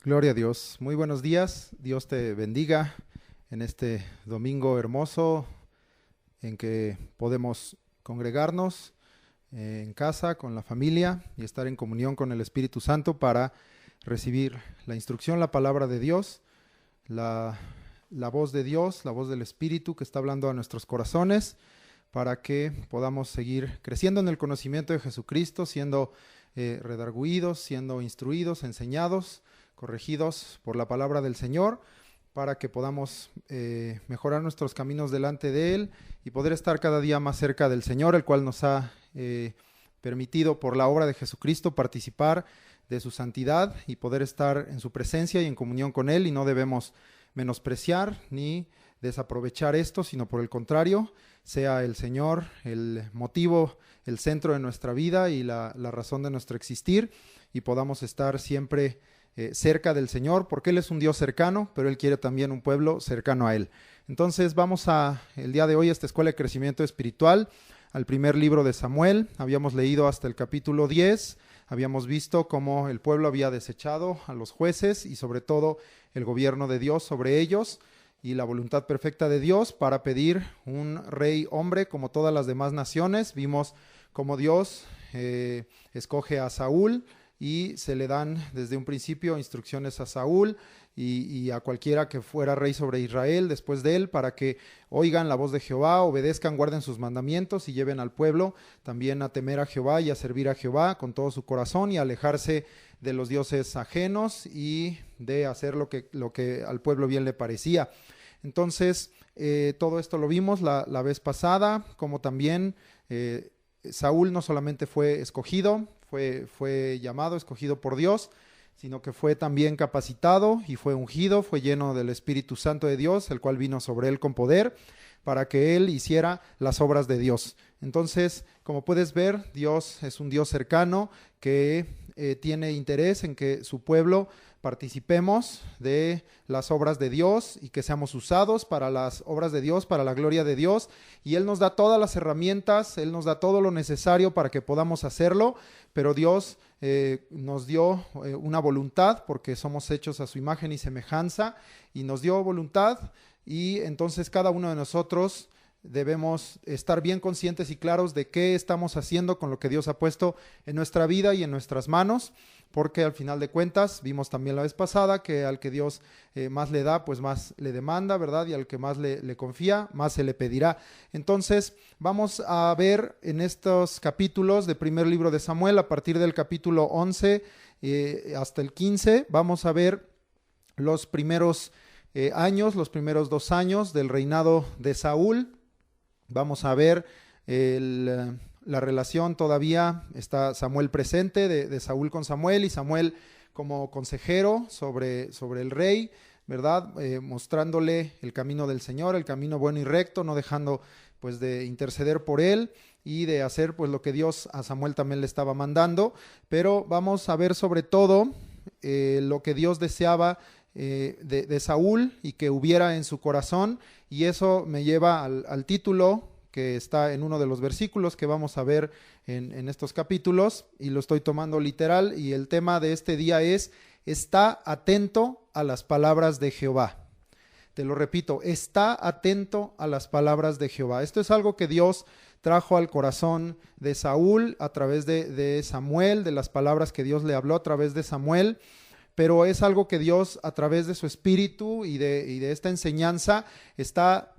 Gloria a Dios. Muy buenos días. Dios te bendiga en este domingo hermoso en que podemos congregarnos en casa con la familia y estar en comunión con el Espíritu Santo para recibir la instrucción, la palabra de Dios, la voz de Dios, la voz del Espíritu que está hablando a nuestros corazones para que podamos seguir creciendo en el conocimiento de Jesucristo, siendo redarguidos, siendo instruidos, enseñados, corregidos por la palabra del Señor, para que podamos mejorar nuestros caminos delante de Él y poder estar cada día más cerca del Señor, el cual nos ha permitido por la obra de Jesucristo participar de su santidad y poder estar en su presencia y en comunión con Él, y no debemos menospreciar ni desaprovechar esto, sino por el contrario, sea el Señor el motivo, el centro de nuestra vida y la razón de nuestro existir, y podamos estar siempre cerca del Señor, porque Él es un Dios cercano, pero Él quiere también un pueblo cercano a Él. Entonces vamos el día de hoy a esta escuela de crecimiento espiritual, al primer libro de Samuel. Habíamos leído hasta el capítulo 10, habíamos visto cómo el pueblo había desechado a los jueces y sobre todo el gobierno de Dios sobre ellos y la voluntad perfecta de Dios para pedir un rey hombre como todas las demás naciones. Vimos cómo Dios escoge a Saúl, y se le dan desde un principio instrucciones a Saúl y a cualquiera que fuera rey sobre Israel después de él, para que oigan la voz de Jehová, obedezcan, guarden sus mandamientos y lleven al pueblo también a temer a Jehová y a servir a Jehová con todo su corazón y a alejarse de los dioses ajenos y de hacer lo que al pueblo bien le parecía. Entonces, todo esto lo vimos la vez pasada, como también Saúl no solamente fue escogido, fue llamado, escogido por Dios, sino que fue también capacitado y fue ungido, fue lleno del Espíritu Santo de Dios, el cual vino sobre él con poder para que él hiciera las obras de Dios. Entonces, como puedes ver, Dios es un Dios cercano que tiene interés en que su pueblo participemos de las obras de Dios y que seamos usados para las obras de Dios, para la gloria de Dios, y Él nos da todas las herramientas, Él nos da todo lo necesario para que podamos hacerlo, pero Dios nos dio una voluntad, porque somos hechos a su imagen y semejanza, y nos dio voluntad, y entonces cada uno de nosotros debemos estar bien conscientes y claros de qué estamos haciendo con lo que Dios ha puesto en nuestra vida y en nuestras manos, porque al final de cuentas, vimos también la vez pasada que al que Dios más le da, pues más le demanda, ¿verdad? Y al que más le confía, más se le pedirá. Entonces, vamos a ver en estos capítulos del primer libro de Samuel, a partir del capítulo 11 hasta el 15, vamos a ver los primeros años, los primeros 2 años del reinado de Saúl. Vamos a ver la relación, todavía está Samuel presente, de Saúl con Samuel, y Samuel como consejero sobre el rey, ¿verdad? Mostrándole el camino del Señor, el camino bueno y recto, no dejando pues de interceder por él y de hacer pues lo que Dios a Samuel también le estaba mandando. Pero vamos a ver sobre todo lo que Dios deseaba de Saúl y que hubiera en su corazón, y eso me lleva al título que está en uno de los versículos que vamos a ver en estos capítulos, y lo estoy tomando literal, y el tema de este día es: está atento a las palabras de Jehová. Te lo repito, está atento a las palabras de Jehová. Esto es algo que Dios trajo al corazón de Saúl a través de Samuel, de las palabras que Dios le habló a través de Samuel, pero es algo que Dios a través de su espíritu y de esta enseñanza está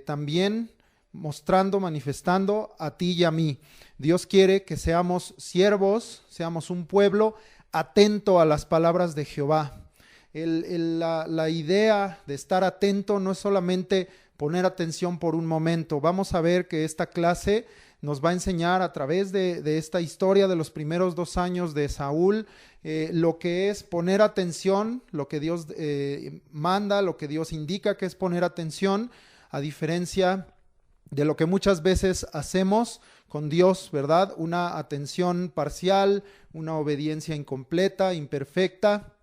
también mostrando, manifestando a ti y a mí. Dios quiere que seamos siervos, seamos un pueblo atento a las palabras de Jehová. La idea de estar atento no es solamente poner atención por un momento. Vamos a ver que esta clase nos va a enseñar a través de esta historia de los primeros 2 años de Saúl, lo que es poner atención, lo que Dios manda, lo que Dios indica que es poner atención, a diferencia de lo que muchas veces hacemos con Dios, ¿verdad? Una atención parcial, una obediencia incompleta, imperfecta,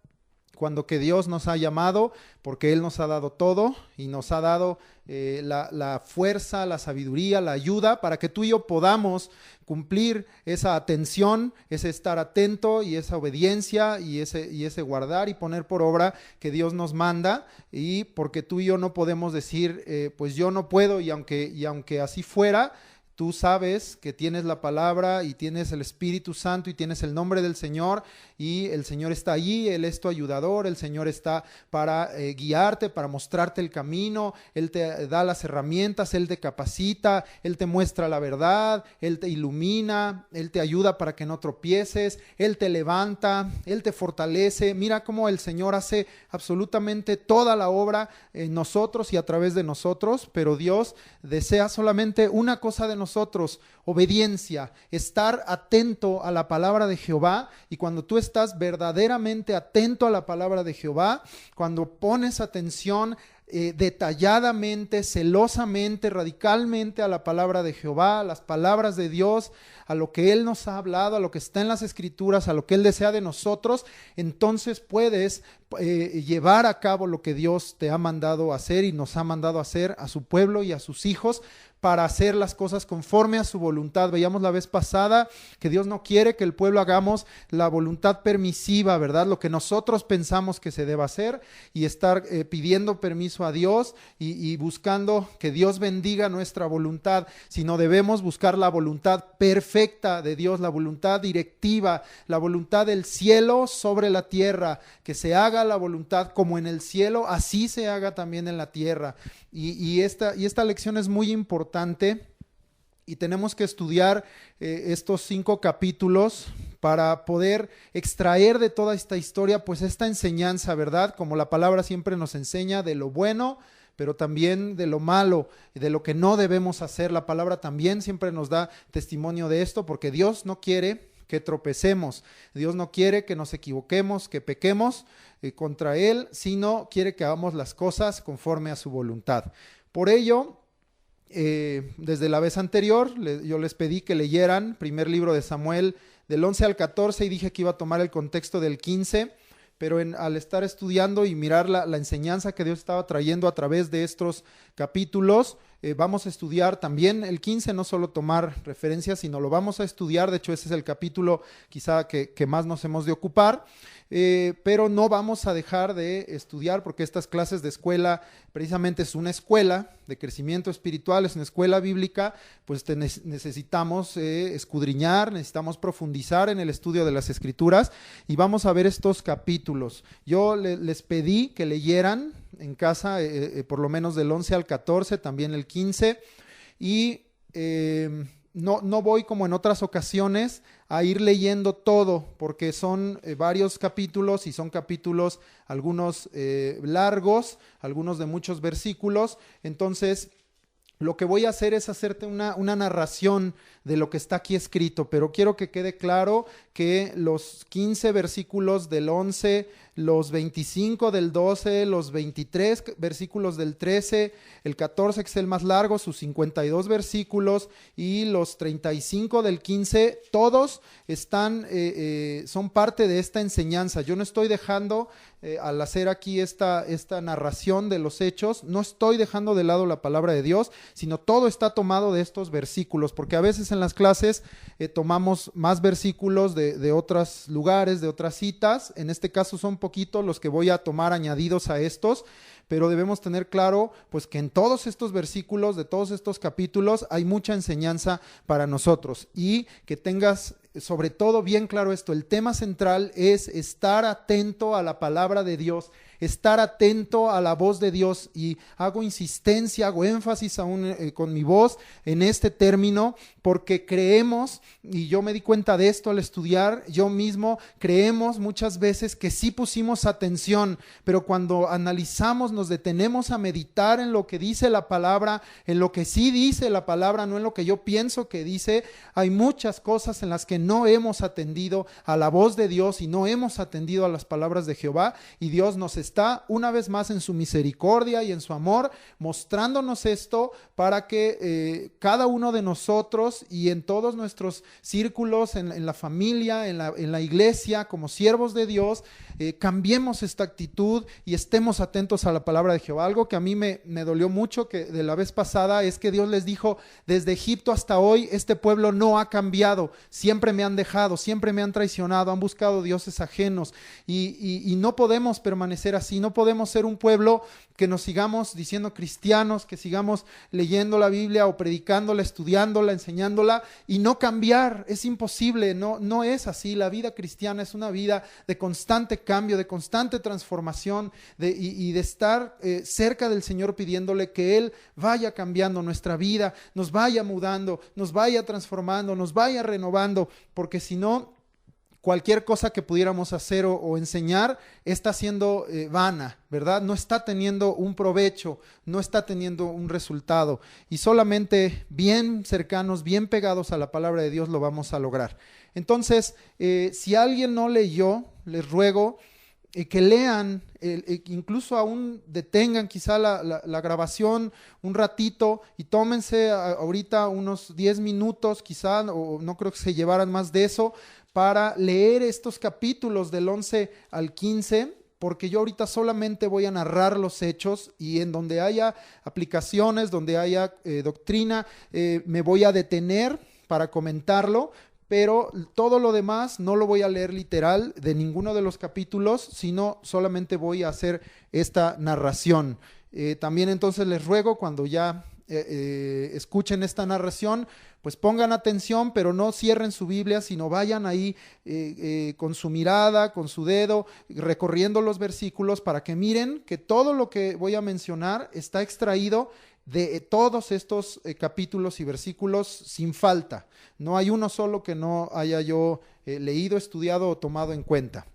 cuando que Dios nos ha llamado, porque Él nos ha dado todo y nos ha dado la fuerza, la sabiduría, la ayuda para que tú y yo podamos cumplir esa atención, ese estar atento y esa obediencia y ese guardar y poner por obra que Dios nos manda, y porque tú y yo no podemos decir, pues yo no puedo, y aunque así fuera, tú sabes que tienes la palabra y tienes el Espíritu Santo y tienes el nombre del Señor, y el Señor está allí, Él es tu ayudador, el Señor está para guiarte, para mostrarte el camino, Él te da las herramientas, Él te capacita, Él te muestra la verdad, Él te ilumina, Él te ayuda para que no tropieces, Él te levanta, Él te fortalece. Mira cómo el Señor hace absolutamente toda la obra en nosotros y a través de nosotros, pero Dios desea solamente una cosa de nosotros: obediencia, estar atento a la palabra de Jehová. Y cuando tú estás verdaderamente atento a la palabra de Jehová, cuando pones atención detalladamente, celosamente, radicalmente a la palabra de Jehová, a las palabras de Dios, a lo que Él nos ha hablado, a lo que está en las Escrituras, a lo que Él desea de nosotros, entonces puedes llevar a cabo lo que Dios te ha mandado hacer y nos ha mandado hacer a su pueblo y a sus hijos, para hacer las cosas conforme a su voluntad. Veíamos la vez pasada que Dios no quiere que el pueblo hagamos la voluntad permisiva, ¿verdad? Lo que nosotros pensamos que se debe hacer, y estar pidiendo permiso a Dios y buscando que Dios bendiga nuestra voluntad, sino debemos buscar la voluntad perfecta de Dios, la voluntad directiva, la voluntad del cielo sobre la tierra, que se haga la voluntad como en el cielo, así se haga también en la tierra. Y esta lección es muy importante, y tenemos que estudiar estos 5 capítulos para poder extraer de toda esta historia pues esta enseñanza, ¿verdad? Como la palabra siempre nos enseña, de lo bueno, pero también de lo malo, de lo que no debemos hacer. La palabra también siempre nos da testimonio de esto, porque Dios no quiere que tropecemos, Dios no quiere que nos equivoquemos, que pequemos contra Él, sino quiere que hagamos las cosas conforme a su voluntad. Por ello, desde la vez anterior, yo les pedí que leyeran primer libro de Samuel del 11 al 14, y dije que iba a tomar el contexto del 15, pero al estar estudiando y mirar la enseñanza que Dios estaba trayendo a través de estos capítulos, vamos a estudiar también el 15, no solo tomar referencias, sino lo vamos a estudiar. De hecho, ese es el capítulo quizá que más nos hemos de ocupar, pero no vamos a dejar de estudiar, porque estas clases de escuela precisamente es una escuela de crecimiento espiritual, es una escuela bíblica. Pues necesitamos escudriñar, necesitamos profundizar en el estudio de las Escrituras, y vamos a ver estos capítulos. Yo les pedí que leyeran en casa por lo menos del 11 al 14, también el 15, y no voy como en otras ocasiones a ir leyendo todo, porque son varios capítulos, y son capítulos algunos largos, algunos de muchos versículos. Entonces lo que voy a hacer es hacerte una narración de lo que está aquí escrito, pero quiero que quede claro que los 15 versículos del 11, los 25 del 12, los 23 versículos del 13, el 14, que es el más largo, sus 52 versículos, y los 35 del 15, todos son parte de esta enseñanza. Yo no estoy dejando, al hacer aquí esta narración de los hechos, no estoy dejando de lado la palabra de Dios, sino todo está tomado de estos versículos, porque a veces en las clases tomamos más versículos de otros lugares, de otras citas. En este caso son poquitos los que voy a tomar añadidos a estos, pero debemos tener claro pues que en todos estos versículos, de todos estos capítulos, hay mucha enseñanza para nosotros. Y que tengas sobre todo bien claro esto: el tema central es estar atento a la palabra de Dios, estar atento a la voz de Dios. Y hago insistencia, hago énfasis aún con mi voz en este término, porque creemos, y yo me di cuenta de esto al estudiar, yo mismo creemos muchas veces que sí pusimos atención, pero cuando analizamos nos detenemos a meditar en lo que dice la palabra, en lo que sí dice la palabra, no en lo que yo pienso que dice, hay muchas cosas en las que no hemos atendido a la voz de Dios y no hemos atendido a las palabras de Jehová, y Dios nos está una vez más en su misericordia y en su amor mostrándonos esto para que cada uno de nosotros y en todos nuestros círculos, en la familia, en la iglesia, como siervos de Dios, cambiemos esta actitud y estemos atentos a la palabra de Jehová. Algo que a mí me dolió mucho que de la vez pasada es que Dios les dijo: desde Egipto hasta hoy este pueblo no ha cambiado, siempre me han dejado, siempre me han traicionado, han buscado dioses ajenos, y no podemos permanecer así. No podemos ser un pueblo que nos sigamos diciendo cristianos, que sigamos leyendo la Biblia o predicándola, estudiándola, enseñándola y no cambiar. Es imposible, no es así. La vida cristiana es una vida de constante cambio, de constante transformación, y de estar cerca del Señor pidiéndole que Él vaya cambiando nuestra vida, nos vaya mudando, nos vaya transformando, nos vaya renovando, porque si no, cualquier cosa que pudiéramos hacer o enseñar está siendo vana, ¿verdad? No está teniendo un provecho, no está teniendo un resultado, y solamente bien cercanos, bien pegados a la palabra de Dios lo vamos a lograr. Entonces, si alguien no leyó, les ruego que lean, incluso aún detengan quizá la grabación un ratito y tómense ahorita unos 10 minutos quizá, o no creo que se llevaran más de eso, para leer estos capítulos del 11 al 15, porque yo ahorita solamente voy a narrar los hechos, y en donde haya aplicaciones, donde haya doctrina, me voy a detener para comentarlo, pero todo lo demás no lo voy a leer literal de ninguno de los capítulos, sino solamente voy a hacer esta narración. También entonces les ruego, cuando ya escuchen esta narración, pues pongan atención, pero no cierren su Biblia, sino vayan ahí con su mirada, con su dedo, recorriendo los versículos, para que miren que todo lo que voy a mencionar está extraído de todos estos capítulos y versículos sin falta. No hay uno solo que no haya yo leído, estudiado o tomado en cuenta.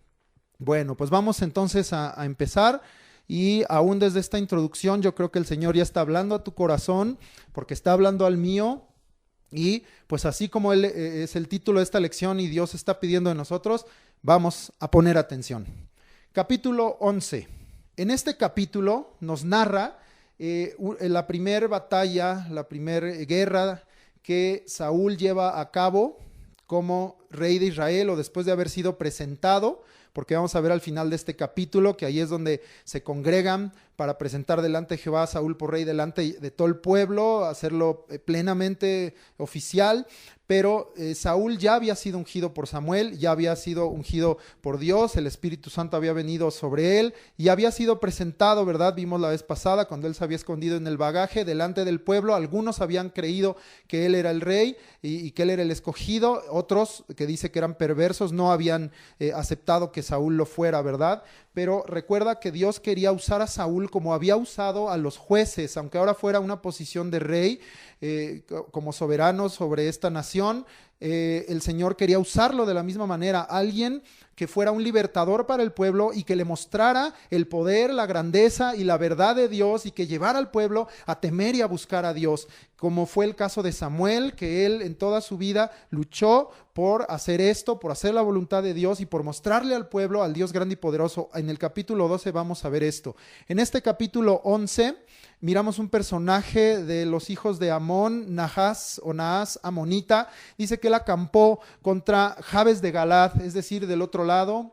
Bueno, pues vamos entonces a empezar. Y aún desde esta introducción yo creo que el Señor ya está hablando a tu corazón, porque está hablando al mío. Y pues así como Él es el título de esta lección y Dios está pidiendo de nosotros, vamos a poner atención. Capítulo 11. En este capítulo nos narra la primera batalla, la primera guerra que Saúl lleva a cabo como rey de Israel, o después de haber sido presentado, porque vamos a ver al final de este capítulo que ahí es donde se congregan para presentar delante de Jehová a Saúl por rey delante de todo el pueblo, hacerlo plenamente oficial. Pero Saúl ya había sido ungido por Samuel, ya había sido ungido por Dios, el Espíritu Santo había venido sobre él y había sido presentado, ¿verdad? Vimos la vez pasada cuando él se había escondido en el bagaje delante del pueblo. Algunos habían creído que él era el rey y que él era el escogido. Otros, que dice que eran perversos, no habían aceptado que Saúl lo fuera, ¿verdad? Pero recuerda que Dios quería usar a Saúl como había usado a los jueces, aunque ahora fuera una posición de rey, como soberano sobre esta nación. El Señor quería usarlo de la misma manera, alguien que fuera un libertador para el pueblo y que le mostrara el poder, la grandeza y la verdad de Dios, y que llevara al pueblo a temer y a buscar a Dios, como fue el caso de Samuel, que él en toda su vida luchó por hacer esto, por hacer la voluntad de Dios y por mostrarle al pueblo al Dios grande y poderoso. En el capítulo 12 vamos a ver esto. En este capítulo 11 miramos un personaje de los hijos de Amón, Naas amonita. Dice que él acampó contra Jabes de Galaad, es decir, del otro lado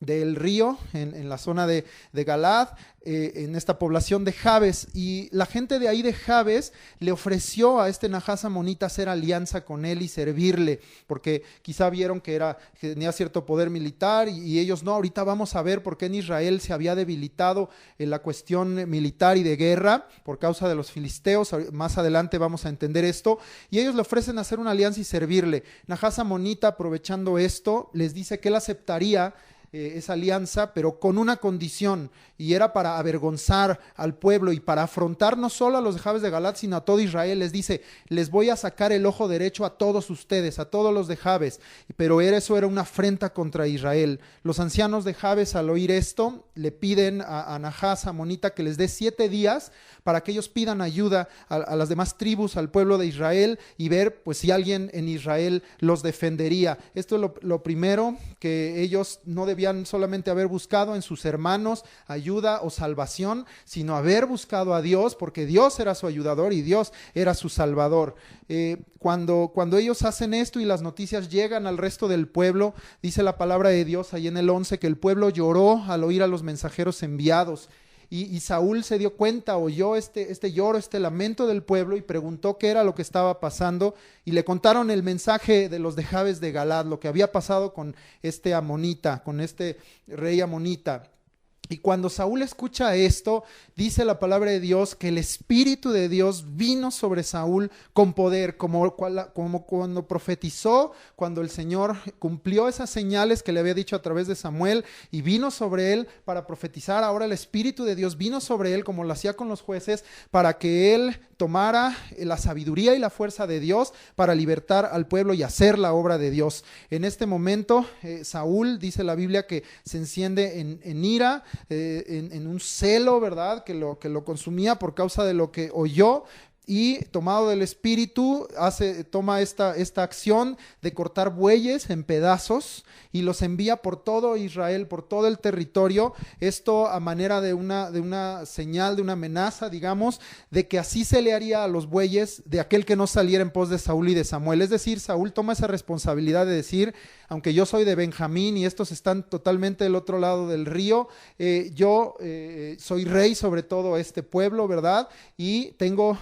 del río, en la zona de Galaad, en esta población de Jabes, y la gente de ahí de Jabes le ofreció a este Naas amonita hacer alianza con él y servirle, porque quizá vieron que tenía cierto poder militar, y ellos no. Ahorita vamos a ver por qué en Israel se había debilitado en la cuestión militar y de guerra por causa de los filisteos. Más adelante vamos a entender esto, y ellos le ofrecen hacer una alianza y servirle. Naas amonita, aprovechando esto, les dice que él aceptaría esa alianza, pero con una condición, y era para avergonzar al pueblo y para afrontar no solo a los de Jabes de Galaad, sino a todo Israel. Les dice: les voy a sacar el ojo derecho a todos ustedes, a todos los de Jabes. Pero eso era una afrenta contra Israel. Los ancianos de Jabes, al oír esto, le piden a Anahás, amonita, que les dé 7 días para que ellos pidan ayuda a las demás tribus, al pueblo de Israel, y ver pues si alguien en Israel los defendería. Esto es lo primero, que ellos no debían solamente haber buscado en sus hermanos ayuda o salvación, sino haber buscado a Dios, porque Dios era su ayudador y Dios era su salvador. Cuando ellos hacen esto y las noticias llegan al resto del pueblo, dice la palabra de Dios ahí en el 11, que el pueblo lloró al oír a los mensajeros enviados. Y Saúl se dio cuenta, oyó este lloro, este lamento del pueblo, y preguntó qué era lo que estaba pasando, y le contaron el mensaje de los de Jabes de Galaad, lo que había pasado con este amonita, con este rey amonita. Y cuando Saúl escucha esto, dice la palabra de Dios que el Espíritu de Dios vino sobre Saúl con poder, como cuando profetizó, cuando el Señor cumplió esas señales que le había dicho a través de Samuel, y vino sobre él para profetizar. Ahora el Espíritu de Dios vino sobre él, como lo hacía con los jueces, para que él tomara la sabiduría y la fuerza de Dios para libertar al pueblo y hacer la obra de Dios. En este momento, Saúl, dice la Biblia, que se enciende en ira, en un celo, ¿verdad? Que lo consumía por causa de lo que oyó, y tomado del Espíritu toma esta acción de cortar bueyes en pedazos y los envía por todo Israel, por todo el territorio. Esto a manera de una señal, de una amenaza, digamos, de que así se le haría a los bueyes de aquel que no saliera en pos de Saúl y de Samuel. Es decir, Saúl toma esa responsabilidad de decir: aunque yo soy de Benjamín y estos están totalmente del otro lado del río, yo soy rey sobre todo este pueblo, ¿verdad? Y tengo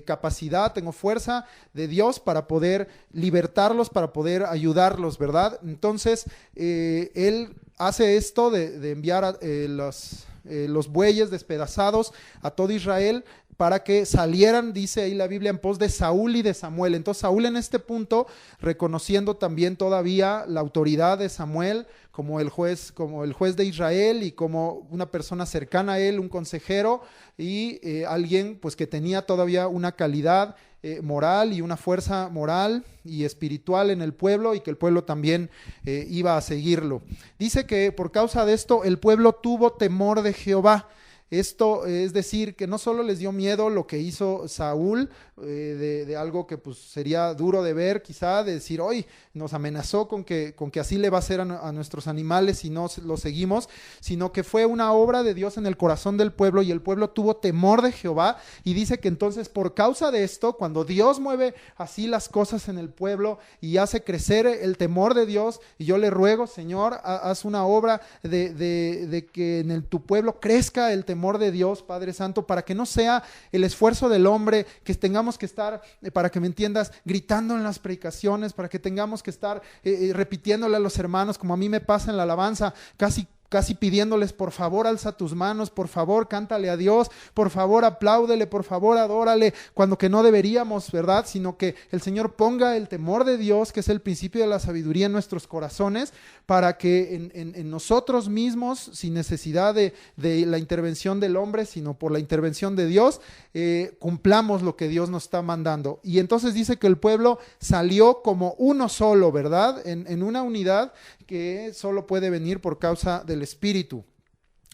capacidad, tengo fuerza de Dios para poder libertarlos, para poder ayudarlos, ¿verdad? Entonces, él hace esto de enviar los bueyes despedazados a todo Israel, para que salieran, dice ahí la Biblia, en pos de Saúl y de Samuel. Entonces Saúl en este punto, reconociendo también todavía la autoridad de Samuel como el juez de Israel y como una persona cercana a él, un consejero y alguien pues que tenía todavía una calidad moral y una fuerza moral y espiritual en el pueblo, y que el pueblo también iba a seguirlo. Dice que por causa de esto el pueblo tuvo temor de Jehová. Esto es decir, que no solo les dio miedo lo que hizo Saúl, de algo que pues sería duro de ver quizá, de decir: hoy nos amenazó con que así le va a hacer a nuestros animales si no lo seguimos, sino que fue una obra de Dios en el corazón del pueblo, y el pueblo tuvo temor de Jehová. Y dice que entonces por causa de esto, cuando Dios mueve así las cosas en el pueblo y hace crecer el temor de Dios, y yo le ruego: Señor, haz una obra de que en tu pueblo crezca el temor de Dios, Padre Santo, para que no sea el esfuerzo del hombre, que tengamos que estar, para que me entiendas, gritando en las predicaciones, para que tengamos que estar repitiéndole a los hermanos, como a mí me pasa en la alabanza, casi pidiéndoles: por favor, alza tus manos, por favor, cántale a Dios, por favor, apláudele, por favor, adórale, cuando que no deberíamos, ¿verdad? Sino que el Señor ponga el temor de Dios, que es el principio de la sabiduría, en nuestros corazones, para que en nosotros mismos, sin necesidad de la intervención del hombre, sino por la intervención de Dios, cumplamos lo que Dios nos está mandando. Y entonces dice que el pueblo salió como uno solo, ¿verdad? En una unidad que solo puede venir por causa del Espíritu.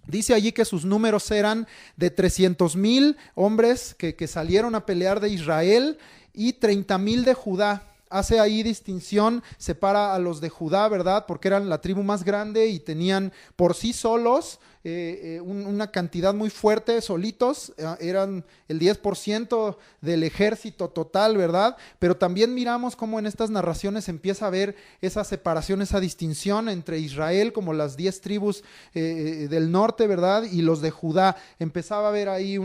Dice allí que sus números eran de 300,000 hombres que salieron a pelear de Israel, y 30,000 de Judá. Hace ahí distinción, separa a los de Judá, ¿verdad? Porque eran la tribu más grande y tenían por sí solos una cantidad muy fuerte, solitos, eran el 10% del ejército total, ¿verdad? Pero también miramos cómo en estas narraciones empieza a haber esa separación, esa distinción entre Israel, como las 10 tribus del norte, ¿verdad? Y los de Judá. Empezaba a haber ahí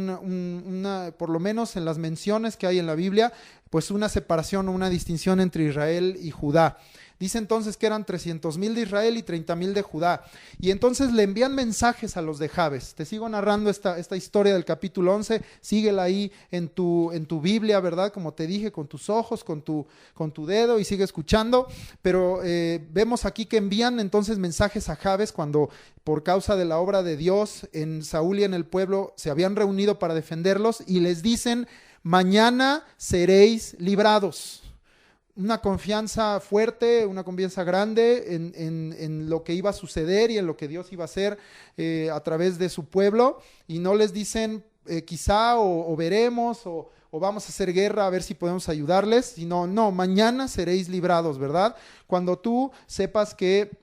por lo menos en las menciones que hay en la Biblia, pues una separación o una distinción entre Israel y Judá. Dice entonces que eran 300,000 de Israel y 30,000 de Judá. Y entonces le envían mensajes a los de Jabes. Te sigo narrando esta historia del capítulo 11. Síguela ahí en tu Biblia, ¿verdad? Como te dije, con tus ojos, con tu dedo, y sigue escuchando. Pero vemos aquí que envían entonces mensajes a Jabes cuando, por causa de la obra de Dios en Saúl y en el pueblo, se habían reunido para defenderlos, y les dicen: mañana seréis librados. una confianza fuerte, una confianza grande en lo que iba a suceder y en lo que Dios iba a hacer a través de su pueblo, y no les dicen quizá o veremos o vamos a hacer guerra a ver si podemos ayudarles, sino no, mañana seréis librados, ¿verdad? Cuando tú sepas que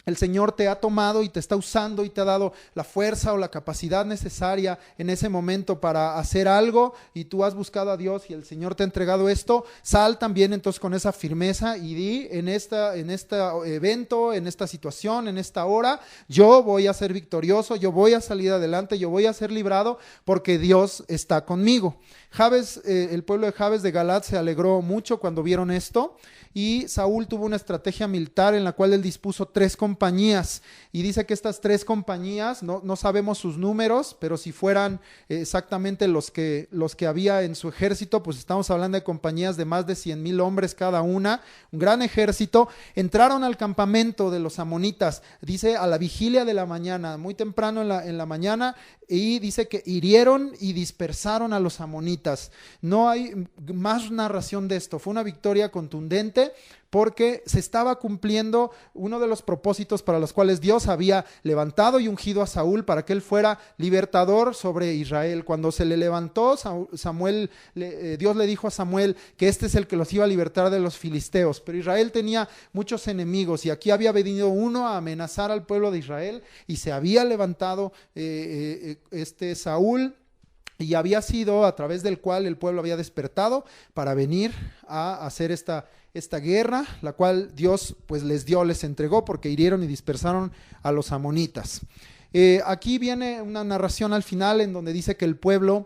el Señor te ha tomado y te está usando y te ha dado la fuerza o la capacidad necesaria en ese momento para hacer algo, y tú has buscado a Dios y el Señor te ha entregado esto, sal también entonces con esa firmeza y di en este evento, en esta situación, en esta hora, yo voy a ser victorioso, yo voy a salir adelante, yo voy a ser librado porque Dios está conmigo. Jabes, el pueblo de Jabes de Galaad se alegró mucho cuando vieron esto, y Saúl tuvo una estrategia militar en la cual él dispuso 3 compañías, y dice que estas 3 compañías, no sabemos sus números, pero si fueran exactamente los que había en su ejército, pues estamos hablando de compañías de más de 100,000 hombres cada una, un gran ejército. Entraron al campamento de los amonitas, dice a la vigilia de la mañana, muy temprano en la mañana, y dice que hirieron y dispersaron a los amonitas. No hay más narración de esto, fue una victoria contundente porque se estaba cumpliendo uno de los propósitos para los cuales Dios había levantado y ungido a Saúl para que él fuera libertador sobre Israel. Cuando se le levantó, Dios le dijo a Samuel que este es el que los iba a libertar de los filisteos, pero Israel tenía muchos enemigos y aquí había venido uno a amenazar al pueblo de Israel, y se había levantado Saúl, y había sido a través del cual el pueblo había despertado para venir a hacer esta guerra, la cual Dios pues les entregó porque hirieron y dispersaron a los amonitas. Aquí viene una narración al final en donde dice que el pueblo,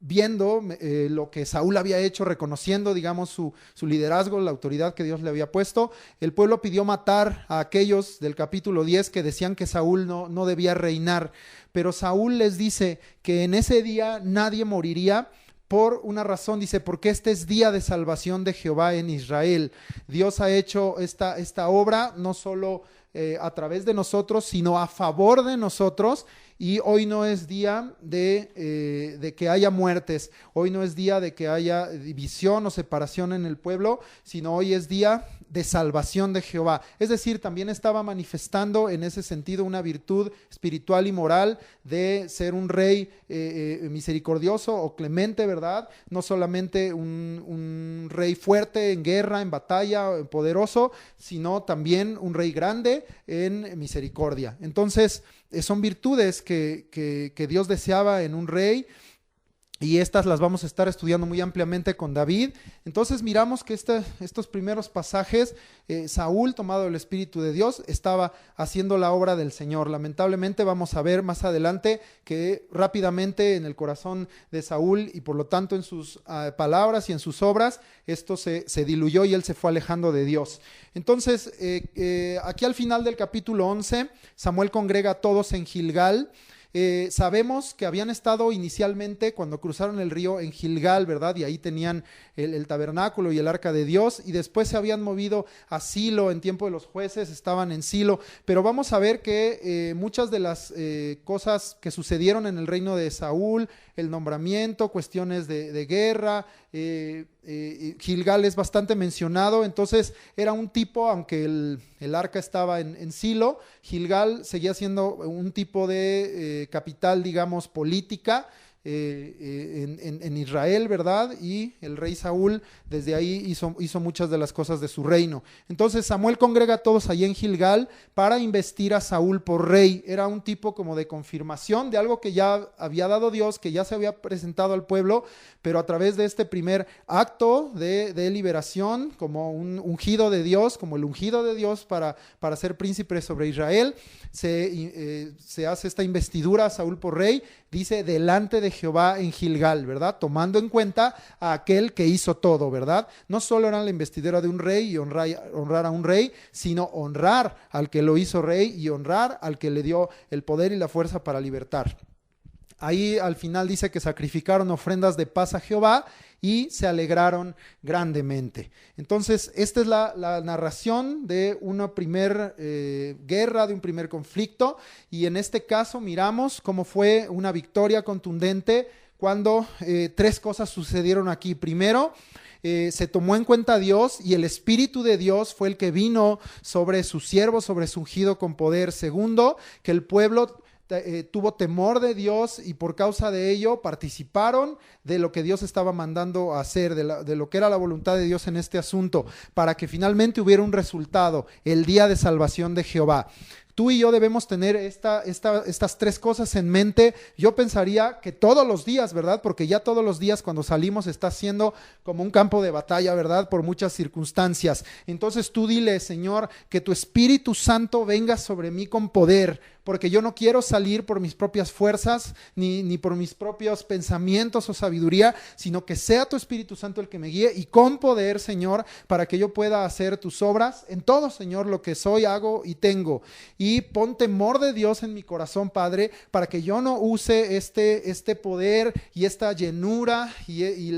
viendo lo que Saúl había hecho, reconociendo, digamos, su liderazgo, la autoridad que Dios le había puesto, el pueblo pidió matar a aquellos del capítulo 10 que decían que Saúl no debía reinar, pero Saúl les dice que en ese día nadie moriría por una razón, dice, porque este es día de salvación de Jehová en Israel. Dios ha hecho esta obra no solo a través de nosotros, sino a favor de nosotros. Y hoy no es día de que haya muertes, hoy no es día de que haya división o separación en el pueblo, sino hoy es día de salvación de Jehová. Es decir, también estaba manifestando en ese sentido una virtud espiritual y moral de ser un rey misericordioso o clemente, ¿verdad? No solamente un rey fuerte en guerra, en batalla, poderoso, sino también un rey grande en misericordia. Entonces, son virtudes que Dios deseaba en un rey, y estas las vamos a estar estudiando muy ampliamente con David. Entonces miramos que estos primeros pasajes, Saúl, tomado del Espíritu de Dios, estaba haciendo la obra del Señor. Lamentablemente vamos a ver más adelante que rápidamente en el corazón de Saúl, y por lo tanto en sus palabras y en sus obras, esto se diluyó y él se fue alejando de Dios. Entonces, aquí al final del capítulo 11, Samuel congrega a todos en Gilgal. Sabemos que habían estado inicialmente cuando cruzaron el río en Gilgal, ¿verdad? Y ahí tenían el tabernáculo y el arca de Dios, y después se habían movido a Silo en tiempo de los jueces, estaban en Silo, pero vamos a ver que muchas de las cosas que sucedieron en el reino de Saúl, el nombramiento, cuestiones de guerra, Gilgal es bastante mencionado. Entonces era un tipo, aunque el arca estaba en Silo, Gilgal seguía siendo un tipo de capital, digamos, política en Israel, ¿verdad? Y el rey Saúl desde ahí hizo muchas de las cosas de su reino. Entonces Samuel congrega a todos allí en Gilgal para investir a Saúl por rey. Era un tipo como de confirmación de algo que ya había dado Dios, que ya se había presentado al pueblo, pero a través de este primer acto de liberación, como un ungido de Dios, como el ungido de Dios para ser príncipe sobre Israel, se hace esta investidura a Saúl por rey, dice, delante de Jehová en Gilgal, ¿verdad? Tomando en cuenta a aquel que hizo todo, ¿verdad? No solo era la investidura de un rey y honrar a un rey, sino honrar al que lo hizo rey y honrar al que le dio el poder y la fuerza para libertar. Ahí al final dice que sacrificaron ofrendas de paz a Jehová y se alegraron grandemente. Entonces, esta es la narración de una primer guerra, de un primer conflicto, y en este caso miramos cómo fue una victoria contundente cuando 3 cosas sucedieron aquí. Primero, se tomó en cuenta a Dios y el Espíritu de Dios fue el que vino sobre su siervo, sobre su ungido con poder. Segundo, que el pueblo tuvo temor de Dios y por causa de ello participaron de lo que Dios estaba mandando a hacer, de lo que era la voluntad de Dios en este asunto, para que finalmente hubiera un resultado, el día de salvación de Jehová. Tú y yo debemos tener estas tres cosas en mente. Yo pensaría que todos los días, ¿verdad? Porque ya todos los días cuando salimos está siendo como un campo de batalla, ¿verdad? Por muchas circunstancias. Entonces tú dile, Señor, que tu Espíritu Santo venga sobre mí con poder, porque yo no quiero salir por mis propias fuerzas, ni por mis propios pensamientos o sabiduría, sino que sea tu Espíritu Santo el que me guíe y con poder, Señor, para que yo pueda hacer tus obras en todo, Señor, lo que soy, hago y tengo. Y pon temor de Dios en mi corazón, Padre, para que yo no use este poder y esta llenura y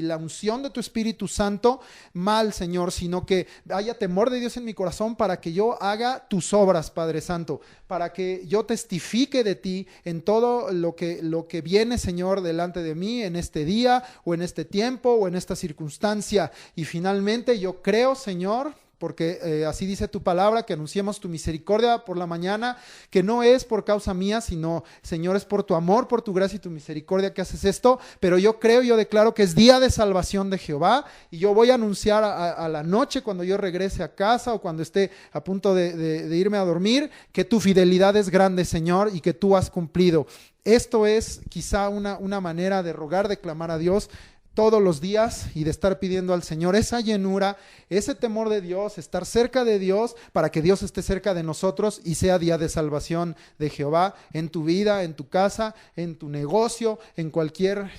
la unción de tu Espíritu Santo mal, Señor, sino que haya temor de Dios en mi corazón para que yo haga tus obras, Padre Santo, para que yo testifique de ti en todo lo que viene, Señor, delante de mí en este día o en este tiempo o en esta circunstancia. Y finalmente yo creo, Señor, porque así dice tu palabra, que anunciemos tu misericordia por la mañana, que no es por causa mía, sino, Señor, es por tu amor, por tu gracia y tu misericordia que haces esto. Pero yo creo, yo declaro que es día de salvación de Jehová, y yo voy a anunciar a la noche, cuando yo regrese a casa o cuando esté a punto de irme a dormir, que tu fidelidad es grande, Señor, y que tú has cumplido. Esto es quizá una manera de rogar, de clamar a Dios todos los días y de estar pidiendo al Señor esa llenura, ese temor de Dios, estar cerca de Dios para que Dios esté cerca de nosotros y sea día de salvación de Jehová en tu vida, en tu casa, en tu negocio, en cualquier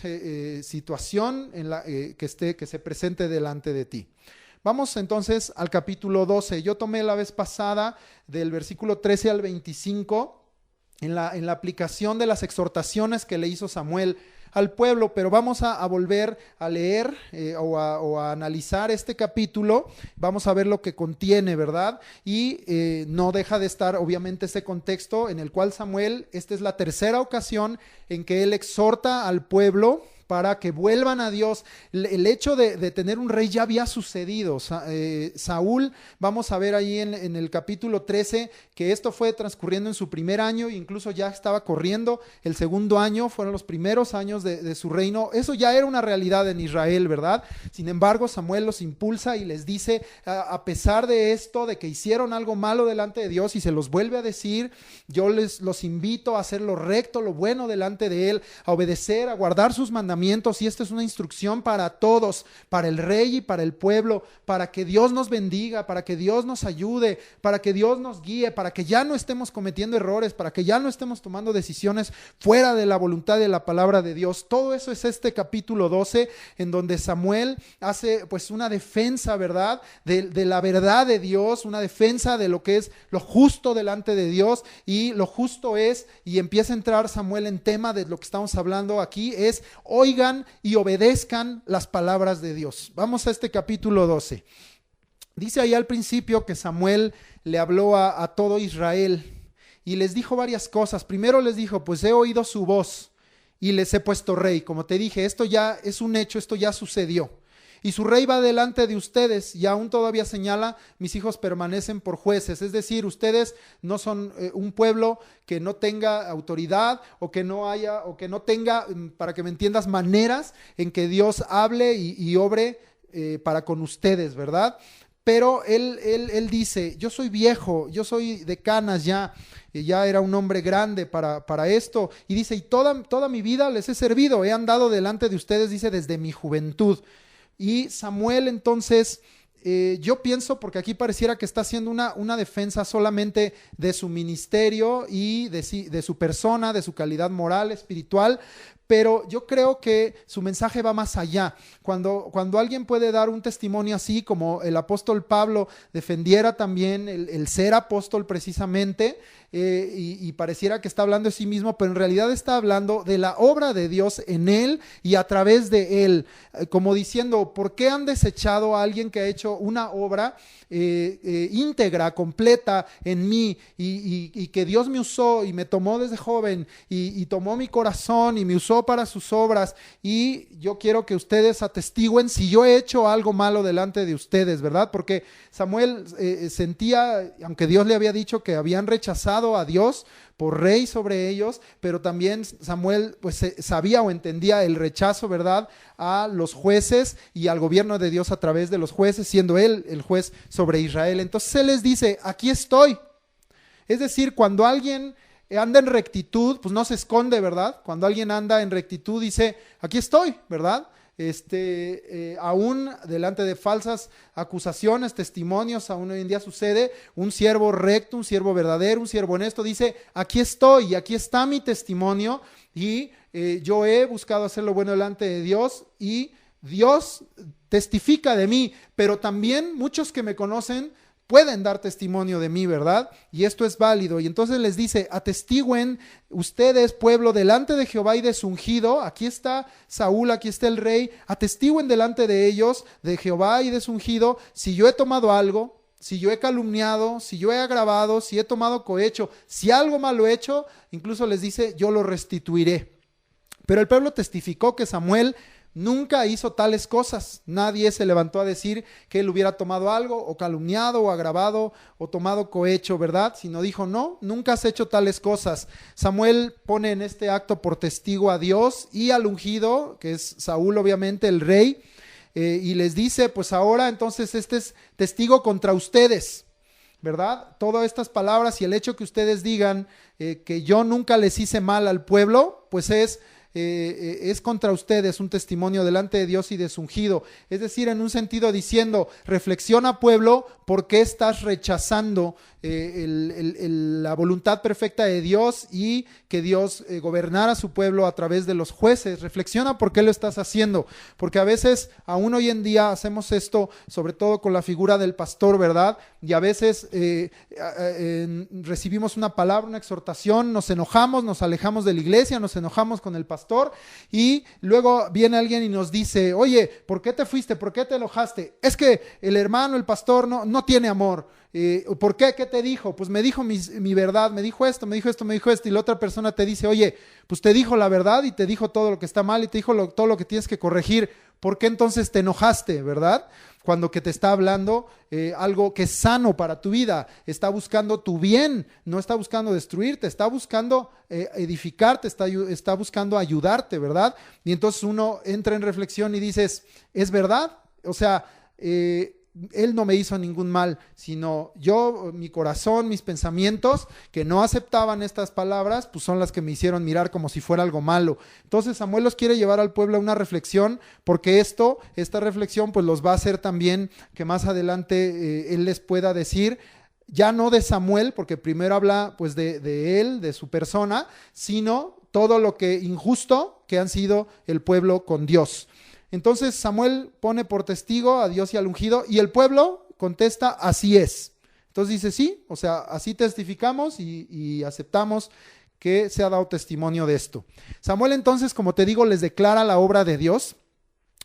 situación que se presente delante de ti. Vamos entonces al capítulo 12. Yo tomé la vez pasada del versículo 13 al 25 en la aplicación de las exhortaciones que le hizo Samuel al pueblo, pero vamos a volver a leer o a analizar este capítulo. Vamos a ver lo que contiene, ¿verdad? Y no deja de estar obviamente ese contexto en el cual Samuel, esta es la tercera ocasión en que él exhorta al pueblo para que vuelvan a Dios. El hecho de tener un rey ya había sucedido. Saúl, vamos a ver ahí en el capítulo 13, que esto fue transcurriendo en su primer año, e incluso ya estaba corriendo el segundo año, fueron los primeros años de su reino. Eso ya era una realidad en Israel, ¿verdad? Sin embargo, Samuel los impulsa y les dice, a pesar de esto, de que hicieron algo malo delante de Dios, y se los vuelve a decir, yo los invito a hacer lo recto, lo bueno delante de Él, a obedecer, a guardar sus mandamientos. Y esta es una instrucción para todos, para el rey y para el pueblo, para que Dios nos bendiga, para que Dios nos ayude, para que Dios nos guíe, para que ya no estemos cometiendo errores, para que ya no estemos tomando decisiones fuera de la voluntad de la palabra de Dios. Todo eso es este capítulo 12, en donde Samuel hace pues una defensa, ¿verdad? De la verdad de Dios, una defensa de lo que es lo justo delante de Dios. Y lo justo es, y empieza a entrar Samuel en tema de lo que estamos hablando aquí, es oigan y obedezcan las palabras de Dios. Vamos a este capítulo 12. Dice ahí al principio que Samuel le habló a todo Israel y les dijo varias cosas. Primero les dijo, pues he oído su voz y les he puesto rey. Como te dije, esto ya es un hecho, esto ya sucedió. Y su rey va delante de ustedes, y aún todavía señala, mis hijos permanecen por jueces. Es decir, ustedes no son un pueblo que no tenga autoridad o que no tenga, para que me entiendas, maneras en que Dios hable y obre para con ustedes, ¿verdad? Pero él dice, yo soy viejo, yo soy de canas ya era un hombre grande para esto. Y dice, y toda mi vida les he servido, he andado delante de ustedes, dice, desde mi juventud. Y Samuel entonces, yo pienso, porque aquí pareciera que está haciendo una defensa solamente de su ministerio y de su persona, de su calidad moral, espiritual, pero yo creo que su mensaje va más allá. Cuando alguien puede dar un testimonio así, como el apóstol Pablo defendiera también el ser apóstol precisamente, y pareciera que está hablando de sí mismo, pero en realidad está hablando de la obra de Dios en él y a través de él, como diciendo, ¿por qué han desechado a alguien que ha hecho una obra íntegra, completa en mí, y que Dios me usó y me tomó desde joven y tomó mi corazón y me usó usó para sus obras, y yo quiero que ustedes atestiguen si yo he hecho algo malo delante de ustedes, ¿verdad? Porque Samuel sentía, aunque Dios le había dicho que habían rechazado a Dios por rey sobre ellos, pero también Samuel pues sabía o entendía el rechazo, ¿verdad?, a los jueces y al gobierno de Dios a través de los jueces, siendo él el juez sobre Israel. Entonces él les dice, aquí estoy. Es decir, cuando alguien anda en rectitud, pues no se esconde, ¿verdad? Cuando alguien anda en rectitud dice, aquí estoy, ¿verdad? Aún delante de falsas acusaciones, testimonios, aún hoy en día sucede, un siervo recto, un siervo verdadero, un siervo honesto dice, aquí estoy y aquí está mi testimonio, y yo he buscado hacer lo bueno delante de Dios y Dios testifica de mí, pero también muchos que me conocen pueden dar testimonio de mí, ¿verdad? Y esto es válido. Y entonces les dice, atestiguen ustedes, pueblo, delante de Jehová y de su ungido. Aquí está Saúl, aquí está el rey. Atestiguen delante de ellos, de Jehová y de su ungido, si yo he tomado algo, si yo he calumniado, si yo he agravado, si he tomado cohecho, si algo malo he hecho, incluso les dice, yo lo restituiré. Pero el pueblo testificó que Samuel nunca hizo tales cosas. Nadie se levantó a decir que él hubiera tomado algo, o calumniado, o agravado, o tomado cohecho, ¿verdad? Sino dijo, no, nunca has hecho tales cosas. Samuel pone en este acto por testigo a Dios y al ungido, que es Saúl, obviamente, el rey, y les dice, pues ahora entonces este es testigo contra ustedes, ¿verdad? Todas estas palabras y el hecho que ustedes digan que yo nunca les hice mal al pueblo, pues es contra ustedes un testimonio delante de Dios y de su ungido. Es decir, en un sentido diciendo, reflexiona, pueblo, ¿por qué estás rechazando la voluntad perfecta de Dios y que Dios gobernara a su pueblo a través de los jueces? Reflexiona por qué lo estás haciendo, porque a veces, aún hoy en día, hacemos esto, sobre todo con la figura del pastor, ¿verdad? Y a veces recibimos una palabra, una exhortación, nos enojamos, nos alejamos de la iglesia, nos enojamos con el pastor, y luego viene alguien y nos dice, oye, ¿por qué te fuiste? ¿Por qué te enojaste? Es que el hermano, el pastor, no tiene amor. ¿Por qué? ¿Qué te dijo? Pues me dijo mi verdad, me dijo esto, me dijo esto, me dijo esto, y la otra persona te dice, oye, pues te dijo la verdad y te dijo todo lo que está mal y te dijo todo lo que tienes que corregir. ¿Por qué entonces te enojaste, verdad? Cuando que te está hablando algo que es sano para tu vida, está buscando tu bien, no está buscando destruirte, está buscando edificarte, está buscando ayudarte, ¿verdad? Y entonces uno entra en reflexión y dices, ¿es verdad? O sea, él no me hizo ningún mal, sino yo, mi corazón, mis pensamientos que no aceptaban estas palabras, pues son las que me hicieron mirar como si fuera algo malo. Entonces Samuel los quiere llevar al pueblo a una reflexión, porque esta reflexión pues los va a hacer también que más adelante él les pueda decir, ya no de Samuel, porque primero habla pues de él, de su persona, sino todo lo que injusto que han sido el pueblo con Dios. Entonces Samuel pone por testigo a Dios y al ungido, y el pueblo contesta, así es. Entonces dice, sí, o sea, así testificamos y aceptamos que se ha dado testimonio de esto. Samuel entonces, como te digo, les declara la obra de Dios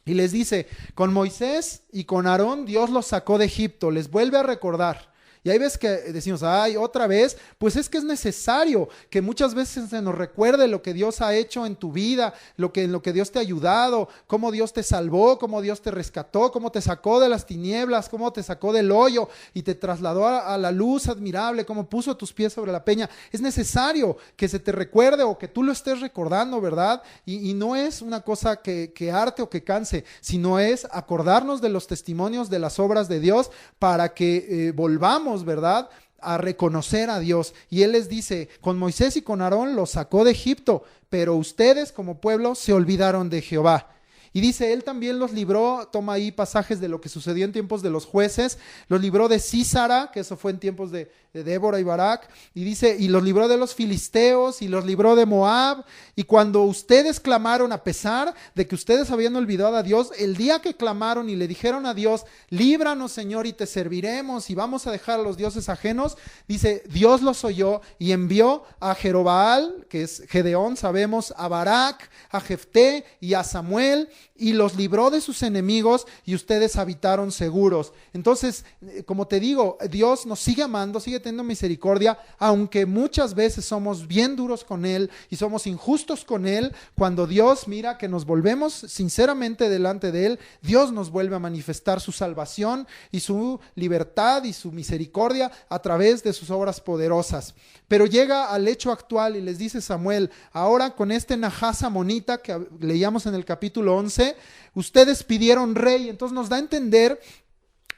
y les dice, con Moisés y con Aarón Dios los sacó de Egipto, les vuelve a recordar. Y hay veces que decimos, ay, otra vez, pues es que es necesario que muchas veces se nos recuerde lo que Dios ha hecho en tu vida, en lo que Dios te ha ayudado, cómo Dios te salvó, cómo Dios te rescató, cómo te sacó de las tinieblas, cómo te sacó del hoyo y te trasladó a la luz admirable, cómo puso tus pies sobre la peña. Es necesario que se te recuerde o que tú lo estés recordando, ¿verdad? Y no es una cosa que arte o que canse, sino es acordarnos de los testimonios de las obras de Dios para que volvamos, ¿verdad?, a reconocer a Dios. Y él les dice, con Moisés y con Aarón los sacó de Egipto, pero ustedes como pueblo se olvidaron de Jehová. Y dice, él también los libró, toma ahí pasajes de lo que sucedió en tiempos de los jueces, los libró de Sísara, que eso fue en tiempos de Débora y Barak, y dice, y los libró de los filisteos, y los libró de Moab, y cuando ustedes clamaron, a pesar de que ustedes habían olvidado a Dios, el día que clamaron y le dijeron a Dios, líbranos Señor y te serviremos, y vamos a dejar a los dioses ajenos, dice, Dios los oyó y envió a Jerobaal, que es Gedeón, sabemos, a Barak, a Jefté y a Samuel, y los libró de sus enemigos y ustedes habitaron seguros. Entonces, como te digo, Dios nos sigue amando, sigue teniendo misericordia, aunque muchas veces somos bien duros con Él y somos injustos con Él. Cuando Dios mira que nos volvemos sinceramente delante de Él, Dios nos vuelve a manifestar su salvación y su libertad y su misericordia a través de sus obras poderosas. Pero llega al hecho actual y les dice Samuel: ahora con este Nahás amonita que leíamos en el capítulo 11, ustedes pidieron rey. Entonces nos da a entender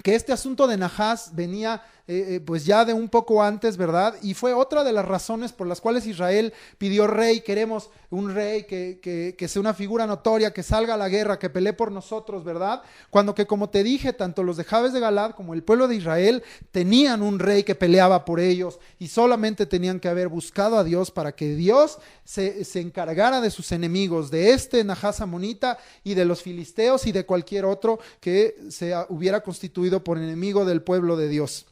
que este asunto de Nahás venía pues ya de un poco antes, ¿verdad? Y fue otra de las razones por las cuales Israel pidió rey. Queremos un rey que sea una figura notoria, que salga a la guerra, que pelee por nosotros, ¿verdad? Cuando que, como te dije, tanto los de Jabes de Galaad como el pueblo de Israel tenían un rey que peleaba por ellos y solamente tenían que haber buscado a Dios para que Dios se encargara de sus enemigos, de este Nahás amonita y de los filisteos y de cualquier otro que se hubiera constituido por enemigo del pueblo de Dios.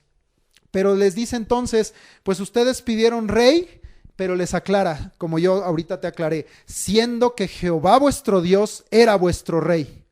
Pero les dice entonces, pues ustedes pidieron rey, pero les aclara, como yo ahorita te aclaré, siendo que Jehová vuestro Dios era vuestro rey.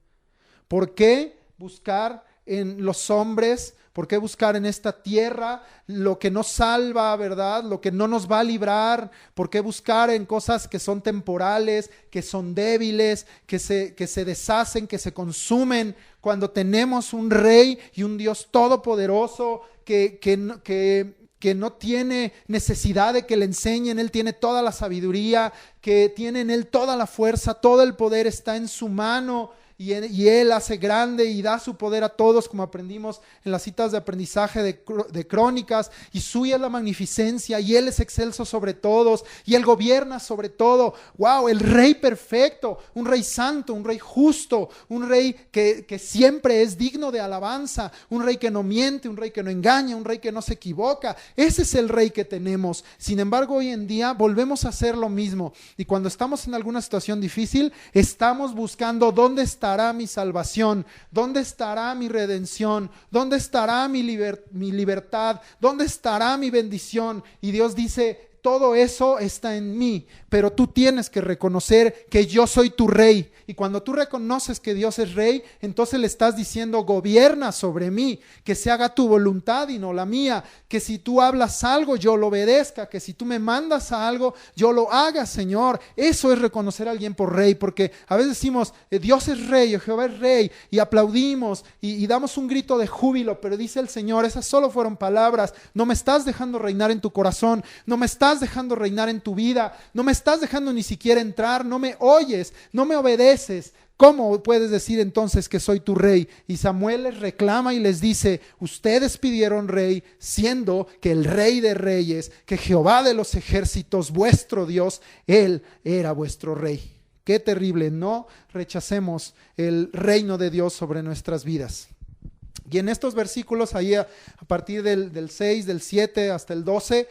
¿Por qué buscar en los hombres? ¿Por qué buscar en esta tierra lo que nos salva, verdad? Lo que no nos va a librar. ¿Por qué buscar en cosas que son temporales, que son débiles, que se deshacen, que se consumen, cuando tenemos un rey y un Dios todopoderoso que no tiene necesidad de que le enseñen? Él tiene toda la sabiduría, que tiene en Él toda la fuerza, todo el poder está en su mano. Y Él hace grande y da su poder a todos, como aprendimos en las citas de aprendizaje de Crónicas. Y suya es la magnificencia, y Él es excelso sobre todos, y Él gobierna sobre todo. ¡Wow! El Rey perfecto, un Rey santo, un Rey justo, un Rey que siempre es digno de alabanza, un Rey que no miente, un Rey que no engaña, un Rey que no se equivoca. Ese es el Rey que tenemos. Sin embargo, hoy en día volvemos a hacer lo mismo. Y cuando estamos en alguna situación difícil, estamos buscando dónde estará mi salvación, dónde estará mi redención, dónde estará mi libertad, dónde estará mi bendición. Y Dios dice: todo eso está en mí, pero tú tienes que reconocer que yo soy tu rey. Y cuando tú reconoces que Dios es rey, entonces le estás diciendo: gobierna sobre mí, que se haga tu voluntad y no la mía, que si tú hablas algo yo lo obedezca, que si tú me mandas a algo yo lo haga, Señor. Eso es reconocer a alguien por rey, porque a veces decimos Dios es rey o Jehová es rey y aplaudimos y damos un grito de júbilo, pero dice el Señor: esas solo fueron palabras. No me estás dejando reinar en tu corazón, no me estás dejando reinar en tu vida, no me estás dejando ni siquiera entrar, no me oyes, no me obedeces. ¿Cómo puedes decir entonces que soy tu rey? Y Samuel les reclama y les dice: ustedes pidieron rey, siendo que el Rey de Reyes, que Jehová de los ejércitos, vuestro Dios, Él era vuestro rey. Qué terrible. No rechacemos el reino de Dios sobre nuestras vidas. Y en estos versículos, ahí a partir del 6, del 7 hasta el 12,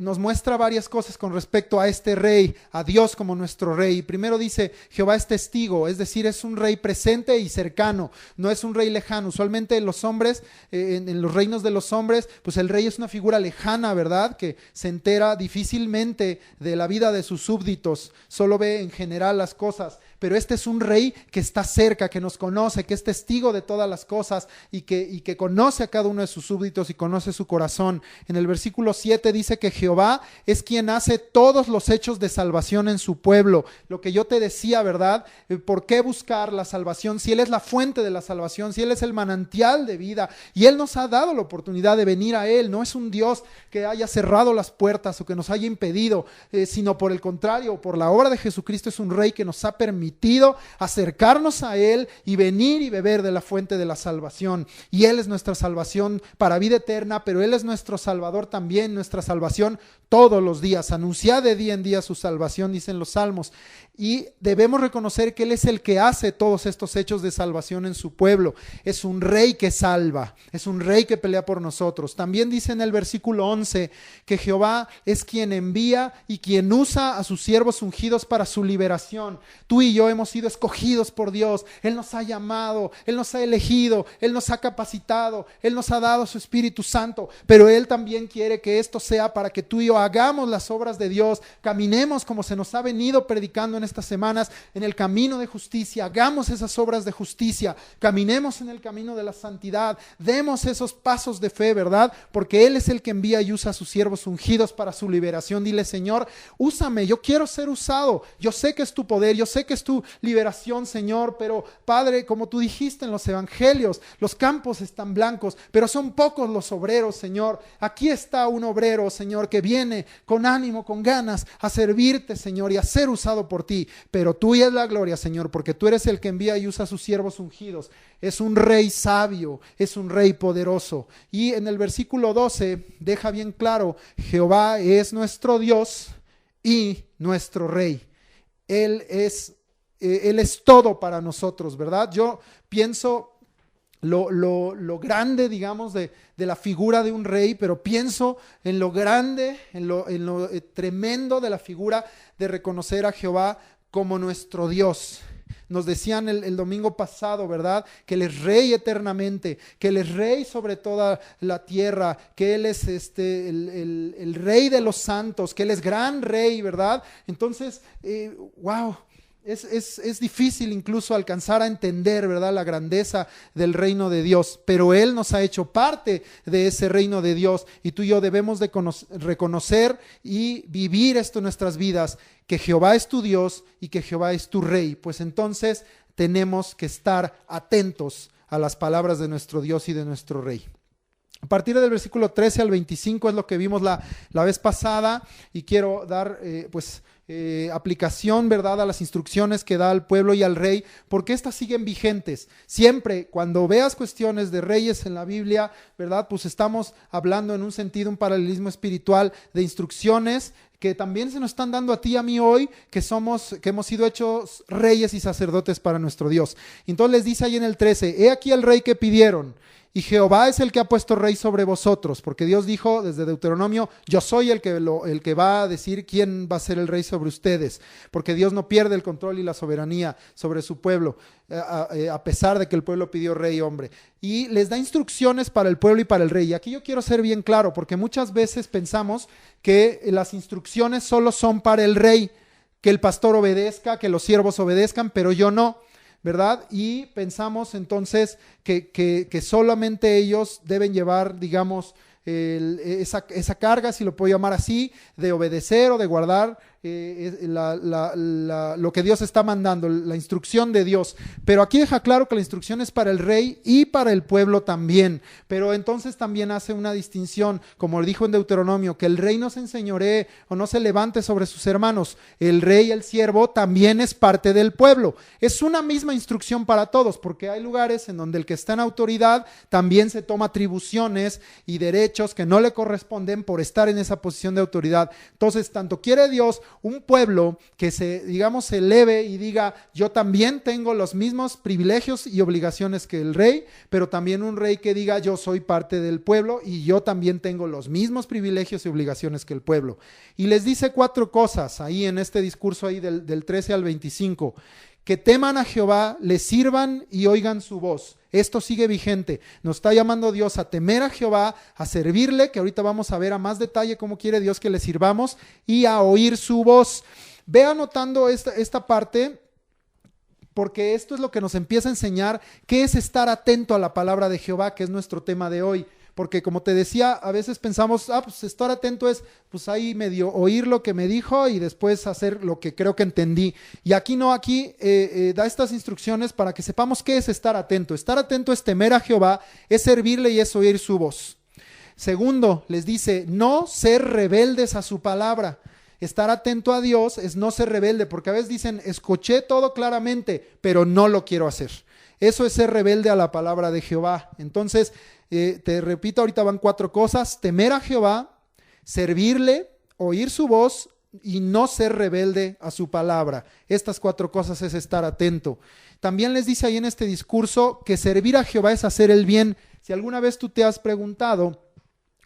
nos muestra varias cosas con respecto a este rey, a Dios como nuestro rey. Primero dice: Jehová es testigo, es decir, es un rey presente y cercano, no es un rey lejano. Usualmente los hombres, en los reinos de los hombres, pues el rey es una figura lejana, ¿verdad? Que se entera difícilmente de la vida de sus súbditos, solo ve en general las cosas. Pero este es un rey que está cerca, que nos conoce, que es testigo de todas las cosas y que conoce a cada uno de sus súbditos y conoce su corazón. En el versículo 7 dice que Jehová es quien hace todos los hechos de salvación en su pueblo. Lo que yo te decía, ¿verdad? ¿Por qué buscar la salvación? Si Él es la fuente de la salvación, si Él es el manantial de vida y Él nos ha dado la oportunidad de venir a Él. No es un Dios que haya cerrado las puertas o que nos haya impedido, sino por el contrario, por la obra de Jesucristo es un rey que nos ha permitido acercarnos a Él y venir y beber de la fuente de la salvación. Y Él es nuestra salvación para vida eterna, pero Él es nuestro Salvador también, nuestra salvación todos los días. Anunciad de día en día su salvación, dicen los salmos. Y debemos reconocer que Él es el que hace todos estos hechos de salvación en su pueblo. Es un rey que salva, es un rey que pelea por nosotros. También dice en el versículo 11 que Jehová es quien envía y quien usa a sus siervos ungidos para su liberación. Tú y yo hemos sido escogidos por Dios. Él nos ha llamado, Él nos ha elegido, Él nos ha capacitado, Él nos ha dado su Espíritu Santo, pero Él también quiere que esto sea para que tú y yo hagamos las obras de Dios, caminemos como se nos ha venido predicando en estas semanas, en el camino de justicia, hagamos esas obras de justicia, caminemos en el camino de la santidad, demos esos pasos de fe, ¿verdad? Porque Él es el que envía y usa a sus siervos ungidos para su liberación. Dile: Señor, úsame, yo quiero ser usado, yo sé que es tu poder, yo sé que es tu liberación, Señor, pero Padre, como tú dijiste en los evangelios, los campos están blancos, pero son pocos los obreros, Señor. Aquí está un obrero, Señor, que viene con ánimo, con ganas a servirte, Señor, y a ser usado por ti, pero tuya es la gloria, Señor, porque tú eres el que envía y usa a sus siervos ungidos. Es un rey sabio, es un rey poderoso. Y en el versículo 12 deja bien claro: Jehová es nuestro Dios y nuestro rey. Él es todo para nosotros, ¿verdad? Yo pienso lo grande, digamos, de la figura de un rey, pero pienso en lo grande, en lo tremendo de la figura de reconocer a Jehová como nuestro Dios. Nos decían el domingo pasado, ¿verdad? Que Él es rey eternamente, que Él es rey sobre toda la tierra, que Él es el rey de los santos, que Él es gran rey, ¿verdad? Entonces, wow. Es difícil incluso alcanzar a entender, ¿verdad?, la grandeza del reino de Dios, pero Él nos ha hecho parte de ese reino de Dios, y tú y yo debemos de reconocer y vivir esto en nuestras vidas, que Jehová es tu Dios y que Jehová es tu rey. Pues entonces tenemos que estar atentos a las palabras de nuestro Dios y de nuestro rey. A partir del versículo 13 al 25 es lo que vimos la vez pasada, y quiero dar aplicación, ¿verdad?, a las instrucciones que da al pueblo y al rey, porque estas siguen vigentes. Siempre cuando veas cuestiones de reyes en la Biblia, ¿verdad?, pues estamos hablando en un sentido, un paralelismo espiritual de instrucciones que también se nos están dando a ti y a mí hoy, que hemos sido hechos reyes y sacerdotes para nuestro Dios. Entonces les dice ahí en el 13: he aquí el rey que pidieron, y Jehová es el que ha puesto rey sobre vosotros, porque Dios dijo desde Deuteronomio: yo soy el que va a decir quién va a ser el rey sobre ustedes, porque Dios no pierde el control y la soberanía sobre su pueblo, a pesar de que el pueblo pidió rey hombre. Y les da instrucciones para el pueblo y para el rey. Y aquí yo quiero ser bien claro, porque muchas veces pensamos que las instrucciones solo son para el rey, que el pastor obedezca, que los siervos obedezcan, pero yo no, ¿verdad? Y pensamos entonces que solamente ellos deben llevar, digamos, esa carga, si lo puedo llamar así, de obedecer o de guardar lo que Dios está mandando, la instrucción de Dios. Pero aquí deja claro que la instrucción es para el rey y para el pueblo también. Pero entonces también hace una distinción, como dijo en Deuteronomio, que el rey no se enseñoree o no se levante sobre sus hermanos. El rey, el siervo, también es parte del pueblo. Es una misma instrucción para todos, porque hay lugares en donde el que está en autoridad también se toma atribuciones y derechos que no le corresponden por estar en esa posición de autoridad. Entonces, tanto quiere Dios un pueblo que se eleve y diga: yo también tengo los mismos privilegios y obligaciones que el rey, pero también un rey que diga: yo soy parte del pueblo y yo también tengo los mismos privilegios y obligaciones que el pueblo. Y les dice 4 cosas ahí en este discurso ahí del 13 al 25. Que teman a Jehová, le sirvan y oigan su voz. Esto sigue vigente. Nos está llamando Dios a temer a Jehová, a servirle, que ahorita vamos a ver a más detalle cómo quiere Dios que le sirvamos, y a oír su voz. Ve anotando esta parte, porque esto es lo que nos empieza a enseñar qué es estar atento a la palabra de Jehová, que es nuestro tema de hoy. Porque como te decía, a veces pensamos, pues estar atento es, pues ahí medio oír lo que me dijo y después hacer lo que creo que entendí. Y aquí no, aquí da estas instrucciones para que sepamos qué es estar atento. Estar atento es temer a Jehová, es servirle y es oír su voz. Segundo, les dice, no ser rebeldes a su palabra. Estar atento a Dios es no ser rebelde, porque a veces dicen, escuché todo claramente, pero no lo quiero hacer. Eso es ser rebelde a la palabra de Jehová. Entonces, te repito, ahorita van 4 cosas: temer a Jehová, servirle, oír su voz y no ser rebelde a su palabra. Estas 4 cosas es estar atento. También les dice ahí en este discurso que servir a Jehová es hacer el bien. Si alguna vez tú te has preguntado,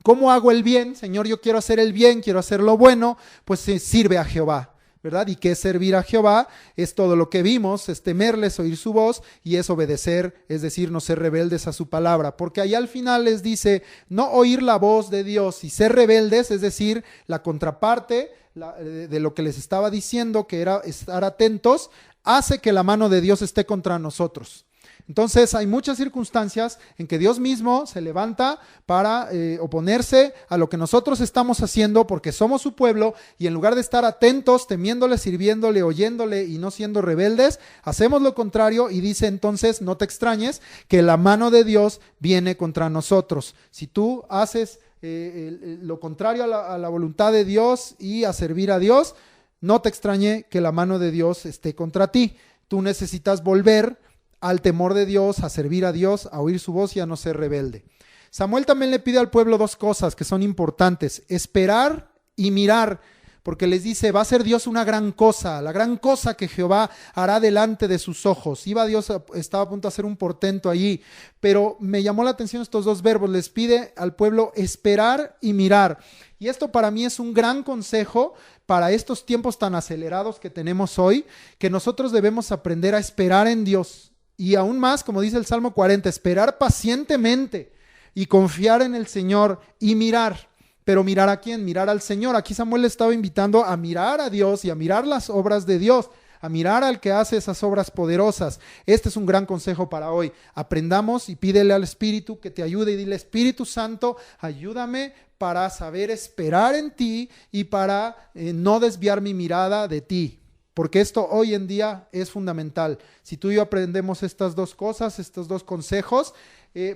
¿cómo hago el bien? Señor, yo quiero hacer el bien, quiero hacer lo bueno, pues sirve a Jehová. ¿verdad? ¿Y qué es servir a Jehová? Es todo lo que vimos, es temerles, oír su voz, y es obedecer, es decir, no ser rebeldes a su palabra. Porque ahí al final les dice, no oír la voz de Dios y ser rebeldes, es decir, la contraparte de lo que les estaba diciendo, que era estar atentos, hace que la mano de Dios esté contra nosotros. Entonces hay muchas circunstancias en que Dios mismo se levanta para oponerse a lo que nosotros estamos haciendo porque somos su pueblo, y en lugar de estar atentos, temiéndole, sirviéndole, oyéndole y no siendo rebeldes, hacemos lo contrario, y dice entonces, no te extrañes que la mano de Dios viene contra nosotros. Si tú haces lo contrario a la voluntad de Dios y a servir a Dios, no te extrañe que la mano de Dios esté contra ti. Tú necesitas volver al temor de Dios, a servir a Dios, a oír su voz y a no ser rebelde. Samuel también le pide al pueblo dos cosas que son importantes: esperar y mirar, porque les dice, va a ser Dios una gran cosa, la gran cosa que Jehová hará delante de sus ojos. Estaba a punto de hacer un portento allí, pero me llamó la atención estos dos verbos. Les pide al pueblo esperar y mirar. Y esto para mí es un gran consejo para estos tiempos tan acelerados que tenemos hoy, que nosotros debemos aprender a esperar en Dios. Y aún más, como dice el Salmo 40, esperar pacientemente y confiar en el Señor y mirar. Pero ¿mirar a quién? Mirar al Señor. Aquí Samuel le estaba invitando a mirar a Dios y a mirar las obras de Dios, a mirar al que hace esas obras poderosas. Este es un gran consejo para hoy. Aprendamos y pídele al Espíritu que te ayude y dile, Espíritu Santo, ayúdame para saber esperar en ti y para no desviar mi mirada de ti. Porque esto hoy en día es fundamental. Si tú y yo aprendemos estas dos cosas, estos dos consejos,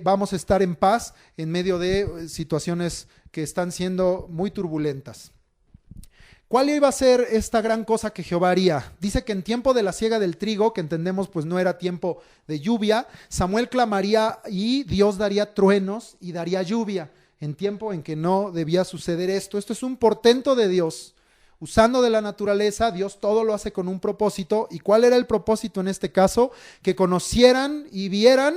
vamos a estar en paz en medio de situaciones que están siendo muy turbulentas. ¿Cuál iba a ser esta gran cosa que Jehová haría? Dice que en tiempo de la siega del trigo, que entendemos pues no era tiempo de lluvia, Samuel clamaría y Dios daría truenos y daría lluvia en tiempo en que no debía suceder esto. Esto es un portento de Dios. Usando de la naturaleza, Dios todo lo hace con un propósito. ¿Y cuál era el propósito en este caso? Que conocieran y vieran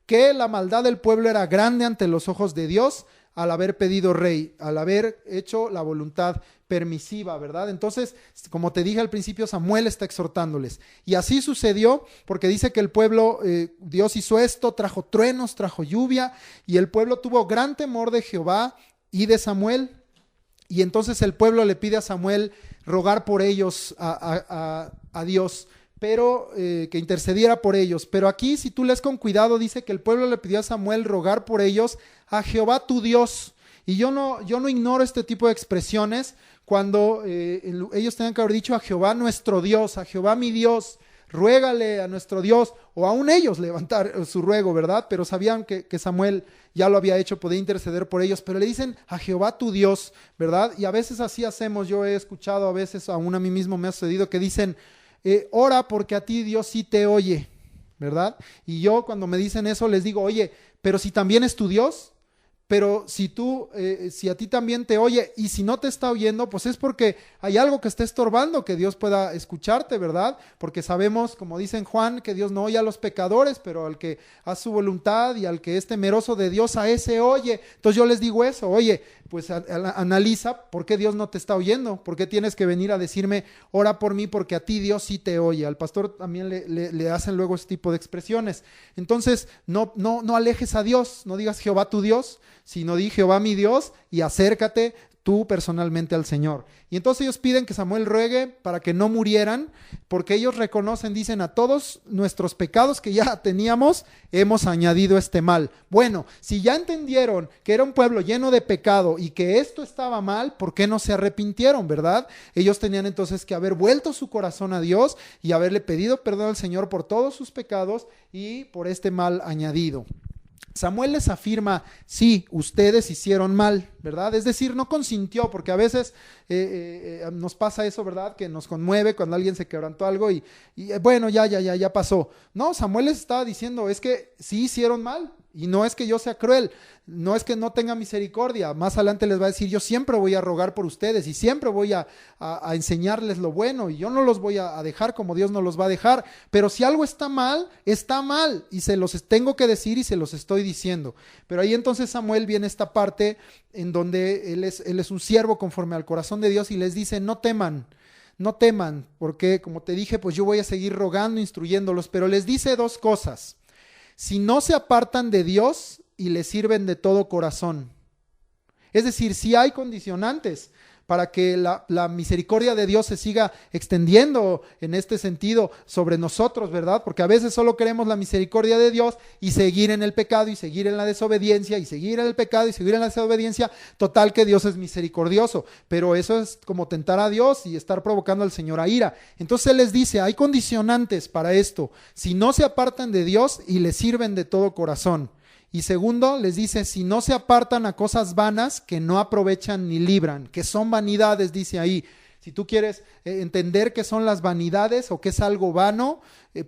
que la maldad del pueblo era grande ante los ojos de Dios al haber pedido rey, al haber hecho la voluntad permisiva, ¿verdad? Entonces, como te dije al principio, Samuel está exhortándoles. Y así sucedió, porque dice que el pueblo, Dios hizo esto, trajo truenos, trajo lluvia, y el pueblo tuvo gran temor de Jehová y de Samuel. Y entonces el pueblo le pide a Samuel rogar por ellos a Dios, pero que intercediera por ellos. Pero aquí, si tú lees con cuidado, dice que el pueblo le pidió a Samuel rogar por ellos a Jehová tu Dios. Y yo no ignoro este tipo de expresiones cuando ellos tenían que haber dicho a Jehová nuestro Dios, a Jehová mi Dios. Ruégale a nuestro Dios, o aún ellos levantar su ruego, ¿verdad? Pero sabían que Samuel ya lo había hecho, podía interceder por ellos, pero le dicen a Jehová tu Dios, ¿verdad? Y a veces así hacemos. Yo he escuchado, a veces aún a mí mismo me ha sucedido que dicen, ora porque a ti Dios sí te oye, ¿verdad? Y yo cuando me dicen eso les digo, oye, pero si también es tu Dios, pero si a ti también te oye, y si no te está oyendo, pues es porque hay algo que está estorbando que Dios pueda escucharte, ¿verdad? Porque sabemos, como dice en Juan, que Dios no oye a los pecadores, pero al que hace su voluntad y al que es temeroso de Dios, a ese oye. Entonces yo les digo eso, oye, pues analiza por qué Dios no te está oyendo, por qué tienes que venir a decirme, ora por mí, porque a ti Dios sí te oye. Al pastor también le hacen luego este tipo de expresiones. Entonces no alejes a Dios, no digas Jehová tu Dios, sino di Jehová mi Dios y acércate tú personalmente al Señor. Y entonces ellos piden que Samuel ruegue para que no murieran, porque ellos reconocen, dicen, a todos nuestros pecados que ya teníamos, hemos añadido este mal. Bueno, si ya entendieron que era un pueblo lleno de pecado y que esto estaba mal, ¿por qué no se arrepintieron, verdad? Ellos tenían entonces que haber vuelto su corazón a Dios y haberle pedido perdón al Señor por todos sus pecados y por este mal añadido. Samuel les afirma, sí, ustedes hicieron mal, ¿verdad? Es decir, no consintió, porque a veces nos pasa eso, ¿verdad? Que nos conmueve cuando alguien se quebrantó algo y bueno, ya pasó. No, Samuel les estaba diciendo, es que sí hicieron mal. Y no es que yo sea cruel, no es que no tenga misericordia. Más adelante les va a decir, yo siempre voy a rogar por ustedes y siempre voy a enseñarles lo bueno y yo no los voy a dejar como Dios no los va a dejar. Pero si algo está mal y se los tengo que decir y se los estoy diciendo. Pero ahí entonces Samuel viene esta parte en donde él es un siervo conforme al corazón de Dios y les dice, no teman no teman, porque como te dije, pues yo voy a seguir rogando, instruyéndolos, pero les dice dos cosas. Si no se apartan de Dios y le sirven de todo corazón. Es decir, si hay condicionantes para que la misericordia de Dios se siga extendiendo en este sentido sobre nosotros, ¿verdad? Porque a veces solo queremos la misericordia de Dios y seguir en el pecado y seguir en la desobediencia y seguir en el pecado y seguir en la desobediencia, total que Dios es misericordioso, pero eso es como tentar a Dios y estar provocando al Señor a ira. Entonces Él les dice, hay condicionantes para esto, si no se apartan de Dios y le sirven de todo corazón. Y segundo, les dice, si no se apartan a cosas vanas que no aprovechan ni libran, que son vanidades, dice ahí. Si tú quieres entender qué son las vanidades o qué es algo vano,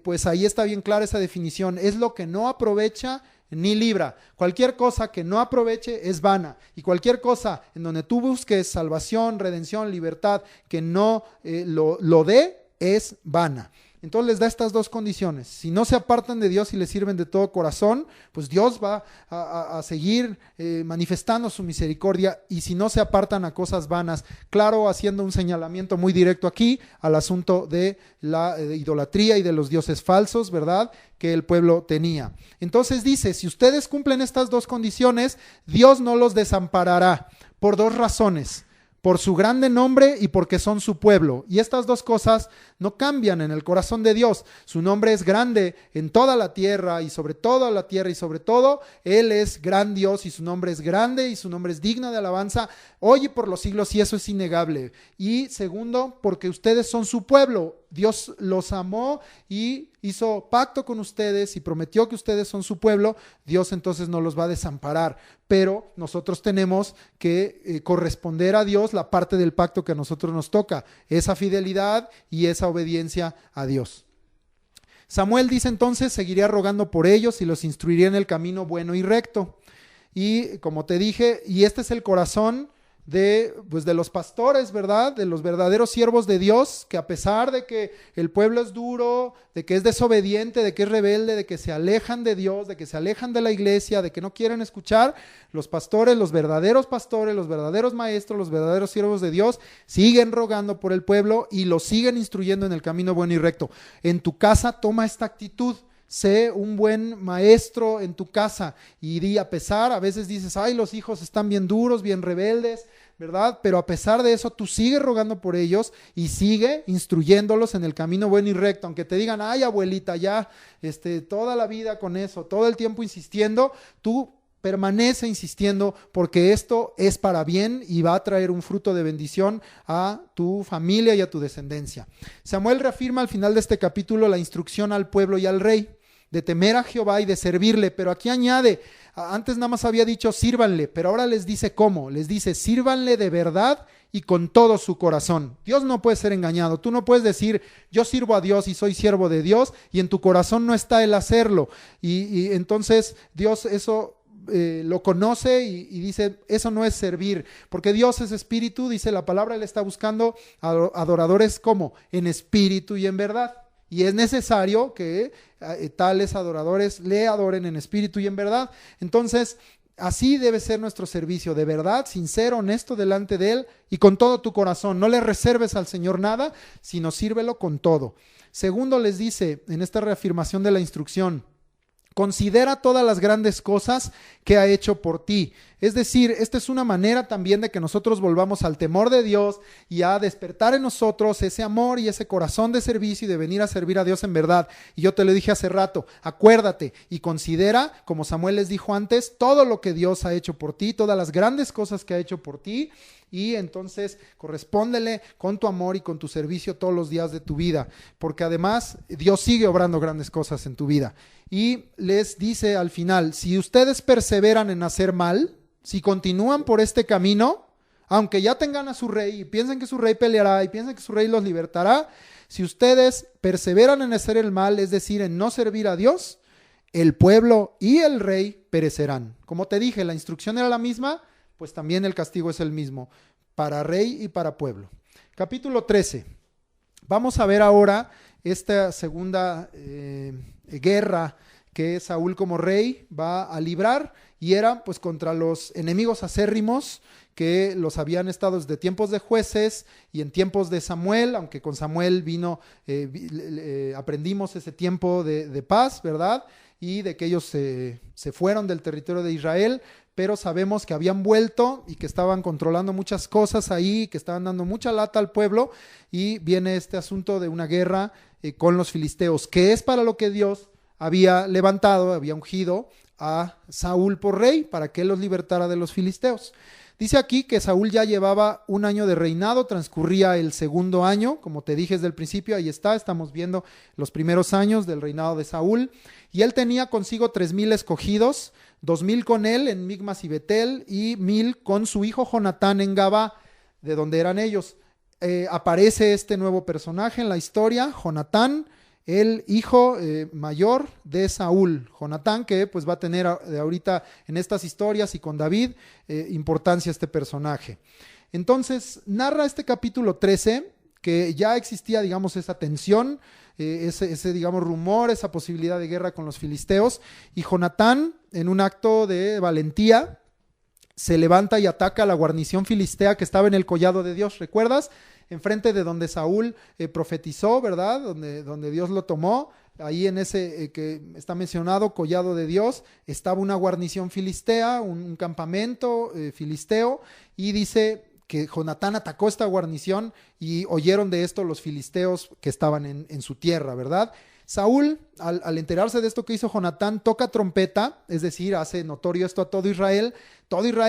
pues ahí está bien clara esa definición. Es lo que no aprovecha ni libra. Cualquier cosa que no aproveche es vana. Y cualquier cosa en donde tú busques salvación, redención, libertad, que no lo dé, es vana. Entonces les da estas dos condiciones. Si no se apartan de Dios y le sirven de todo corazón, pues Dios va a seguir manifestando su misericordia. Y si no se apartan a cosas vanas, claro, haciendo un señalamiento muy directo aquí al asunto de la idolatría y de los dioses falsos, ¿verdad?, que el pueblo tenía. Entonces dice, si ustedes cumplen estas dos condiciones, Dios no los desamparará por dos razones. Por su grande nombre y porque son su pueblo. Y estas dos cosas no cambian en el corazón de Dios. Su nombre es grande en toda la tierra y sobre toda la tierra y sobre todo, Él es gran Dios y su nombre es grande y su nombre es digno de alabanza hoy y por los siglos, y eso es innegable. Y segundo, porque ustedes son su pueblo. Dios los amó y hizo pacto con ustedes y prometió que ustedes son su pueblo. Dios entonces no los va a desamparar, pero nosotros tenemos que corresponder a Dios la parte del pacto que a nosotros nos toca, esa fidelidad y esa obediencia a Dios. Samuel dice entonces, seguiría rogando por ellos y los instruiría en el camino bueno y recto. Y como te dije, y este es el corazón de los pastores, ¿verdad? De los verdaderos siervos de Dios, que a pesar de que el pueblo es duro, de que es desobediente, de que es rebelde, de que se alejan de Dios, de que se alejan de la iglesia, de que no quieren escuchar, los pastores, los verdaderos maestros, los verdaderos siervos de Dios, siguen rogando por el pueblo y los siguen instruyendo en el camino bueno y recto. En tu casa toma esta actitud. Sé un buen maestro en tu casa y di, a pesar, a veces dices, ay, los hijos están bien duros, bien rebeldes, ¿verdad? Pero a pesar de eso, tú sigues rogando por ellos y sigue instruyéndolos en el camino bueno y recto. Aunque te digan, ay, abuelita, ya toda la vida con eso, todo el tiempo insistiendo, tú permanece insistiendo porque esto es para bien y va a traer un fruto de bendición a tu familia y a tu descendencia. Samuel reafirma al final de este capítulo la instrucción al pueblo y al rey de temer a Jehová y de servirle, pero aquí añade, antes nada más había dicho sírvanle, pero ahora les dice cómo, les dice sírvanle de verdad y con todo su corazón. Dios no puede ser engañado, tú no puedes decir yo sirvo a Dios y soy siervo de Dios y en tu corazón no está el hacerlo y entonces Dios eso lo conoce y dice, eso no es servir, porque Dios es espíritu, dice la palabra, Él está buscando adoradores como en espíritu y en verdad, y es necesario que tales adoradores le adoren en espíritu y en verdad. Entonces, así debe ser nuestro servicio, de verdad, sincero, honesto delante de Él y con todo tu corazón. No le reserves al Señor nada, sino sírvelo con todo. Segundo, les dice en esta reafirmación de la instrucción, considera todas las grandes cosas que ha hecho por ti. Es decir, esta es una manera también de que nosotros volvamos al temor de Dios y a despertar en nosotros ese amor y ese corazón de servicio y de venir a servir a Dios en verdad. Y yo te lo dije hace rato, acuérdate y considera, como Samuel les dijo antes, todo lo que Dios ha hecho por ti, todas las grandes cosas que ha hecho por ti. Y entonces correspóndele con tu amor y con tu servicio todos los días de tu vida, porque además Dios sigue obrando grandes cosas en tu vida. Y les dice al final, si ustedes perseveran en hacer mal, si continúan por este camino, aunque ya tengan a su rey y piensen que su rey peleará y piensen que su rey los libertará, si ustedes perseveran en hacer el mal, es decir, en no servir a Dios, el pueblo y el rey perecerán. Como te dije, la instrucción era la misma, pues también el castigo es el mismo, para rey y para pueblo. Capítulo 13. Vamos a ver ahora esta segunda guerra que Saúl como rey va a librar, y era pues contra los enemigos acérrimos que los habían estado desde tiempos de jueces y en tiempos de Samuel, aunque con Samuel vino, aprendimos ese tiempo de paz, ¿verdad? Y de que ellos se fueron del territorio de Israel, pero sabemos que habían vuelto y que estaban controlando muchas cosas ahí, que estaban dando mucha lata al pueblo, y viene este asunto de una guerra con los filisteos, que es para lo que Dios había levantado, había ungido a Saúl por rey, para que él los libertara de los filisteos. Dice aquí que Saúl ya llevaba 1 año de reinado, transcurría el 2.º año, como te dije desde el principio, ahí está, estamos viendo los primeros años del reinado de Saúl, y él tenía consigo 3,000 escogidos, 2,000 con él en Micmas y Betel, y 1,000 con su hijo Jonatán en Gabá, de donde eran ellos. Aparece este nuevo personaje en la historia, Jonatán, el hijo mayor de Saúl, Jonatán, que pues va a tener de ahorita en estas historias y con David importancia este personaje. Entonces narra este capítulo 13 que ya existía, digamos, esa tensión, ese digamos rumor, esa posibilidad de guerra con los filisteos, y Jonatán, en un acto de valentía, se levanta y ataca a la guarnición filistea que estaba en el collado de Dios, ¿recuerdas? Enfrente de donde Saúl profetizó, ¿verdad? Donde Dios lo tomó, ahí en ese que está mencionado, collado de Dios, estaba una guarnición filistea, un campamento filisteo, y dice que Jonatán atacó esta guarnición y oyeron de esto los filisteos que estaban en su tierra, ¿verdad? Saúl, al enterarse de esto que hizo Jonatán, toca trompeta, es decir, hace notorio esto a todo Israel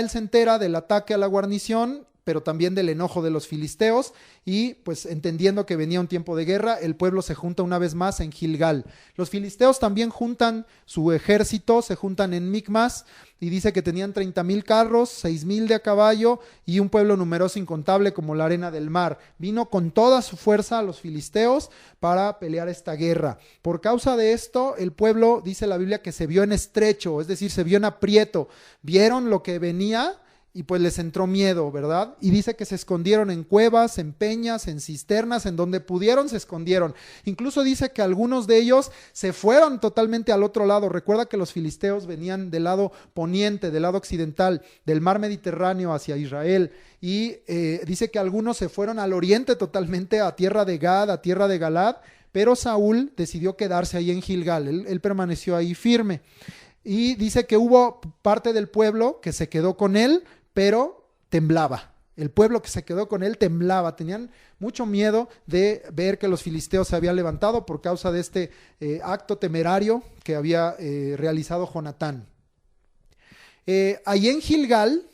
se entera del ataque a la guarnición, pero también del enojo de los filisteos, y pues entendiendo que venía un tiempo de guerra, el pueblo se junta una vez más en Gilgal. Los filisteos también juntan su ejército, se juntan en Micmas, y dice que tenían 30,000 carros, 6,000 de a caballo, y un pueblo numeroso incontable como la arena del mar. Vino con toda su fuerza a los filisteos para pelear esta guerra. Por causa de esto, el pueblo, dice la Biblia, que se vio en estrecho, es decir, se vio en aprieto. Vieron lo que venía y pues les entró miedo, ¿verdad? Y dice que se escondieron en cuevas, en peñas, en cisternas, en donde pudieron se escondieron. Incluso dice que algunos de ellos se fueron totalmente al otro lado. Recuerda que los filisteos venían del lado poniente, del lado occidental, del mar Mediterráneo hacia Israel. Y dice que algunos se fueron al oriente totalmente, a tierra de Gad, a tierra de Galad, pero Saúl decidió quedarse ahí en Gilgal. Él permaneció ahí firme. Y dice que hubo parte del pueblo que se quedó con él, pero temblaba. El pueblo que se quedó con él temblaba. Tenían mucho miedo de ver que los filisteos se habían levantado por causa de este acto temerario que había realizado Jonatán. Ahí en Gilgal,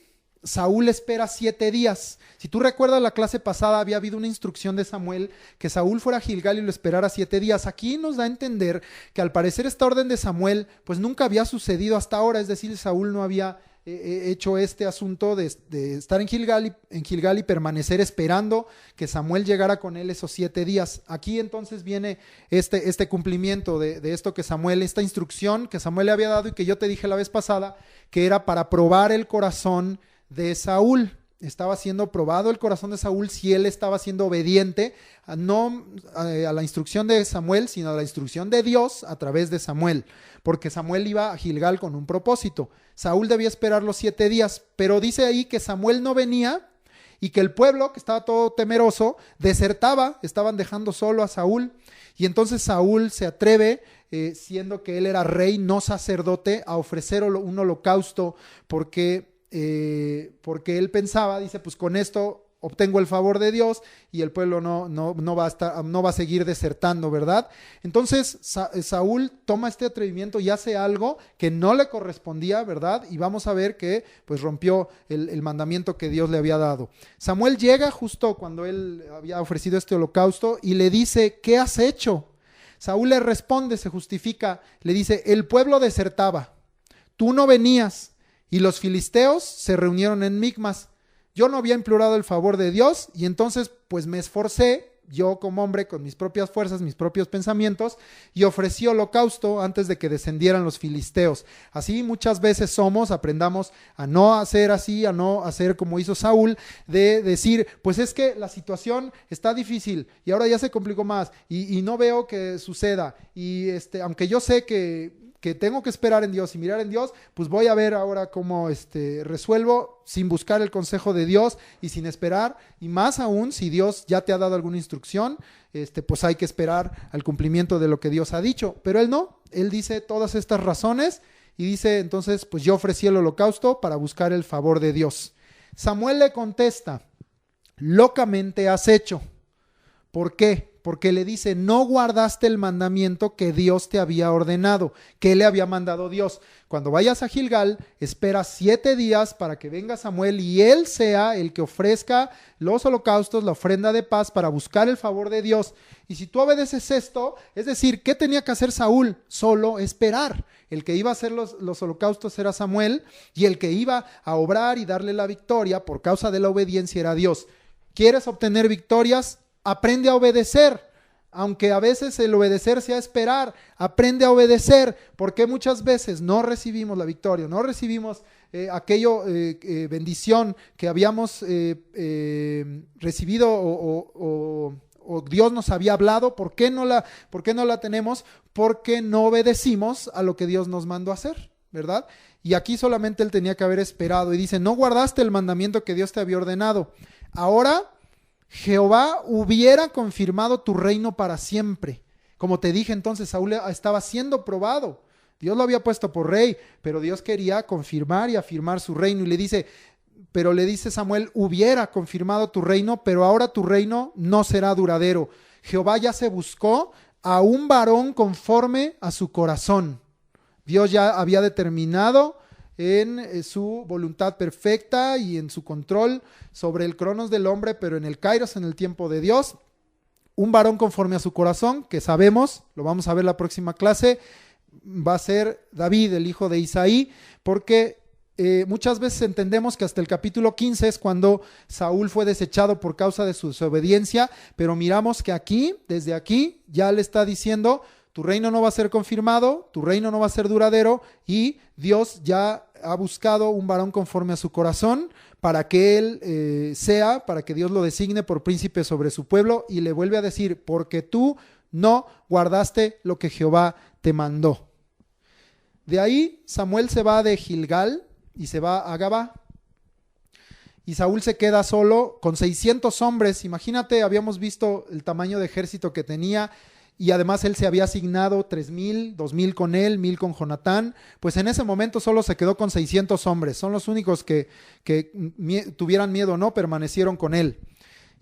Saúl espera 7 días. Si tú recuerdas la clase pasada, había habido una instrucción de Samuel que Saúl fuera a Gilgal y lo esperara 7 días. Aquí nos da a entender que al parecer esta orden de Samuel pues nunca había sucedido hasta ahora, es decir, Saúl no había hecho este asunto de estar en Gilgal y permanecer esperando que Samuel llegara con él esos 7 días. Aquí entonces viene este cumplimiento de esto que Samuel, esta instrucción que Samuel le había dado y que yo te dije la vez pasada, que era para probar el corazón de Saúl. Estaba siendo probado el corazón de Saúl si él estaba siendo obediente, no a la instrucción de Samuel, sino a la instrucción de Dios a través de Samuel, porque Samuel iba a Gilgal con un propósito. Saúl debía esperar los 7 días, pero dice ahí que Samuel no venía y que el pueblo, que estaba todo temeroso, desertaba, estaban dejando solo a Saúl, y entonces Saúl se atreve, siendo que él era rey, no sacerdote, a ofrecer un holocausto porque él pensaba, dice, pues con esto obtengo el favor de Dios y el pueblo no va a seguir desertando, ¿verdad? Entonces Saúl toma este atrevimiento y hace algo que no le correspondía, ¿verdad? Y vamos a ver que pues rompió el mandamiento que Dios le había dado. Samuel llega justo cuando él había ofrecido este holocausto y le dice, ¿qué has hecho? Saúl le responde, se justifica, le dice, el pueblo desertaba, tú no venías, y los filisteos se reunieron en Micmas. Yo no había implorado el favor de Dios y entonces pues me esforcé, yo como hombre, con mis propias fuerzas, mis propios pensamientos, y ofrecí holocausto antes de que descendieran los filisteos. Así muchas veces aprendamos a no hacer así, a no hacer como hizo Saúl, de decir, pues es que la situación está difícil y ahora ya se complicó más y no veo que suceda. Y aunque yo sé que que tengo que esperar en Dios y mirar en Dios, pues voy a ver ahora cómo resuelvo sin buscar el consejo de Dios y sin esperar, y más aún si Dios ya te ha dado alguna instrucción, pues hay que esperar al cumplimiento de lo que Dios ha dicho. Pero él no, él dice todas estas razones y dice, entonces pues yo ofrecí el holocausto para buscar el favor de Dios. Samuel le contesta, locamente has hecho. ¿Por qué? Porque le dice, no guardaste el mandamiento que Dios te había ordenado, que le había mandado Dios. Cuando vayas a Gilgal, espera 7 días para que venga Samuel y él sea el que ofrezca los holocaustos, la ofrenda de paz para buscar el favor de Dios. Y si tú obedeces esto, es decir, ¿qué tenía que hacer Saúl? Solo esperar. El que iba a hacer los holocaustos era Samuel y el que iba a obrar y darle la victoria por causa de la obediencia era Dios. ¿Quieres obtener victorias? Aprende a obedecer, aunque a veces el obedecer sea esperar, aprende a obedecer, porque muchas veces no recibimos la victoria, no recibimos bendición que habíamos recibido o Dios nos había hablado. ¿Por qué no la tenemos? Porque no obedecimos a lo que Dios nos mandó a hacer, ¿verdad? Y aquí solamente él tenía que haber esperado y dice, no guardaste el mandamiento que Dios te había ordenado. Ahora Jehová hubiera confirmado tu reino para siempre. Como te dije entonces, Saúl estaba siendo probado. Dios lo había puesto por rey, pero Dios quería confirmar y afirmar su reino. Y le dice Samuel, hubiera confirmado tu reino, pero ahora tu reino no será duradero. Jehová ya se buscó a un varón conforme a su corazón. Dios ya había determinado en su voluntad perfecta y en su control sobre el cronos del hombre, pero en el kairos, en el tiempo de Dios, un varón conforme a su corazón, que sabemos, lo vamos a ver la próxima clase, va a ser David, el hijo de Isaí, porque muchas veces entendemos que hasta el capítulo 15 es cuando Saúl fue desechado por causa de su desobediencia, pero miramos que aquí, desde aquí, ya le está diciendo, tu reino no va a ser confirmado, tu reino no va a ser duradero, y Dios ya ha buscado un varón conforme a su corazón para que él para que Dios lo designe por príncipe sobre su pueblo, y le vuelve a decir, porque tú no guardaste lo que Jehová te mandó. De ahí Samuel se va de Gilgal y se va a Gabá. Y Saúl se queda solo con 600 hombres. Imagínate, habíamos visto el tamaño de ejército que tenía. Y además él se había asignado 3,000, 2,000 con él, 1,000 con Jonatán. Pues en ese momento solo se quedó con 600 hombres. Son los únicos que tuvieran miedo o no, permanecieron con él.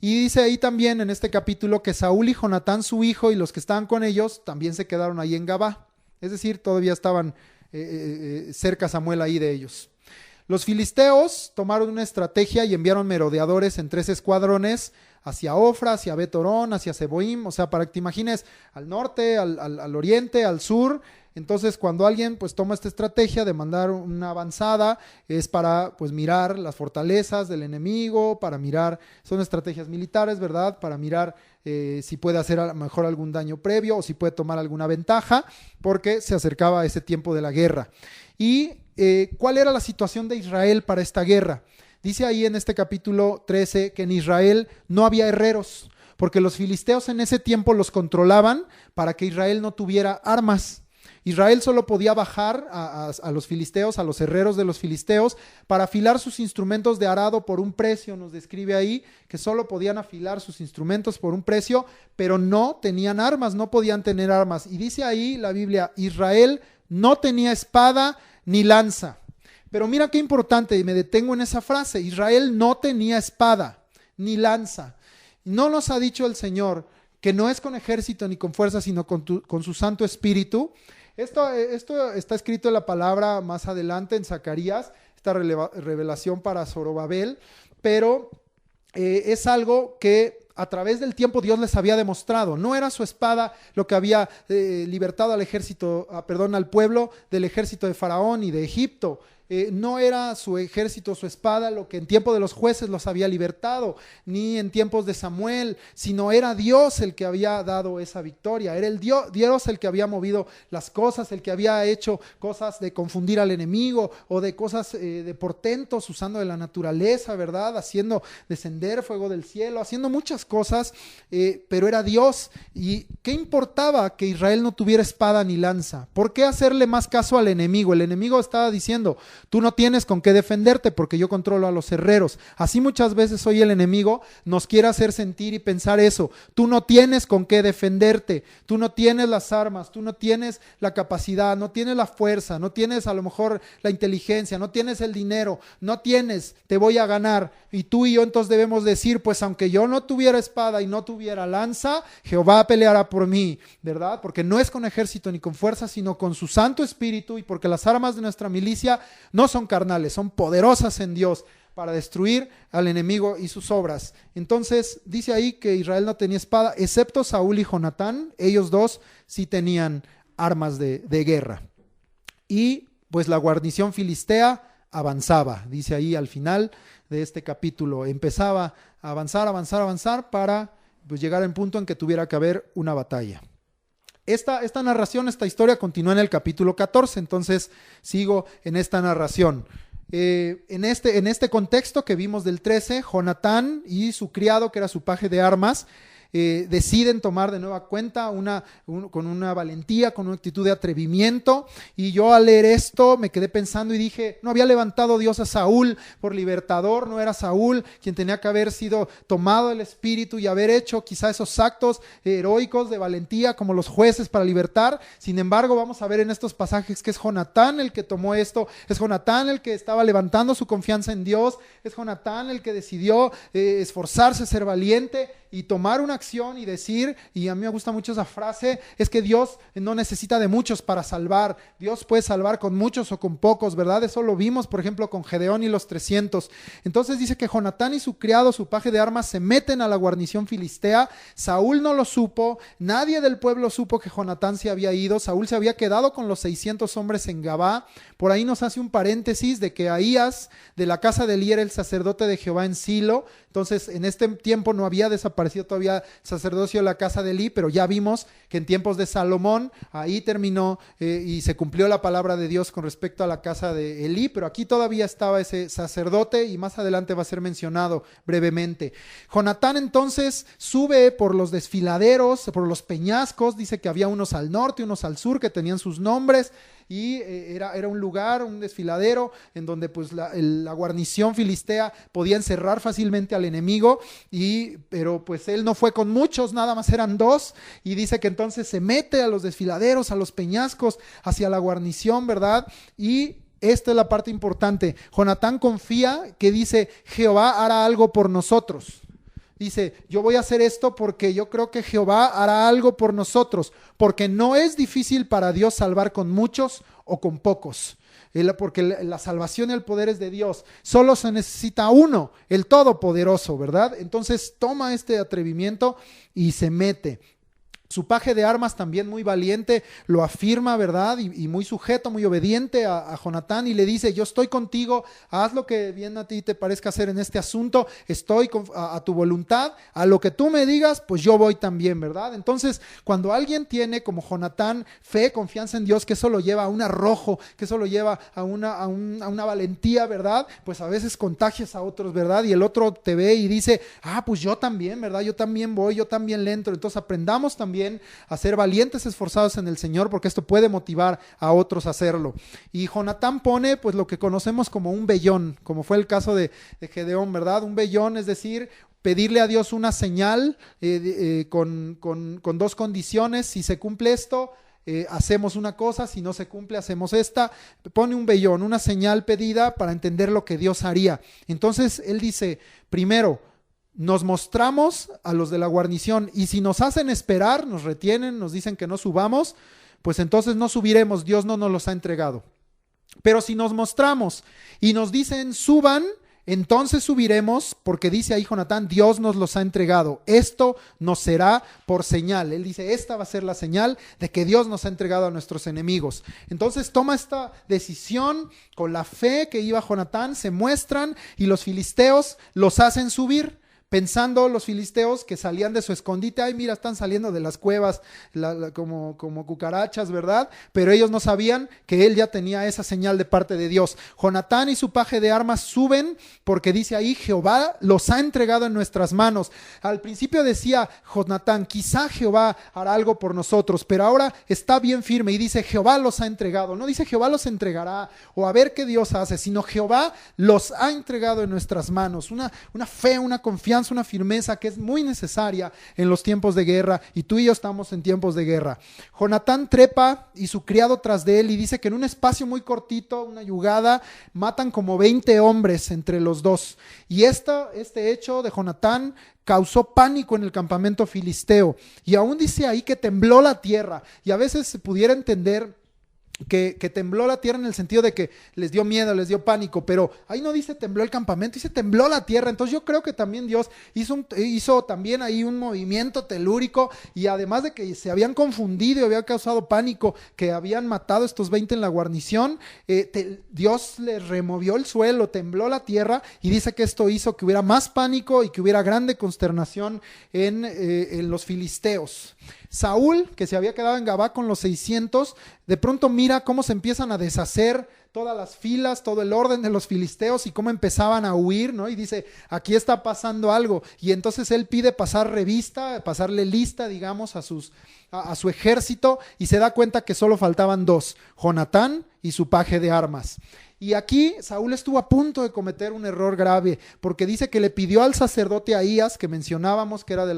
Y dice ahí también en este capítulo que Saúl y Jonatán, su hijo, y los que estaban con ellos, también se quedaron ahí en Gabá. Es decir, todavía estaban cerca Samuel ahí de ellos. Los filisteos tomaron una estrategia y enviaron merodeadores en 3 escuadrones hacia Ofra, hacia Bet-Horón, hacia Seboim, o sea, para que te imagines, al norte, al oriente, al sur. Entonces, cuando alguien pues toma esta estrategia de mandar una avanzada, es para pues mirar las fortalezas del enemigo, para mirar, son estrategias militares, ¿verdad? Para mirar si puede hacer a lo mejor algún daño previo o si puede tomar alguna ventaja, porque se acercaba ese tiempo de la guerra. Y ¿cuál era la situación de Israel para esta guerra? Dice ahí en este capítulo 13 que en Israel no había herreros, porque los filisteos en ese tiempo los controlaban para que Israel no tuviera armas. Israel solo podía bajar a los filisteos, a los herreros de los filisteos, para afilar sus instrumentos de arado por un precio. Nos describe ahí que solo podían afilar sus instrumentos por un precio, pero no tenían armas, no podían tener armas. Y dice ahí la Biblia, Israel no tenía espada ni lanza. Pero mira qué importante, y me detengo en esa frase, Israel no tenía espada ni lanza. No nos ha dicho el Señor que no es con ejército ni con fuerza, sino con su Santo Espíritu. Esto está escrito en la palabra más adelante en Zacarías, esta revelación para Zorobabel, pero es algo que a través del tiempo Dios les había demostrado. No era su espada lo que había libertado al pueblo del ejército de Faraón y de Egipto. No era su ejército, su espada, lo que en tiempo de los jueces los había libertado, ni en tiempos de Samuel, sino era Dios el que había dado esa victoria. Era el Dios el que había movido las cosas, el que había hecho cosas de confundir al enemigo o de cosas de portentos usando de la naturaleza, ¿verdad? Haciendo descender fuego del cielo, haciendo muchas cosas, pero era Dios. ¿Y ¿qué importaba que Israel no tuviera espada ni lanza? ¿Por qué hacerle más caso al enemigo? El enemigo estaba diciendo, tú no tienes con qué defenderte porque yo controlo a los herreros. Así muchas veces hoy el enemigo nos quiere hacer sentir y pensar eso. Tú no tienes con qué defenderte, tú no tienes las armas, tú no tienes la capacidad, no tienes la fuerza, no tienes a lo mejor la inteligencia, no tienes el dinero, no tienes, te voy a ganar. Y tú y yo entonces debemos decir, pues aunque yo no tuviera espada y no tuviera lanza, Jehová peleará por mí, ¿verdad? Porque no es con ejército ni con fuerza, sino con su Santo Espíritu, y porque las armas de nuestra milicia no son carnales, son poderosas en Dios para destruir al enemigo y sus obras. Entonces dice ahí que Israel no tenía espada, excepto Saúl y Jonatán. Ellos dos sí tenían armas de guerra. Y pues la guarnición filistea avanzaba, dice ahí al final de este capítulo, empezaba a avanzar para pues llegar al punto en que tuviera que haber una batalla. Esta narración, esta historia continúa en el capítulo 14, entonces sigo en esta narración. En este contexto que vimos del 13, Jonatán y su criado, que era su paje de armas, deciden tomar de nueva cuenta con una valentía, con una actitud de atrevimiento. Y yo al leer esto me quedé pensando y dije, no había levantado Dios a Saúl por libertador, no era Saúl quien tenía que haber sido tomado el espíritu y haber hecho quizá esos actos heroicos de valentía como los jueces para libertar. Sin embargo, vamos a ver en estos pasajes que es Jonatán el que tomó esto, es Jonatán el que estaba levantando su confianza en Dios, es Jonatán el que decidió esforzarse, ser valiente y tomar una acción y decir, y a mí me gusta mucho esa frase, es que Dios no necesita de muchos para salvar. Dios puede salvar con muchos o con pocos, ¿verdad? Eso lo vimos, por ejemplo, con Gedeón y los 300. Entonces dice que Jonatán y su criado, su paje de armas, se meten a la guarnición filistea. Saúl no lo supo, nadie del pueblo supo que Jonatán se había ido. Saúl se había quedado con los 600 hombres en Gabá. Por ahí nos hace un paréntesis de que Ahías, de la casa de Elí, era el sacerdote de Jehová en Silo. Entonces, en este tiempo no había desaparecido todavía sacerdocio de la casa de Elí, pero ya vimos que en tiempos de Salomón, ahí terminó y se cumplió la palabra de Dios con respecto a la casa de Elí, pero aquí todavía estaba ese sacerdote y más adelante va a ser mencionado brevemente. Jonatán entonces sube por los desfiladeros, por los peñascos, dice que había unos al norte, unos al sur que tenían sus nombres, y era un lugar, un desfiladero en donde pues la guarnición filistea podía encerrar fácilmente al enemigo, pero pues él no fue con muchos, nada más eran 2, y dice que entonces se mete a los desfiladeros, a los peñascos, hacia la guarnición, ¿verdad? Y esta es la parte importante. Jonatán confía, que dice, Jehová hará algo por nosotros. Dice, yo voy a hacer esto porque yo creo que Jehová hará algo por nosotros, porque no es difícil para Dios salvar con muchos o con pocos, porque la salvación y el poder es de Dios. Solo se necesita uno, el Todopoderoso, ¿verdad? Entonces toma este atrevimiento y se mete. Su paje de armas también muy valiente, lo afirma, ¿verdad? Y muy sujeto, muy obediente a Jonatán, y le dice, yo estoy contigo, haz lo que bien a ti te parezca hacer en este asunto, estoy a tu voluntad, a lo que tú me digas, pues yo voy también, ¿verdad? Entonces, cuando alguien tiene como Jonatán fe, confianza en Dios, que eso lo lleva a un arrojo, que eso lo lleva a una valentía, ¿verdad? Pues a veces contagias a otros, ¿verdad? Y el otro te ve y dice, pues yo también, ¿verdad? Yo también voy, yo también le entro. Entonces aprendamos también a ser valientes, esforzados en el Señor, porque esto puede motivar a otros a hacerlo. Y Jonatán pone pues lo que conocemos como un vellón, como fue el caso de Gedeón, ¿verdad? Un vellón, es decir, pedirle a Dios una señal con 2 condiciones. Si se cumple esto, hacemos una cosa, si no se cumple, hacemos esta. Pone un vellón, una señal pedida para entender lo que Dios haría. Entonces él dice, primero, nos mostramos a los de la guarnición, y si nos hacen esperar, nos retienen, nos dicen que no subamos, pues entonces no subiremos, Dios no nos los ha entregado. Pero si nos mostramos y nos dicen suban, entonces subiremos, porque dice ahí Jonatán, Dios nos los ha entregado. Esto nos será por señal. Él dice, esta va a ser la señal de que Dios nos ha entregado a nuestros enemigos. Entonces toma esta decisión con la fe que iba Jonatán, se muestran y los filisteos los hacen subir. pensando los filisteos que salían de su escondite, ay mira, están saliendo de las cuevas como cucarachas, ¿verdad? Pero ellos no sabían que él ya tenía esa señal de parte de Dios. Jonatán y su paje de armas suben porque dice ahí, Jehová los ha entregado en nuestras manos. Al principio decía Jonatán, quizá Jehová hará algo por nosotros, pero ahora está bien firme y dice, Jehová los ha entregado. No dice Jehová los entregará o a ver qué Dios hace, sino Jehová los ha entregado en nuestras manos. Una fe, una confianza, una firmeza que es muy necesaria en los tiempos de guerra, y tú y yo estamos en tiempos de guerra. Jonatán trepa y su criado tras de él y dice que en un espacio muy cortito, una yugada, matan como 20 hombres entre los dos. Y este hecho de Jonatán causó pánico en el campamento filisteo, y aún dice ahí que tembló la tierra, y a veces se pudiera entender que tembló la tierra en el sentido de que les dio miedo, les dio pánico, pero ahí no dice tembló el campamento, dice tembló la tierra. Entonces yo creo que también Dios hizo también ahí un movimiento telúrico, y además de que se habían confundido y había causado pánico, que habían matado estos 20 en la guarnición, Dios les removió el suelo, tembló la tierra, y dice que esto hizo que hubiera más pánico y que hubiera grande consternación en los filisteos. Saúl, que se había quedado en Gabá con los 600, de pronto mira cómo se empiezan a deshacer todas las filas, todo el orden de los filisteos y cómo empezaban a huir, ¿no? Y dice, aquí está pasando algo. Y entonces él pide pasar revista, pasarle lista, digamos, a su ejército, y se da cuenta que solo faltaban dos, Jonatán y su paje de armas. Y aquí Saúl estuvo a punto de cometer un error grave, porque dice que le pidió al sacerdote Ahías, que mencionábamos que era de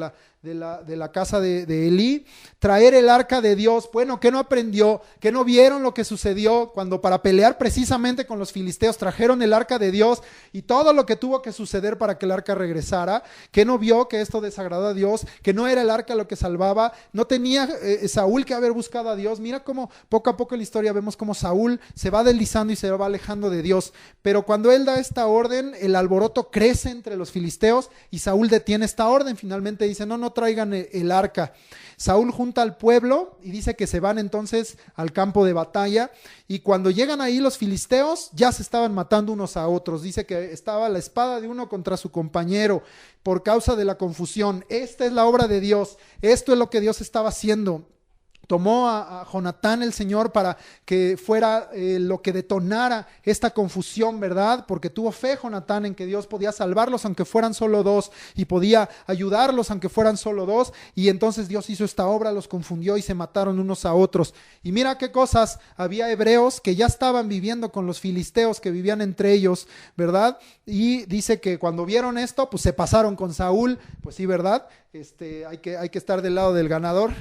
la casa de Elí, traer el arca de Dios. Bueno, ¿qué no aprendió? ¿Qué no vieron lo que sucedió cuando para pelear precisamente con los filisteos trajeron el arca de Dios y todo lo que tuvo que suceder para que el arca regresara? ¿Qué no vio que esto desagradó a Dios? Que no era el arca lo que salvaba. No tenía Saúl que haber buscado a Dios. Mira cómo poco a poco en la historia vemos cómo Saúl se va deslizando y se va alejando de Dios. Pero cuando él da esta orden, el alboroto crece entre los filisteos y Saúl detiene esta orden. Finalmente dice, no traigan el arca. Saúl junta al pueblo y dice que se van entonces al campo de batalla, y cuando llegan ahí los filisteos ya se estaban matando unos a otros. Dice que estaba la espada de uno contra su compañero por causa de la confusión. Esta es la obra de Dios, esto es lo que Dios estaba haciendo. Tomó a Jonatán el Señor para que fuera lo que detonara esta confusión, ¿verdad? Porque tuvo fe Jonatán en que Dios podía salvarlos aunque fueran solo dos, y podía ayudarlos aunque fueran solo dos, y entonces Dios hizo esta obra, los confundió y se mataron unos a otros. Y mira qué cosas, había hebreos que ya estaban viviendo con los filisteos, que vivían entre ellos, ¿verdad? Y dice que cuando vieron esto, pues se pasaron con Saúl. Pues sí, ¿verdad? Hay que estar del lado del ganador.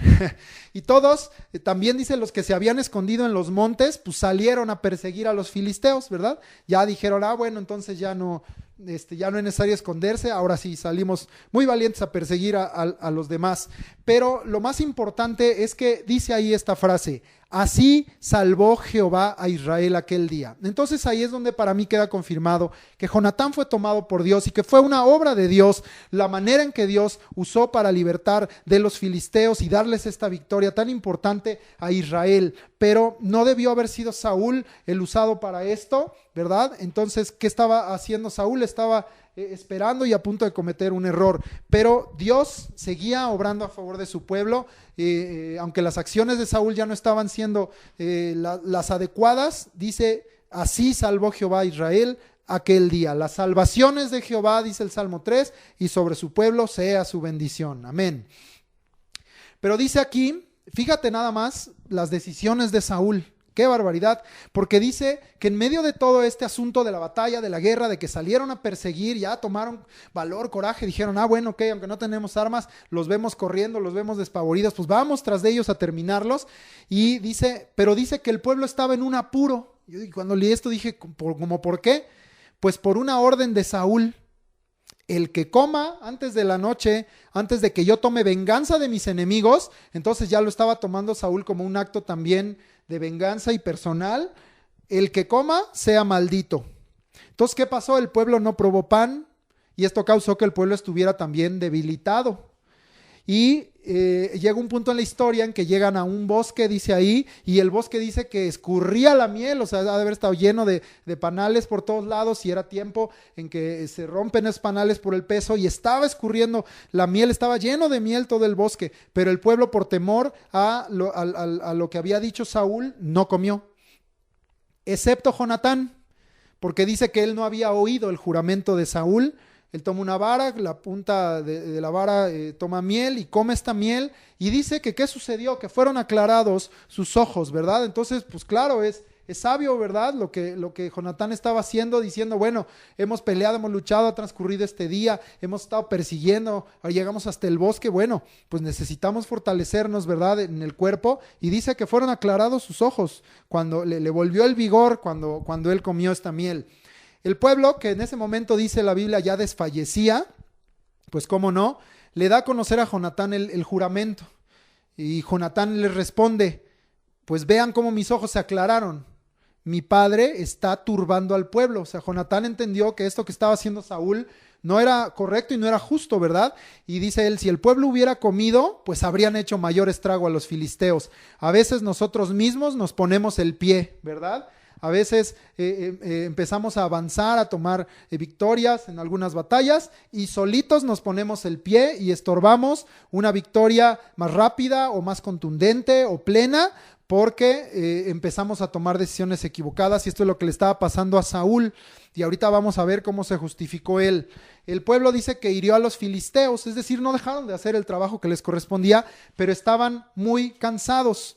Y todos, también dice, los que se habían escondido en los montes, pues salieron a perseguir a los filisteos, ¿verdad? Ya dijeron, bueno, entonces ya no es necesario esconderse, ahora sí salimos muy valientes a perseguir a los demás. Pero lo más importante es que dice ahí esta frase: así salvó Jehová a Israel aquel día. Entonces ahí es donde para mí queda confirmado que Jonatán fue tomado por Dios y que fue una obra de Dios, la manera en que Dios usó para libertar de los filisteos y darles esta victoria tan importante a Israel. Pero no debió haber sido Saúl el usado para esto, ¿verdad? Entonces, ¿qué estaba haciendo Saúl? Estaba esperando y a punto de cometer un error, pero Dios seguía obrando a favor de su pueblo, aunque las acciones de Saúl ya no estaban siendo las adecuadas. Dice, así salvó Jehová a Israel aquel día. Las salvaciones de Jehová, dice el Salmo 3, y sobre su pueblo sea su bendición. Amén. Pero dice aquí, fíjate nada más las decisiones de Saúl. ¡Qué barbaridad! Porque dice que en medio de todo este asunto de la batalla, de la guerra, de que salieron a perseguir, ya tomaron valor, coraje, dijeron, bueno, ok, aunque no tenemos armas, los vemos corriendo, los vemos despavoridos, pues vamos tras de ellos a terminarlos. Y dice, pero dice que el pueblo estaba en un apuro. Yo cuando leí esto dije, ¿por qué? Pues por una orden de Saúl. El que coma antes de la noche, antes de que yo tome venganza de mis enemigos. Entonces ya lo estaba tomando Saúl como un acto también de venganza y personal. El que coma sea maldito. Entonces, ¿qué pasó? El pueblo no probó pan, y esto causó que el pueblo estuviera también debilitado. Y llega un punto en la historia en que llegan a un bosque, dice ahí, y el bosque dice que escurría la miel, o sea, ha de haber estado lleno de panales por todos lados, y era tiempo en que se rompen esos panales por el peso, y estaba escurriendo la miel, estaba lleno de miel todo el bosque, pero el pueblo, por temor a lo que había dicho Saúl, no comió, excepto Jonatán, porque dice que él no había oído el juramento de Saúl. Él toma una vara, la punta de la vara toma miel y come esta miel, y dice que ¿qué sucedió? Que fueron aclarados sus ojos, ¿verdad? Entonces, pues claro, es sabio, ¿verdad? Lo que Jonatán estaba haciendo, diciendo, bueno, hemos peleado, hemos luchado, ha transcurrido este día, hemos estado persiguiendo, ahora llegamos hasta el bosque, bueno, pues necesitamos fortalecernos, ¿verdad? En el cuerpo, y dice que fueron aclarados sus ojos, cuando le volvió el vigor, cuando él comió esta miel. El pueblo, que en ese momento dice la Biblia ya desfallecía, pues cómo no, le da a conocer a Jonatán el juramento. Y Jonatán le responde, pues vean cómo mis ojos se aclararon. Mi padre está turbando al pueblo. O sea, Jonatán entendió que esto que estaba haciendo Saúl no era correcto y no era justo, ¿verdad? Y dice él, si el pueblo hubiera comido, pues habrían hecho mayor estrago a los filisteos. A veces nosotros mismos nos ponemos el pie, ¿verdad? A veces empezamos a avanzar, a tomar victorias en algunas batallas, y solitos nos ponemos el pie y estorbamos una victoria más rápida o más contundente o plena, porque empezamos a tomar decisiones equivocadas, y esto es lo que le estaba pasando a Saúl, y ahorita vamos a ver cómo se justificó él. El pueblo dice que hirió a los filisteos, es decir, no dejaron de hacer el trabajo que les correspondía, pero estaban muy cansados.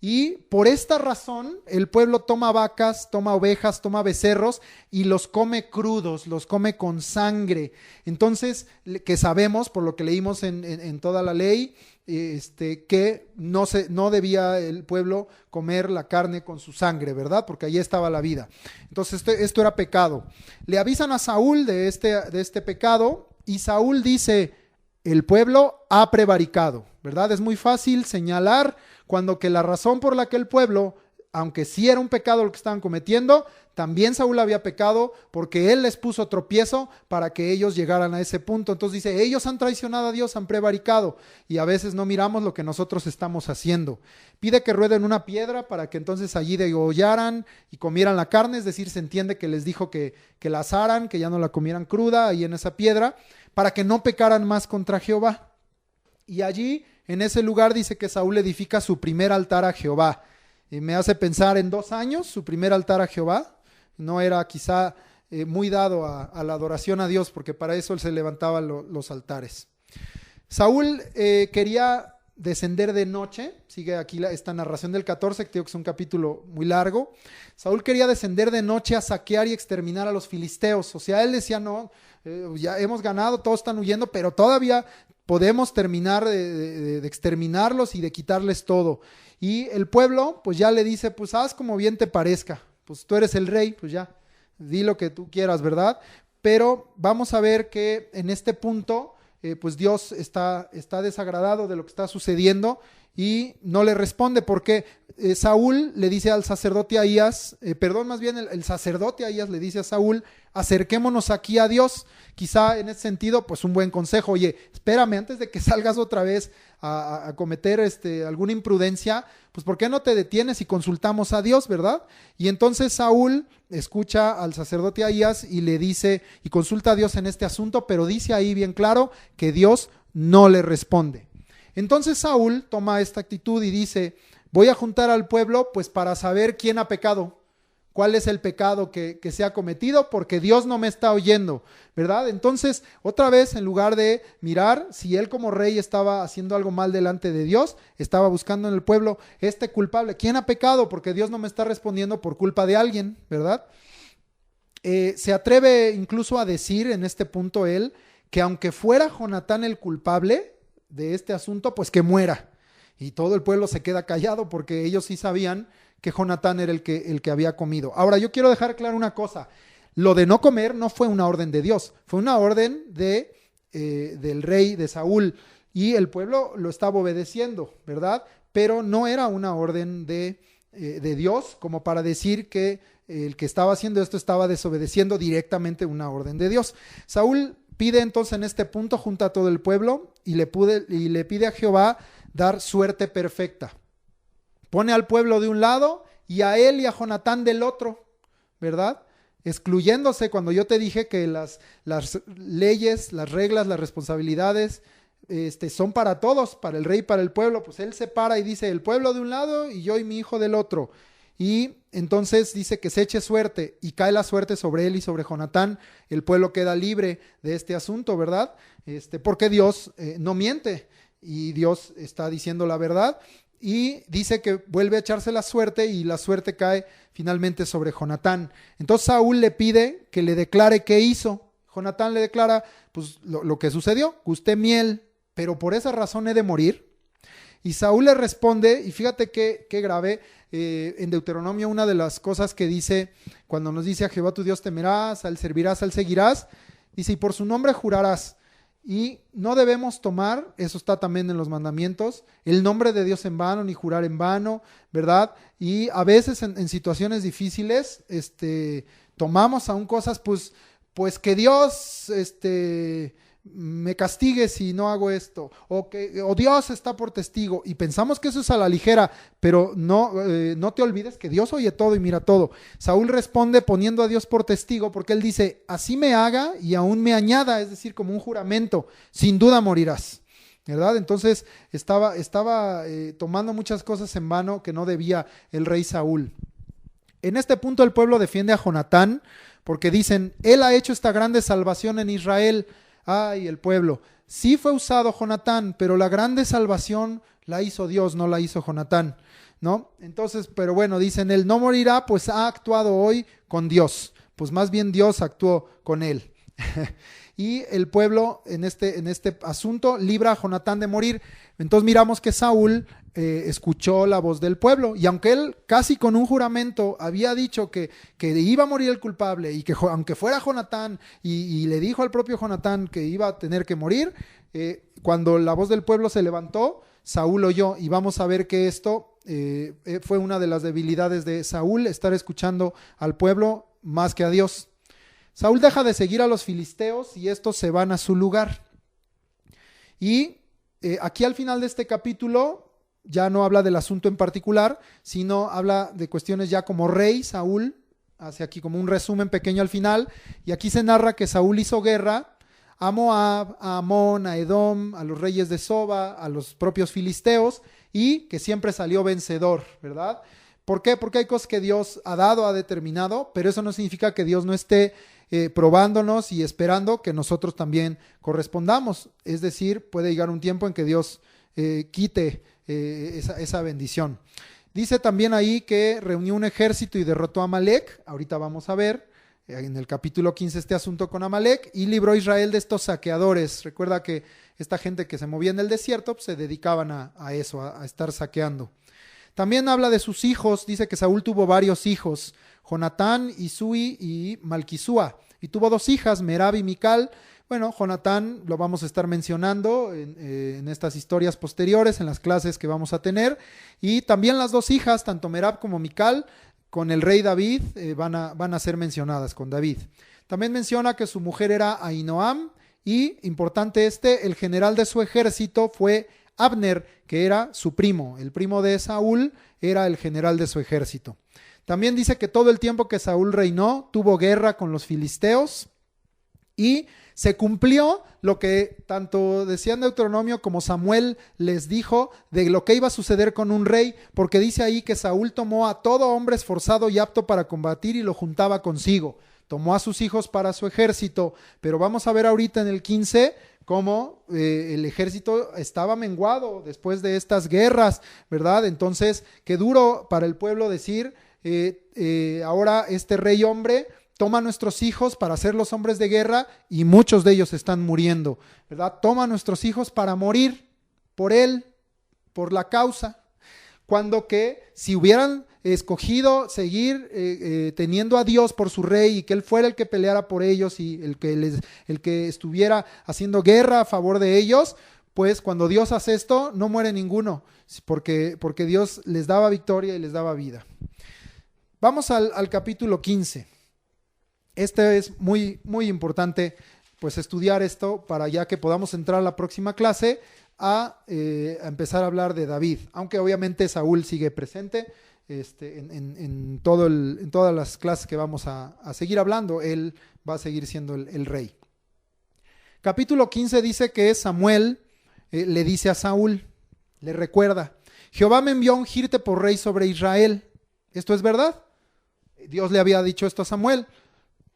Y por esta razón el pueblo toma vacas, toma ovejas, toma becerros y los come crudos, los come con sangre. Entonces, que sabemos, por lo que leímos en toda la ley, que no debía el pueblo comer la carne con su sangre, ¿verdad? Porque ahí estaba la vida. Entonces esto era pecado. Le avisan a Saúl de este pecado, y Saúl dice, el pueblo ha prevaricado, ¿verdad? Es muy fácil señalar cuando que la razón por la que el pueblo, aunque sí era un pecado lo que estaban cometiendo, también Saúl había pecado porque él les puso tropiezo para que ellos llegaran a ese punto. Entonces dice, ellos han traicionado a Dios, han prevaricado, y a veces no miramos lo que nosotros estamos haciendo. Pide que rueden una piedra para que entonces allí degollaran y comieran la carne, es decir, se entiende que les dijo que la asaran, que ya no la comieran cruda ahí en esa piedra, para que no pecaran más contra Jehová. Y allí, en ese lugar, dice que Saúl edifica su primer altar a Jehová. Y me hace pensar en 2 años, su primer altar a Jehová. No era quizá muy dado a la adoración a Dios, porque para eso se levantaban los altares. Saúl quería descender de noche, sigue aquí esta narración del 14, que digo que es un capítulo muy largo. Saúl quería descender de noche a saquear y exterminar a los filisteos. O sea, él decía, no, ya hemos ganado, todos están huyendo, pero todavía podemos terminar de exterminarlos y de quitarles todo. Y el pueblo pues ya le dice, pues haz como bien te parezca, pues tú eres el rey, pues ya, di lo que tú quieras, ¿verdad? Pero vamos a ver que en este punto pues Dios está desagradado de lo que está sucediendo y no le responde, porque Saúl le dice al sacerdote Ahías, el sacerdote Ahías le dice a Saúl, acerquémonos aquí a Dios. Quizá en ese sentido, pues un buen consejo, oye, espérame, antes de que salgas otra vez a cometer alguna imprudencia, pues ¿por qué no te detienes y consultamos a Dios, verdad? Y entonces Saúl escucha al sacerdote Ahías y le dice, y consulta a Dios en este asunto, pero dice ahí bien claro que Dios no le responde. Entonces Saúl toma esta actitud y dice, voy a juntar al pueblo pues para saber quién ha pecado, cuál es el pecado que se ha cometido, porque Dios no me está oyendo, ¿verdad? Entonces, otra vez, en lugar de mirar si él como rey estaba haciendo algo mal delante de Dios, estaba buscando en el pueblo culpable. ¿Quién ha pecado? Porque Dios no me está respondiendo por culpa de alguien, ¿verdad? Se atreve incluso a decir en este punto él, que aunque fuera Jonatán el culpable de este asunto, pues que muera. Y todo el pueblo se queda callado porque ellos sí sabían que Jonatán era el que había comido. Ahora, yo quiero dejar claro una cosa. Lo de no comer no fue una orden de Dios, fue una orden del rey, de Saúl, y el pueblo lo estaba obedeciendo, ¿verdad? Pero no era una orden de Dios, como para decir que el que estaba haciendo esto estaba desobedeciendo directamente una orden de Dios. Saúl pide entonces en este punto, junta a todo el pueblo y le pide a Jehová dar suerte perfecta. Pone al pueblo de un lado y a él y a Jonatán del otro, ¿verdad? Excluyéndose cuando yo te dije que las leyes, las reglas, las responsabilidades son para todos, para el rey y para el pueblo. Pues él se para y dice, el pueblo de un lado y yo y mi hijo del otro. Y entonces dice que se eche suerte y cae la suerte sobre él y sobre Jonatán. El pueblo queda libre de este asunto, ¿verdad? Porque Dios no miente y Dios está diciendo la verdad. Y dice que vuelve a echarse la suerte y la suerte cae finalmente sobre Jonatán. Entonces Saúl le pide que le declare qué hizo. Jonatán le declara pues lo que sucedió, gusté miel, pero por esa razón he de morir. Y Saúl le responde, y fíjate qué grave, en Deuteronomio una de las cosas que dice, cuando nos dice a Jehová tu Dios temerás, al servirás, al seguirás, dice, y por su nombre jurarás. Y no debemos tomar, eso está también en los mandamientos, el nombre de Dios en vano, ni jurar en vano, ¿verdad? Y a veces en situaciones difíciles, tomamos aún cosas, pues que Dios, me castigue si no hago esto, o Dios está por testigo, y pensamos que eso es a la ligera, pero no te olvides que Dios oye todo y mira todo. Saúl responde poniendo a Dios por testigo, porque él dice, así me haga y aún me añada, es decir, como un juramento, sin duda morirás, ¿verdad? Entonces estaba tomando muchas cosas en vano que no debía el rey Saúl. En este punto el pueblo defiende a Jonatán, porque dicen, él ha hecho esta grande salvación en Israel. Ay, el pueblo. Sí fue usado Jonatán, pero la grande salvación la hizo Dios, no la hizo Jonatán, ¿no? Entonces, pero bueno, dicen, él no morirá, pues ha actuado hoy con Dios. Pues más bien Dios actuó con él. Y el pueblo en este asunto libra a Jonatán de morir. Entonces miramos que Saúl escuchó la voz del pueblo, y aunque él casi con un juramento había dicho que iba a morir el culpable, y que aunque fuera Jonatán, y le dijo al propio Jonatán que iba a tener que morir, cuando la voz del pueblo se levantó, Saúl oyó, y vamos a ver que esto fue una de las debilidades de Saúl, estar escuchando al pueblo más que a Dios. Saúl deja de seguir a los filisteos y estos se van a su lugar. Y aquí al final de este capítulo ya no habla del asunto en particular, sino habla de cuestiones ya como rey. Saúl hace aquí como un resumen pequeño al final, y aquí se narra que Saúl hizo guerra a Moab, a Amón, a Edom, a los reyes de Soba, a los propios filisteos, y que siempre salió vencedor, ¿verdad? ¿Por qué? Porque hay cosas que Dios ha dado, ha determinado, pero eso no significa que Dios no esté probándonos y esperando que nosotros también correspondamos. Es decir, puede llegar un tiempo en que Dios quite esa bendición. Dice también ahí que reunió un ejército y derrotó a Amalec. Ahorita vamos a ver en el capítulo 15 este asunto con Amalec, y libró a Israel de estos saqueadores. Recuerda que esta gente que se movía en el desierto pues, se dedicaban a eso, a estar saqueando. También habla de sus hijos. Dice que Saúl tuvo varios hijos, Jonatán, Isui y Malquisúa, y tuvo 2 hijas, Merab y Mical. Bueno, Jonatán lo vamos a estar mencionando en estas historias posteriores, en las clases que vamos a tener, y también las 2 hijas, tanto Merab como Mical, con el rey David, van a ser mencionadas con David. También menciona que su mujer era Ahinoam, y importante el general de su ejército fue Abner, que era su primo. El primo de Saúl era el general de su ejército. También dice que todo el tiempo que Saúl reinó, tuvo guerra con los filisteos, y se cumplió lo que tanto decían Deuteronomio como Samuel les dijo de lo que iba a suceder con un rey, porque dice ahí que Saúl tomó a todo hombre esforzado y apto para combatir y lo juntaba consigo. Tomó a sus hijos para su ejército, pero vamos a ver ahorita en el 15 cómo el ejército estaba menguado después de estas guerras, ¿verdad? Entonces, qué duro para el pueblo decir, ahora este rey hombre toma a nuestros hijos para ser los hombres de guerra, y muchos de ellos están muriendo, ¿verdad? Toma a nuestros hijos para morir por él, por la causa, cuando que si hubieran escogido seguir teniendo a Dios por su rey, y que él fuera el que peleara por ellos y el que estuviera haciendo guerra a favor de ellos, pues cuando Dios hace esto no muere ninguno, porque Dios les daba victoria y les daba vida. Vamos al capítulo 15. Este es muy, muy importante pues estudiar esto para ya que podamos entrar a la próxima clase a empezar a hablar de David, aunque obviamente Saúl sigue presente en todas las clases que vamos a seguir hablando. Él va a seguir siendo el rey. Capítulo 15 dice que Samuel le dice a Saúl, le recuerda: Jehová me envió a ungirte por rey sobre Israel. ¿Esto es verdad? Dios le había dicho esto a Samuel,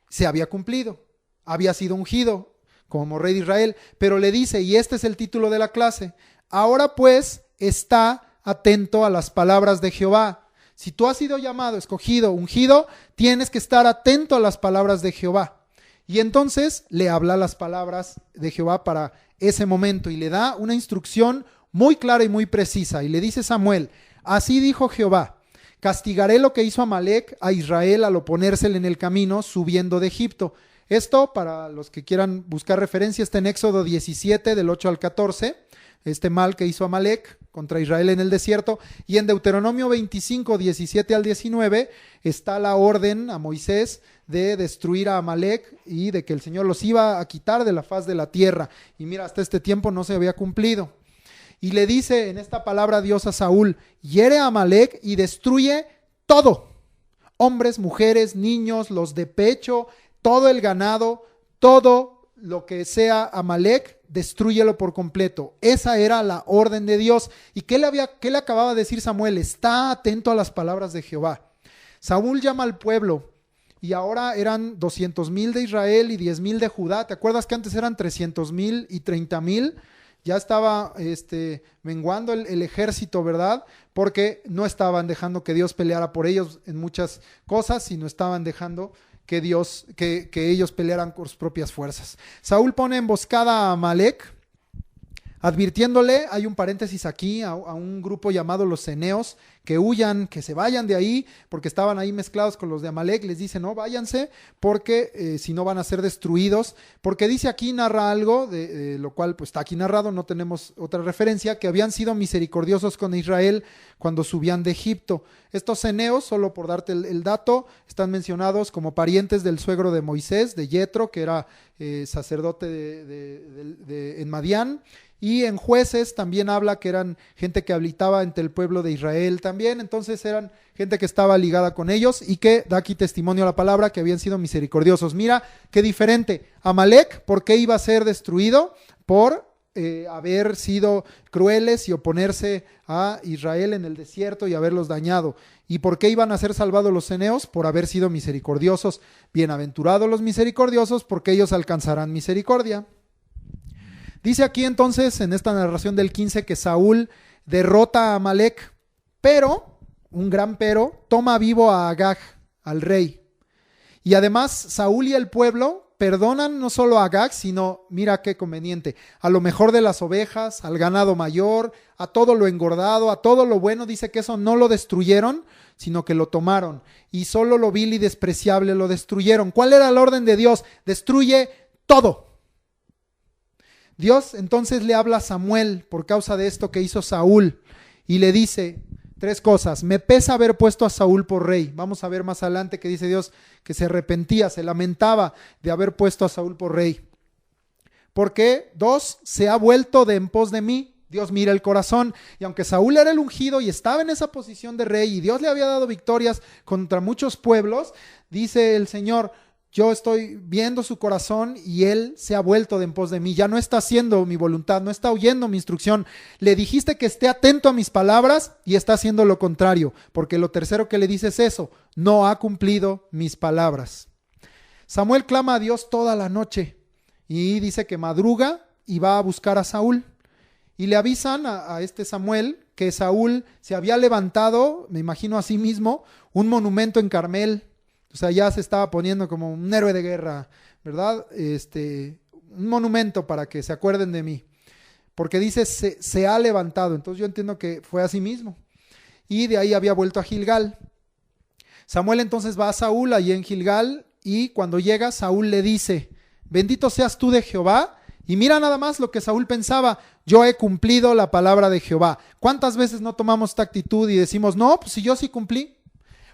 se había cumplido, había sido ungido como rey de Israel, pero le dice, y este es el título de la clase: ahora pues está atento a las palabras de Jehová. Si tú has sido llamado, escogido, ungido, tienes que estar atento a las palabras de Jehová. Y entonces le habla las palabras de Jehová para ese momento y le da una instrucción muy clara y muy precisa. Y le dice Samuel: así dijo Jehová, castigaré lo que hizo Amalec a Israel al oponérsele en el camino subiendo de Egipto. Esto, para los que quieran buscar referencia, está en Éxodo 17, del 8 al 14, este mal que hizo Amalec contra Israel en el desierto. Y en Deuteronomio 25, 17 al 19, está la orden a Moisés de destruir a Amalec y de que el Señor los iba a quitar de la faz de la tierra. Y mira, hasta este tiempo no se había cumplido. Y le dice en esta palabra Dios a Saúl: hiere a Amalec y destruye todo, hombres, mujeres, niños, los de pecho, todo el ganado, todo lo que sea Amalec, destrúyelo por completo. Esa era la orden de Dios. ¿Y qué le acababa de decir Samuel? Está atento a las palabras de Jehová. Saúl llama al pueblo y ahora eran 200,000 de Israel y 10,000 de Judá. ¿Te acuerdas que antes eran 300,000 y 30,000? Ya estaba menguando el ejército, ¿verdad? Porque no estaban dejando que Dios peleara por ellos en muchas cosas, sino estaban dejando que ellos pelearan con sus propias fuerzas. Saúl pone emboscada a Amalec, advirtiéndole, hay un paréntesis aquí, a un grupo llamado los ceneos, que huyan, que se vayan de ahí, porque estaban ahí mezclados con los de Amalec. Les dice, no, váyanse, porque si no van a ser destruidos, porque dice aquí, narra algo, de lo cual pues está aquí narrado, no tenemos otra referencia, que habían sido misericordiosos con Israel cuando subían de Egipto. Estos ceneos, solo por darte el dato, están mencionados como parientes del suegro de Moisés, de Yetro, que era sacerdote en Madián. Y en Jueces también habla que eran gente que habitaba entre el pueblo de Israel también, entonces eran gente que estaba ligada con ellos y que da aquí testimonio a la palabra que habían sido misericordiosos. Mira qué diferente. Amalec, ¿por qué iba a ser destruido? Por haber sido crueles y oponerse a Israel en el desierto y haberlos dañado. ¿Y por qué iban a ser salvados los ceneos? Por haber sido misericordiosos. Bienaventurados los misericordiosos, porque ellos alcanzarán misericordia. Dice aquí entonces en esta narración del 15 que Saúl derrota a Amalec, pero, un gran pero, toma vivo a Agag, al rey. Y además Saúl y el pueblo perdonan no solo a Agag, sino, mira qué conveniente, a lo mejor de las ovejas, al ganado mayor, a todo lo engordado, a todo lo bueno. Dice que eso no lo destruyeron, sino que lo tomaron. Y solo lo vil y despreciable lo destruyeron. ¿Cuál era la orden de Dios? Destruye todo. Dios entonces le habla a Samuel por causa de esto que hizo Saúl y le dice 3 cosas. Me pesa haber puesto a Saúl por rey. Vamos a ver más adelante que dice Dios que se arrepentía, se lamentaba de haber puesto a Saúl por rey. Porque 2, se ha vuelto de en pos de mí. Dios mira el corazón, y aunque Saúl era el ungido y estaba en esa posición de rey y Dios le había dado victorias contra muchos pueblos, dice el Señor, yo estoy viendo su corazón y él se ha vuelto de en pos de mí. Ya no está haciendo mi voluntad, no está oyendo mi instrucción. Le dijiste que esté atento a mis palabras y está haciendo lo contrario, porque lo tercero que le dice es eso, no ha cumplido mis palabras. Samuel clama a Dios toda la noche y dice que madruga y va a buscar a Saúl. Y le avisan a este Samuel que Saúl se había levantado, me imagino a sí mismo, un monumento en Carmel. O sea, ya se estaba poniendo como un héroe de guerra, ¿verdad? Un monumento para que se acuerden de mí. Porque dice, se ha levantado. Entonces yo entiendo que fue a sí mismo. Y de ahí había vuelto a Gilgal. Samuel entonces va a Saúl allí en Gilgal. Y cuando llega, Saúl le dice, bendito seas tú de Jehová. Y mira nada más lo que Saúl pensaba, yo he cumplido la palabra de Jehová. ¿Cuántas veces no tomamos esta actitud y decimos, no, pues si yo sí cumplí?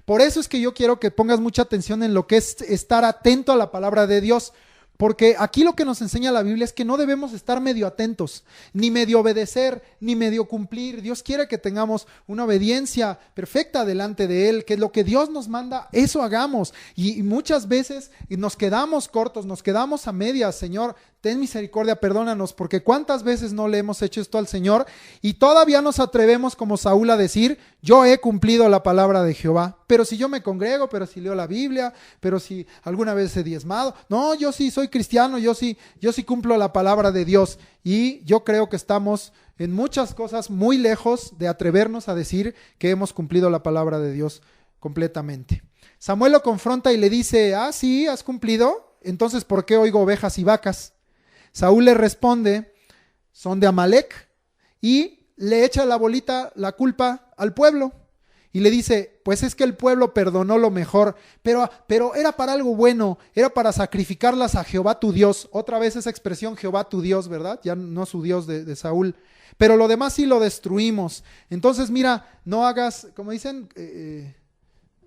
Por eso es que yo quiero que pongas mucha atención en lo que es estar atento a la palabra de Dios, Porque aquí lo que nos enseña la Biblia es que no debemos estar medio atentos, ni medio obedecer, ni medio cumplir. Dios quiere que tengamos una obediencia perfecta delante de Él, que lo que Dios nos manda, eso hagamos. Y muchas veces nos quedamos cortos, nos quedamos a medias. Señor, ten misericordia, perdónanos, porque cuántas veces no le hemos hecho esto al Señor y todavía nos atrevemos como Saúl a decir, yo he cumplido la palabra de Jehová, pero si yo me congrego, pero si leo la Biblia, pero si alguna vez he diezmado, no, yo sí soy cristiano, yo sí cumplo la palabra de Dios. Y yo creo que estamos en muchas cosas muy lejos de atrevernos a decir que hemos cumplido la palabra de Dios completamente. Samuel lo confronta y le dice, sí, ¿has cumplido? Entonces, ¿por qué oigo ovejas y vacas? Saúl le responde, son de Amalec, y le echa la culpa al pueblo. Y le dice, pues es que el pueblo perdonó lo mejor, pero era para algo bueno, era para sacrificarlas a Jehová tu Dios. Otra vez esa expresión, Jehová tu Dios, ¿verdad? Ya no su Dios de Saúl. Pero lo demás sí lo destruimos. Entonces mira, no hagas, como dicen,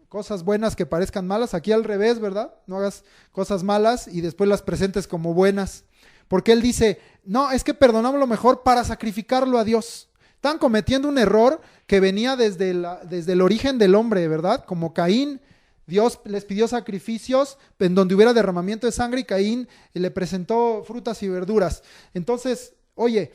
cosas buenas que parezcan malas. Aquí al revés, ¿verdad? No hagas cosas malas y después las presentes como buenas. Porque él dice, no, es que perdonamos lo mejor para sacrificarlo a Dios. Están cometiendo un error que venía desde el origen del hombre, ¿verdad? Como Caín, Dios les pidió sacrificios en donde hubiera derramamiento de sangre y Caín le presentó frutas y verduras. Entonces, oye,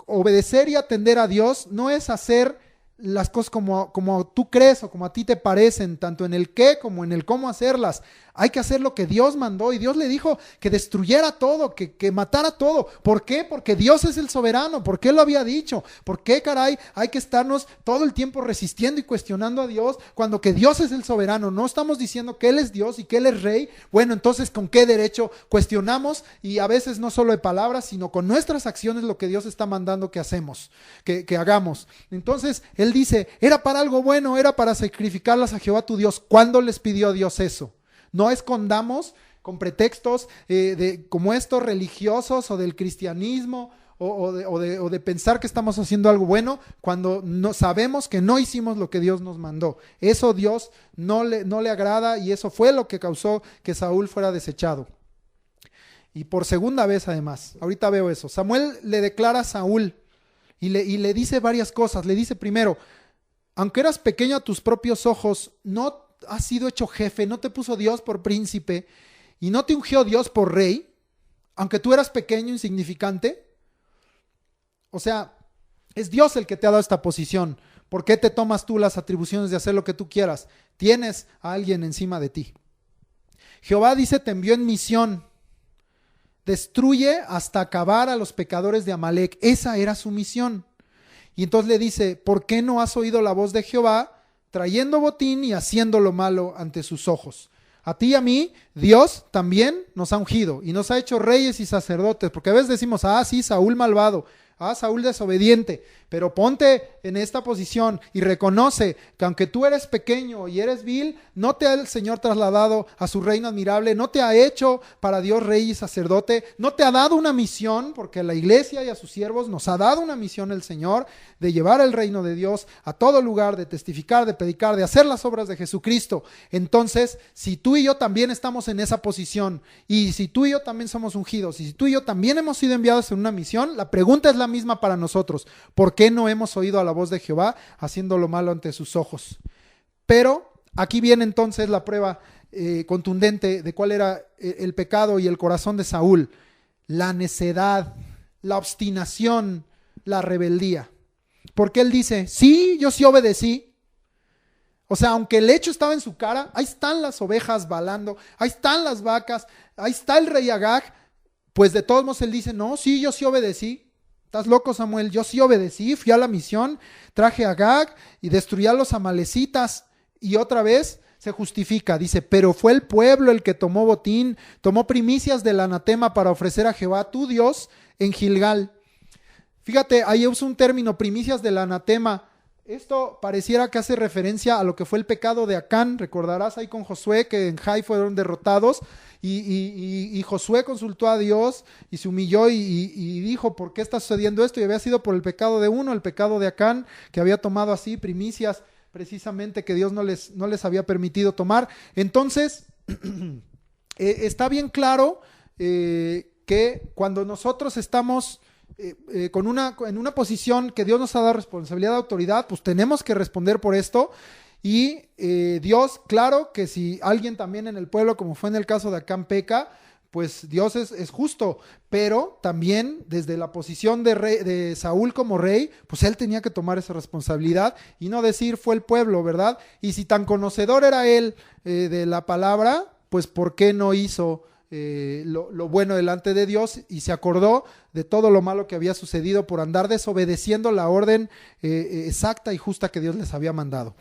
obedecer y atender a Dios no es hacer las cosas como tú crees o como a ti te parecen, tanto en el qué como en el cómo hacerlas. Hay que hacer lo que Dios mandó y Dios le dijo que destruyera todo, que matara todo. ¿Por qué? Porque Dios es el soberano, porque Él lo había dicho. ¿Por qué, caray, hay que estarnos todo el tiempo resistiendo y cuestionando a Dios cuando que Dios es el soberano? No estamos diciendo que Él es Dios y que Él es rey. Bueno, entonces, ¿con qué derecho cuestionamos? Y a veces no solo de palabras, sino con nuestras acciones lo que Dios está mandando que hacemos, que hagamos. Entonces, Él dice, era para algo bueno, era para sacrificarlas a Jehová tu Dios. ¿Cuándo les pidió Dios eso? No escondamos con pretextos como estos religiosos o del cristianismo o de pensar que estamos haciendo algo bueno cuando no sabemos que no hicimos lo que Dios nos mandó. Eso Dios no le agrada y eso fue lo que causó que Saúl fuera desechado. Y por segunda vez además, ahorita veo eso. Samuel le declara a Saúl y le dice varias cosas. Le dice primero, aunque eras pequeño a tus propios ojos, no has sido hecho jefe, no te puso Dios por príncipe y no te ungió Dios por rey, aunque tú eras pequeño, insignificante. O sea, es Dios el que te ha dado esta posición. ¿Por qué te tomas tú las atribuciones de hacer lo que tú quieras? Tienes a alguien encima de ti. Jehová dice, te envió en misión. Destruye hasta acabar a los pecadores de Amalec. Esa era su misión. Y entonces le dice, ¿por qué no has oído la voz de Jehová? Trayendo botín y haciendo lo malo ante sus ojos. A ti y a mí, Dios también nos ha ungido y nos ha hecho reyes y sacerdotes, porque a veces decimos, sí, Saúl malvado, Saúl desobediente, pero ponte en esta posición y reconoce que aunque tú eres pequeño y eres vil, no te ha el Señor trasladado a su reino admirable, no te ha hecho para Dios rey y sacerdote, no te ha dado una misión, porque a la iglesia y a sus siervos nos ha dado una misión el Señor de llevar el reino de Dios a todo lugar, de testificar, de predicar, de hacer las obras de Jesucristo. Entonces, si tú y yo también estamos en esa posición y si tú y yo también somos ungidos y si tú y yo también hemos sido enviados en una misión, la pregunta es la misma para nosotros. ¿Por qué no hemos oído a la voz de Jehová haciendo lo malo ante sus ojos? Pero aquí viene entonces la prueba contundente de cuál era el pecado y el corazón de Saúl: la necedad, la obstinación, la rebeldía. Porque él dice, sí, yo sí obedecí. O sea, aunque el hecho estaba en su cara, ahí están las ovejas balando, ahí están las vacas, ahí está el rey Agag, pues de todos modos él dice, no, sí, yo sí obedecí. ¿Estás loco, Samuel? Yo sí obedecí, fui a la misión, traje a Agag y destruí a los amalecitas. Y otra vez se justifica, dice, pero fue el pueblo el que tomó botín, tomó primicias del anatema para ofrecer a Jehová tu Dios en Gilgal. Fíjate, ahí usa un término, primicias del anatema. Esto pareciera que hace referencia a lo que fue el pecado de Acán. Recordarás ahí con Josué que en Jai fueron derrotados y Josué consultó a Dios y se humilló y dijo, ¿por qué está sucediendo esto? Y había sido por el pecado de uno, el pecado de Acán, que había tomado así primicias precisamente que Dios no les había permitido tomar. Entonces, está bien claro que cuando nosotros estamos en una posición que Dios nos ha dado responsabilidad de autoridad, pues tenemos que responder por esto. Y Dios, claro que si alguien también en el pueblo, como fue en el caso de Acán, peca, pues Dios es justo, pero también desde la posición de Saúl como rey, pues él tenía que tomar esa responsabilidad y no decir fue el pueblo, ¿verdad? Y si tan conocedor era él de la palabra, pues ¿por qué no hizo lo bueno delante de Dios y se acordó de todo lo malo que había sucedido por andar desobedeciendo la orden exacta y justa que Dios les había mandado?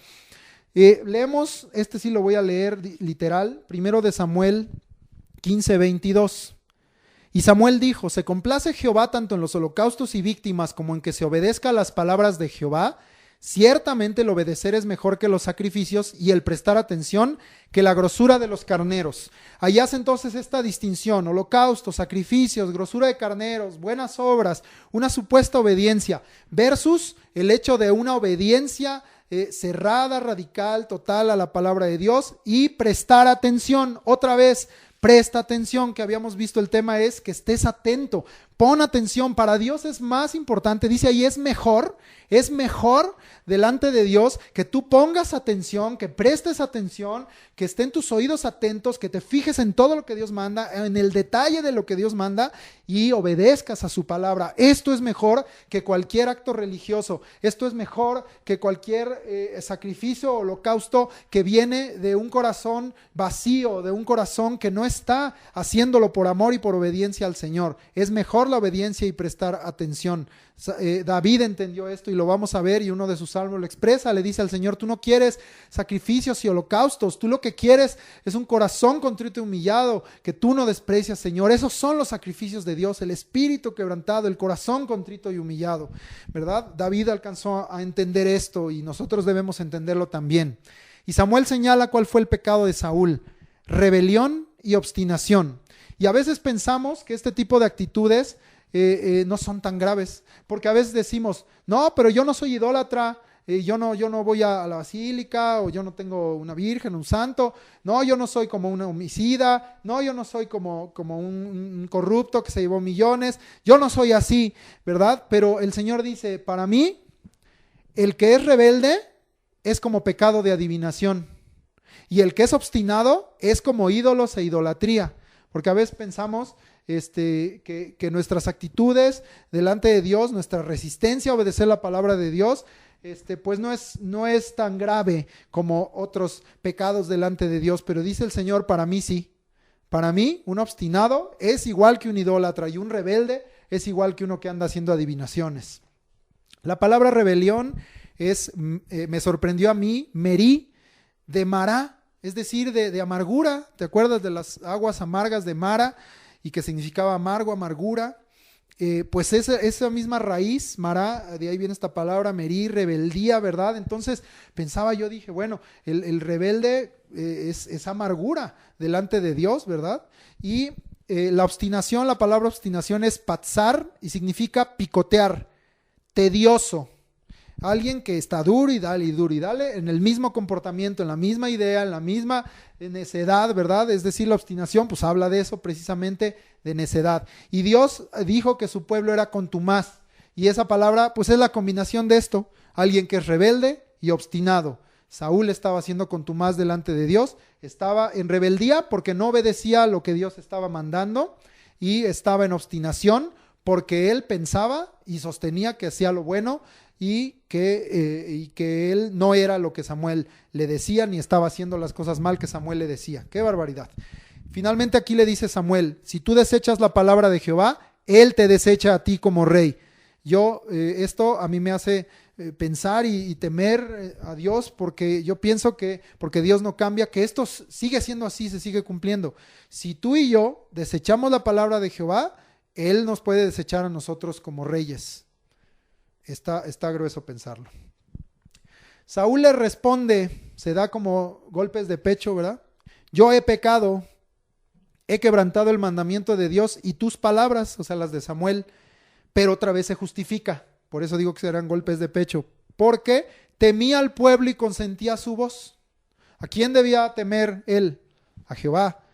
Leemos, este sí lo voy a leer literal, primero de Samuel 15:22. Y Samuel dijo: se complace Jehová tanto en los holocaustos y víctimas como en que se obedezca a las palabras de Jehová. Ciertamente el obedecer es mejor que los sacrificios y el prestar atención que la grosura de los carneros. Ahí hace entonces esta distinción: holocaustos, sacrificios, grosura de carneros, buenas obras, una supuesta obediencia versus el hecho de una obediencia cerrada, radical, total a la palabra de Dios y prestar atención. Otra vez, presta atención, que habíamos visto el tema es que estés atento, pon atención. Para Dios es más importante, dice ahí, es mejor delante de Dios que tú pongas atención, que prestes atención, que estén tus oídos atentos, que te fijes en todo lo que Dios manda, en el detalle de lo que Dios manda y obedezcas a su palabra. Esto es mejor que cualquier acto religioso, esto es mejor que cualquier sacrificio o holocausto que viene de un corazón vacío, de un corazón que no está haciéndolo por amor y por obediencia al Señor. Es mejor la obediencia y prestar atención. David entendió esto y lo vamos a ver, y uno de sus salmos lo expresa. Le dice al Señor: tú no quieres sacrificios y holocaustos, tú lo que quieres es un corazón contrito y humillado que tú no desprecias, Señor. Esos son los sacrificios de Dios, el espíritu quebrantado, el corazón contrito y humillado, ¿verdad? David alcanzó a entender esto y nosotros debemos entenderlo también. Y Samuel señala cuál fue el pecado de Saúl: rebelión y obstinación. Y a veces pensamos que este tipo de actitudes no son tan graves, porque a veces decimos: no, pero yo no soy idólatra, yo no voy a la basílica, o yo no tengo una virgen, un santo, no, yo no soy como un homicida, no, yo no soy como un corrupto que se llevó millones, yo no soy así, ¿verdad? Pero el Señor dice: para mí, el que es rebelde es como pecado de adivinación, y el que es obstinado es como ídolos e idolatría. Porque a veces pensamos que nuestras actitudes delante de Dios, nuestra resistencia a obedecer la palabra de Dios, pues no es tan grave como otros pecados delante de Dios. Pero dice el Señor: para mí sí. Para mí, un obstinado es igual que un idólatra, y un rebelde es igual que uno que anda haciendo adivinaciones. La palabra rebelión me sorprendió a mí, merí, de Mará, es decir, de amargura. ¿Te acuerdas de las aguas amargas de Mara? Y que significaba amargo, amargura. Pues esa misma raíz, Mará, de ahí viene esta palabra, merí, rebeldía, ¿verdad? Entonces pensaba yo, dije, bueno, el rebelde es amargura delante de Dios, ¿verdad? Y la obstinación, la palabra obstinación es patzar y significa picotear, tedioso. Alguien que está duro y dale en el mismo comportamiento, en la misma idea, en la misma necedad, ¿verdad? Es decir, la obstinación pues habla de eso, precisamente de necedad. Y Dios dijo que su pueblo era contumaz, y esa palabra pues es la combinación de esto: alguien que es rebelde y obstinado. Saúl estaba siendo contumaz delante de Dios, estaba en rebeldía porque no obedecía lo que Dios estaba mandando, y estaba en obstinación porque él pensaba y sostenía que hacía lo bueno, y que él no era lo que Samuel le decía, ni estaba haciendo las cosas mal que Samuel le decía. ¡Qué barbaridad! Finalmente aquí le dice Samuel: si tú desechas la palabra de Jehová, él te desecha a ti como rey. Esto a mí me hace pensar y temer a Dios, porque yo pienso que, porque Dios no cambia, que esto sigue siendo así, se sigue cumpliendo. Si tú y yo desechamos la palabra de Jehová, él nos puede desechar a nosotros como reyes. Está grueso pensarlo. Saúl le responde, se da como golpes de pecho, ¿verdad? Yo he pecado, he quebrantado el mandamiento de Dios y tus palabras, o sea, las de Samuel, pero otra vez se justifica. Por eso digo que serán golpes de pecho, porque temía al pueblo y consentía su voz. ¿A quién debía temer él? A Jehová.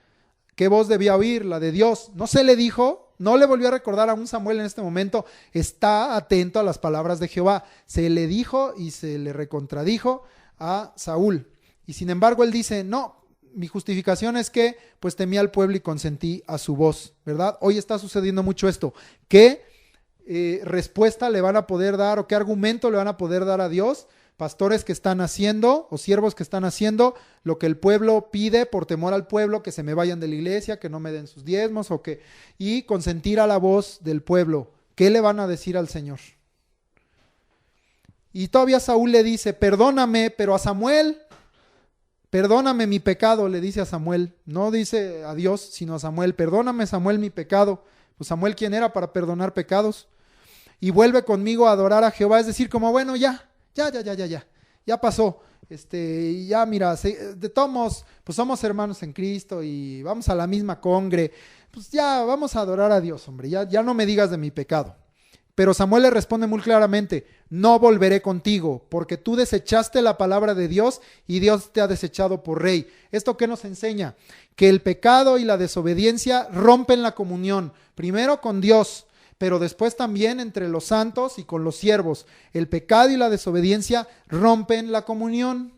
¿Qué voz debía oír? La de Dios. No se le dijo, no le volvió a recordar aún Samuel en este momento, está atento a las palabras de Jehová. Se le dijo y se le recontradijo a Saúl. Y sin embargo él dice, no, mi justificación es que pues temí al pueblo y consentí a su voz, ¿verdad? Hoy está sucediendo mucho esto. ¿Qué respuesta le van a poder dar o qué argumento le van a poder dar a Dios? Pastores que están haciendo o siervos que están haciendo lo que el pueblo pide por temor al pueblo, que se me vayan de la iglesia, que no me den sus diezmos y consentir a la voz del pueblo. ¿Qué le van a decir al Señor? Y todavía Saúl le dice, perdóname, pero a Samuel, perdóname mi pecado, le dice a Samuel. No dice a Dios, sino a Samuel. Perdóname, Samuel, mi pecado. Pues Samuel, ¿quién era para perdonar pecados? Y vuelve conmigo a adorar a Jehová. Es decir, como bueno, ya pasó. Ya mira, de todos modos, pues somos hermanos en Cristo y vamos a la misma congre. Pues ya vamos a adorar a Dios, hombre. Ya no me digas de mi pecado. Pero Samuel le responde muy claramente, no volveré contigo, porque tú desechaste la palabra de Dios y Dios te ha desechado por rey. ¿Esto qué nos enseña? Que el pecado y la desobediencia rompen la comunión, primero con Dios, pero después también entre los santos y con los siervos. El pecado y la desobediencia rompen la comunión.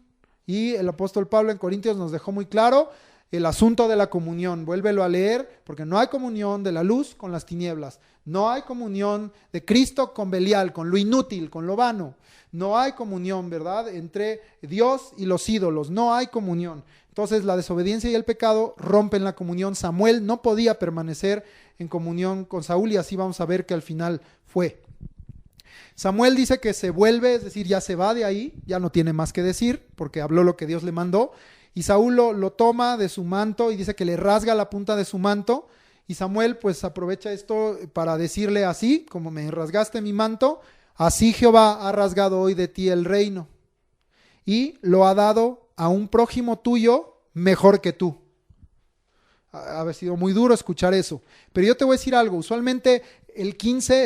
Y el apóstol Pablo en Corintios nos dejó muy claro el asunto de la comunión. Vuélvelo a leer, porque no hay comunión de la luz con las tinieblas. No hay comunión de Cristo con Belial, con lo inútil, con lo vano. No hay comunión, ¿verdad?, entre Dios y los ídolos. No hay comunión. Entonces la desobediencia y el pecado rompen la comunión. Samuel no podía permanecer en comunión con Saúl y así vamos a ver que al final fue. Samuel dice que se vuelve, es decir, ya se va de ahí, ya no tiene más que decir porque habló lo que Dios le mandó. Y Saúl lo toma de su manto y dice que le rasga la punta de su manto. Y Samuel pues aprovecha esto para decirle así, como me rasgaste mi manto, así Jehová ha rasgado hoy de ti el reino y lo ha dado a un prójimo tuyo mejor que tú. Ha sido muy duro escuchar eso. Pero yo te voy a decir algo, usualmente el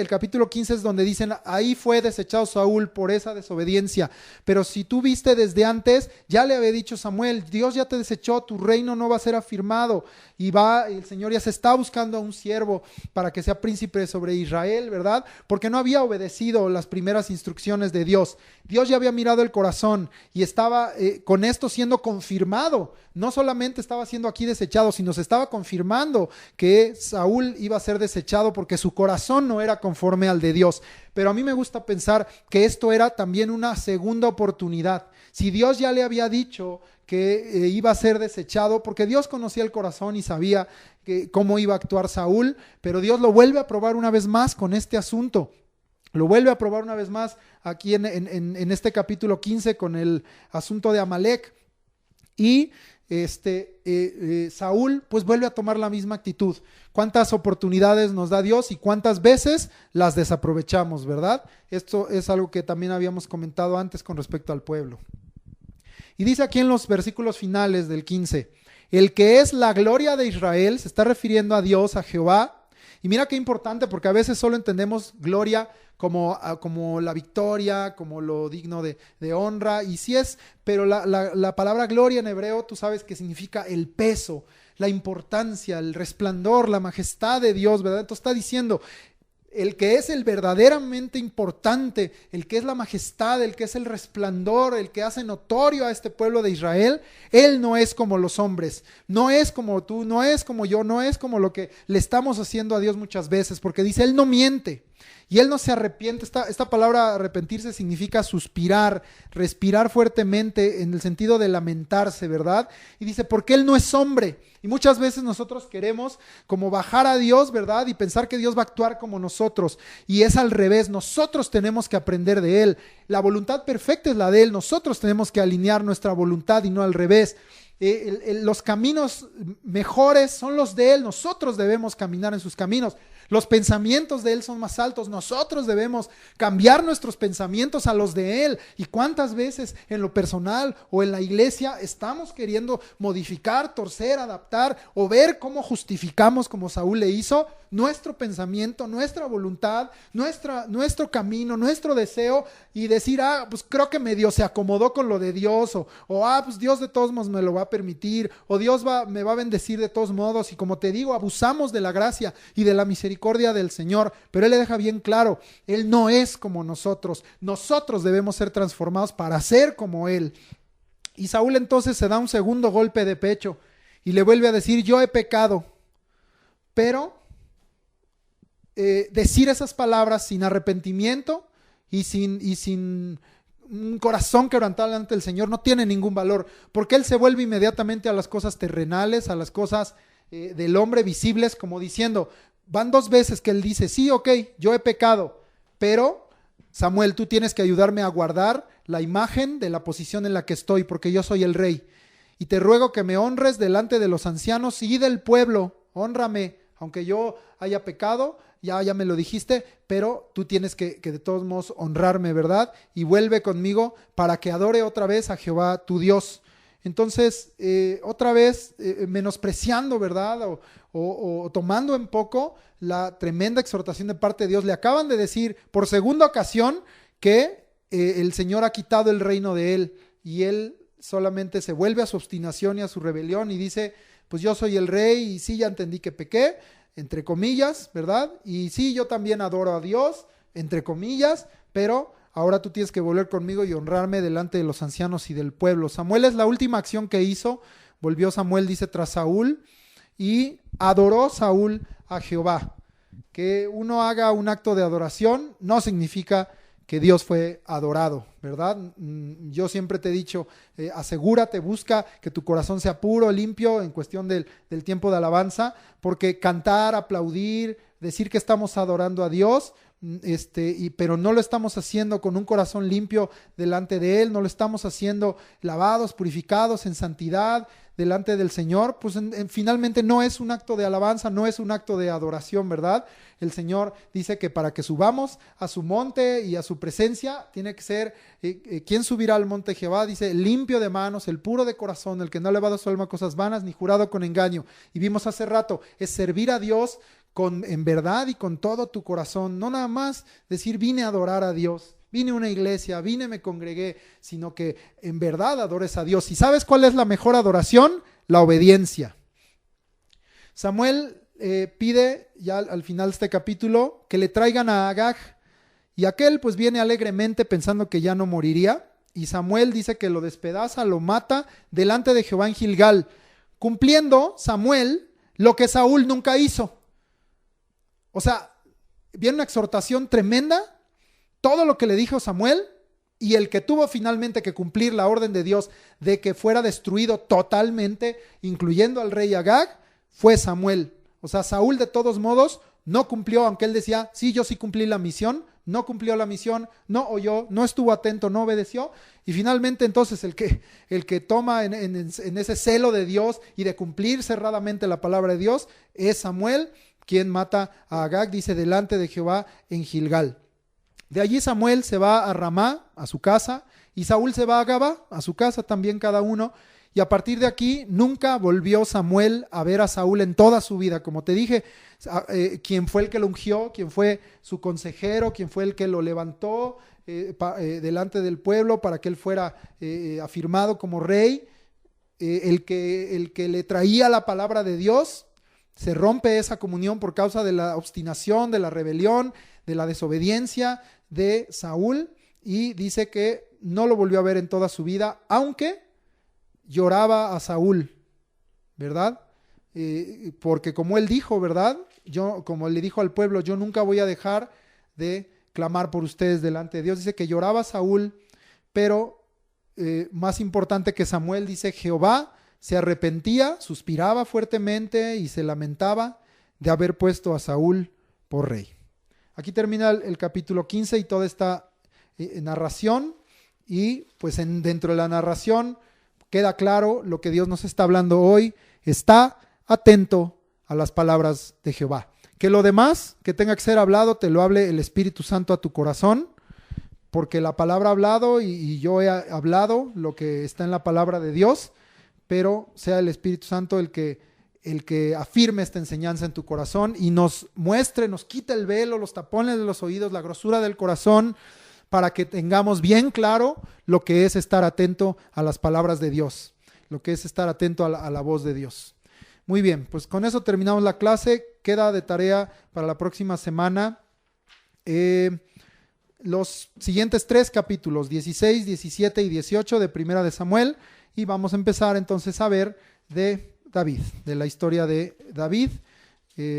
capítulo 15 es donde dicen, ahí fue desechado Saúl por esa desobediencia. Pero si tú viste desde antes, ya le había dicho Samuel, Dios ya te desechó, tu reino no va a ser afirmado. Y el Señor ya se está buscando a un siervo para que sea príncipe sobre Israel, ¿verdad? Porque no había obedecido las primeras instrucciones de Dios. Dios ya había mirado el corazón y estaba con esto siendo confirmado. No solamente estaba siendo aquí desechado, sino se estaba confirmando que Saúl iba a ser desechado porque su corazón no era conforme al de Dios. Pero a mí me gusta pensar que esto era también una segunda oportunidad. Si Dios ya le había dicho que iba a ser desechado, porque Dios conocía el corazón y sabía cómo iba a actuar Saúl, pero Dios lo vuelve a probar una vez más con este asunto. Lo vuelve a probar una vez más aquí en este capítulo 15 con el asunto de Amalec. Y Saúl pues vuelve a tomar la misma actitud. ¿Cuántas oportunidades nos da Dios y cuántas veces las desaprovechamos, verdad? Esto es algo que también habíamos comentado antes con respecto al pueblo. Y dice aquí en los versículos finales del 15, el que es la gloria de Israel, se está refiriendo a Dios, a Jehová. Y mira qué importante, porque a veces solo entendemos gloria como la victoria, como lo digno de honra, y sí es, pero la palabra gloria en hebreo, tú sabes que significa el peso, la importancia, el resplandor, la majestad de Dios, ¿verdad? Entonces está diciendo, el que es el verdaderamente importante, el que es la majestad, el que es el resplandor, el que hace notorio a este pueblo de Israel, él no es como los hombres, no es como tú, no es como yo, no es como lo que le estamos haciendo a Dios muchas veces, porque dice, él no miente. Y él no se arrepiente. Esta palabra arrepentirse significa suspirar, respirar fuertemente en el sentido de lamentarse, ¿verdad? Y dice, porque él no es hombre. Y muchas veces nosotros queremos como bajar a Dios, ¿verdad? Y pensar que Dios va a actuar como nosotros. Y es al revés, nosotros tenemos que aprender de él. La voluntad perfecta es la de él, nosotros tenemos que alinear nuestra voluntad y no al revés. Los caminos mejores son los de él, nosotros debemos caminar en sus caminos. Los pensamientos de él son más altos, nosotros debemos cambiar nuestros pensamientos a los de él. ¿Y cuántas veces en lo personal o en la iglesia estamos queriendo modificar, torcer, adaptar o ver cómo justificamos como Saúl le hizo nuestro pensamiento, nuestra voluntad, nuestro camino, nuestro deseo y decir, pues creo que medio se acomodó con lo de Dios o pues Dios de todos modos me lo va a permitir o Dios me va a bendecir de todos modos y como te digo, abusamos de la gracia y de la misericordia del Señor, pero Él le deja bien claro, Él no es como nosotros debemos ser transformados para ser como Él. Y Saúl entonces se da un segundo golpe de pecho y le vuelve a decir, yo he pecado, pero decir esas palabras sin arrepentimiento y sin un corazón quebrantado ante el Señor no tiene ningún valor, porque él se vuelve inmediatamente a las cosas terrenales, a las cosas del hombre visibles, como diciendo, van 2 veces que él dice, sí, ok, yo he pecado, pero Samuel, tú tienes que ayudarme a guardar la imagen de la posición en la que estoy, porque yo soy el rey, y te ruego que me honres delante de los ancianos y del pueblo, hónrame, aunque yo haya pecado, ya me lo dijiste, pero tú tienes que de todos modos honrarme, ¿verdad? Y vuelve conmigo para que adore otra vez a Jehová tu Dios. Entonces, otra vez menospreciando, ¿verdad? O tomando en poco la tremenda exhortación de parte de Dios. Le acaban de decir por segunda ocasión que el Señor ha quitado el reino de él y él solamente se vuelve a su obstinación y a su rebelión y dice, pues yo soy el rey y sí, ya entendí que pequé, entre comillas, ¿verdad? Y sí, yo también adoro a Dios, entre comillas, pero ahora tú tienes que volver conmigo y honrarme delante de los ancianos y del pueblo. Samuel es la última acción que hizo, volvió Samuel, dice, tras Saúl, y adoró Saúl a Jehová. Que uno haga un acto de adoración no significa que Dios fue adorado, ¿verdad? Yo siempre te he dicho, asegúrate, busca que tu corazón sea puro, limpio en cuestión del tiempo de alabanza, porque cantar, aplaudir, decir que estamos adorando a Dios, pero no lo estamos haciendo con un corazón limpio delante de Él, no lo estamos haciendo lavados, purificados en santidad delante del Señor, pues finalmente no es un acto de alabanza, no es un acto de adoración, ¿verdad? El Señor dice que para que subamos a su monte y a su presencia, tiene que ser, ¿quién subirá al monte Jehová? Dice, limpio de manos, el puro de corazón, el que no ha elevado su alma a cosas vanas, ni jurado con engaño. Y vimos hace rato, es servir a Dios en verdad y con todo tu corazón, no nada más decir vine a adorar a Dios, vine a una iglesia, me congregué, sino que en verdad adores a Dios. ¿Y sabes cuál es la mejor adoración? La obediencia. Samuel pide ya al final de este capítulo que le traigan a Agag y aquel pues viene alegremente pensando que ya no moriría y Samuel dice que lo despedaza, lo mata delante de Jehová en Gilgal, cumpliendo Samuel lo que Saúl nunca hizo. O sea, viene una exhortación tremenda, todo lo que le dijo Samuel y el que tuvo finalmente que cumplir la orden de Dios de que fuera destruido totalmente, incluyendo al rey Agag, fue Samuel. O sea, Saúl de todos modos no cumplió, aunque él decía, sí, yo sí cumplí la misión, no cumplió la misión, no oyó, no estuvo atento, no obedeció. Y finalmente entonces el que toma en ese celo de Dios y de cumplir cerradamente la palabra de Dios es Samuel, quien mata a Agag, dice, delante de Jehová en Gilgal. De allí Samuel se va a Ramá, a su casa, y Saúl se va a Gabá, a su casa también cada uno. Y a partir de aquí nunca volvió Samuel a ver a Saúl en toda su vida. Como te dije, quien fue el que lo ungió, quien fue su consejero, quien fue el que lo levantó delante del pueblo para que él fuera afirmado como rey, el que le traía la palabra de Dios, se rompe esa comunión por causa de la obstinación, de la rebelión, de la desobediencia de Saúl, y dice que no lo volvió a ver en toda su vida, aunque lloraba a Saúl, ¿verdad? Porque como él dijo, ¿verdad? Como le dijo al pueblo, yo nunca voy a dejar de clamar por ustedes delante de Dios. Dice que lloraba a Saúl, pero más importante que Samuel, dice Jehová se arrepentía, suspiraba fuertemente y se lamentaba de haber puesto a Saúl por rey. Aquí termina el capítulo 15 y toda esta narración, y pues dentro de la narración queda claro lo que Dios nos está hablando hoy. Está atento a las palabras de Jehová. Que lo demás que tenga que ser hablado te lo hable el Espíritu Santo a tu corazón, porque la palabra ha hablado y yo he hablado lo que está en la palabra de Dios, pero sea el Espíritu Santo el que el que afirme esta enseñanza en tu corazón y nos muestre, nos quite el velo, los tapones de los oídos, la grosura del corazón, para que tengamos bien claro lo que es estar atento a las palabras de Dios, lo que es estar atento a la voz de Dios. Muy bien, pues con eso terminamos la clase. Queda de tarea para la próxima semana los siguientes 3 capítulos, 16, 17 y 18 de Primera de Samuel, y vamos a empezar entonces a ver de David, de la historia de David,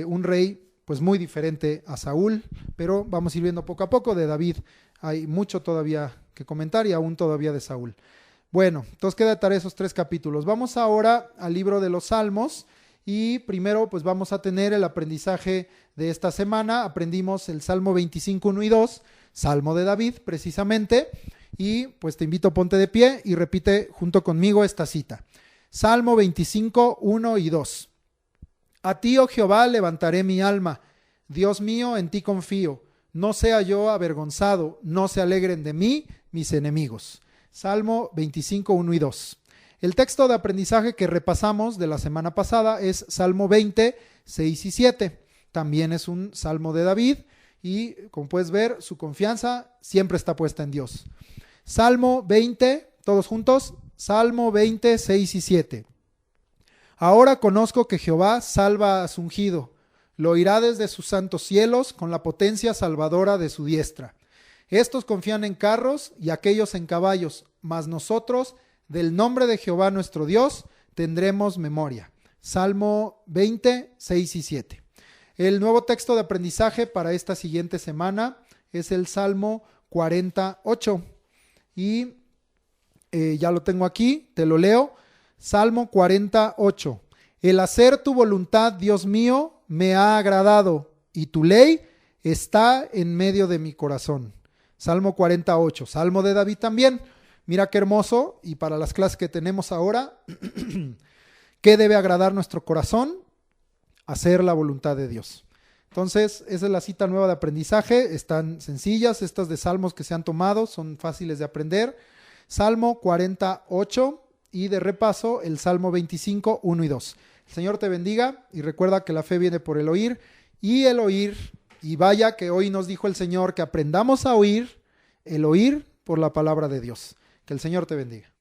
un rey pues muy diferente a Saúl, pero vamos a ir viendo poco a poco. De David hay mucho todavía que comentar y aún todavía de Saúl. Bueno, entonces queda de tarea esos 3 capítulos. Vamos ahora al libro de los Salmos y primero pues vamos a tener el aprendizaje de esta semana. Aprendimos el Salmo 25, 1 y 2, Salmo de David precisamente, y pues te invito, ponte de pie y repite junto conmigo esta cita. Salmo 25, 1 y 2. A ti, oh Jehová, levantaré mi alma. Dios mío, en ti confío. No sea yo avergonzado, no se alegren de mí mis enemigos. Salmo 25, 1 y 2. El texto de aprendizaje que repasamos de la semana pasada es Salmo 20, 6 y 7. También es un salmo de David y, como puedes ver, su confianza siempre está puesta en Dios. Salmo 20, todos juntos. Salmo 20, 6 y 7. Ahora conozco que Jehová salva a su ungido. Lo oirá desde sus santos cielos con la potencia salvadora de su diestra. Estos confían en carros y aquellos en caballos, mas nosotros, del nombre de Jehová nuestro Dios, tendremos memoria. Salmo 20, 6 y 7. El nuevo texto de aprendizaje para esta siguiente semana es el Salmo 48. Y ya lo tengo aquí, te lo leo. Salmo 48. El hacer tu voluntad, Dios mío, me ha agradado, y tu ley está en medio de mi corazón. Salmo 48, Salmo de David también. Mira qué hermoso, y para las clases que tenemos ahora, ¿qué debe agradar nuestro corazón? Hacer la voluntad de Dios. Entonces, esa es la cita nueva de aprendizaje. Están sencillas, estas de salmos que se han tomado, son fáciles de aprender. Salmo 48 y de repaso el Salmo 25, 1 y 2. El Señor te bendiga y recuerda que la fe viene por el oír y el oír. Y vaya que hoy nos dijo el Señor que aprendamos a oír, el oír por la palabra de Dios. Que el Señor te bendiga.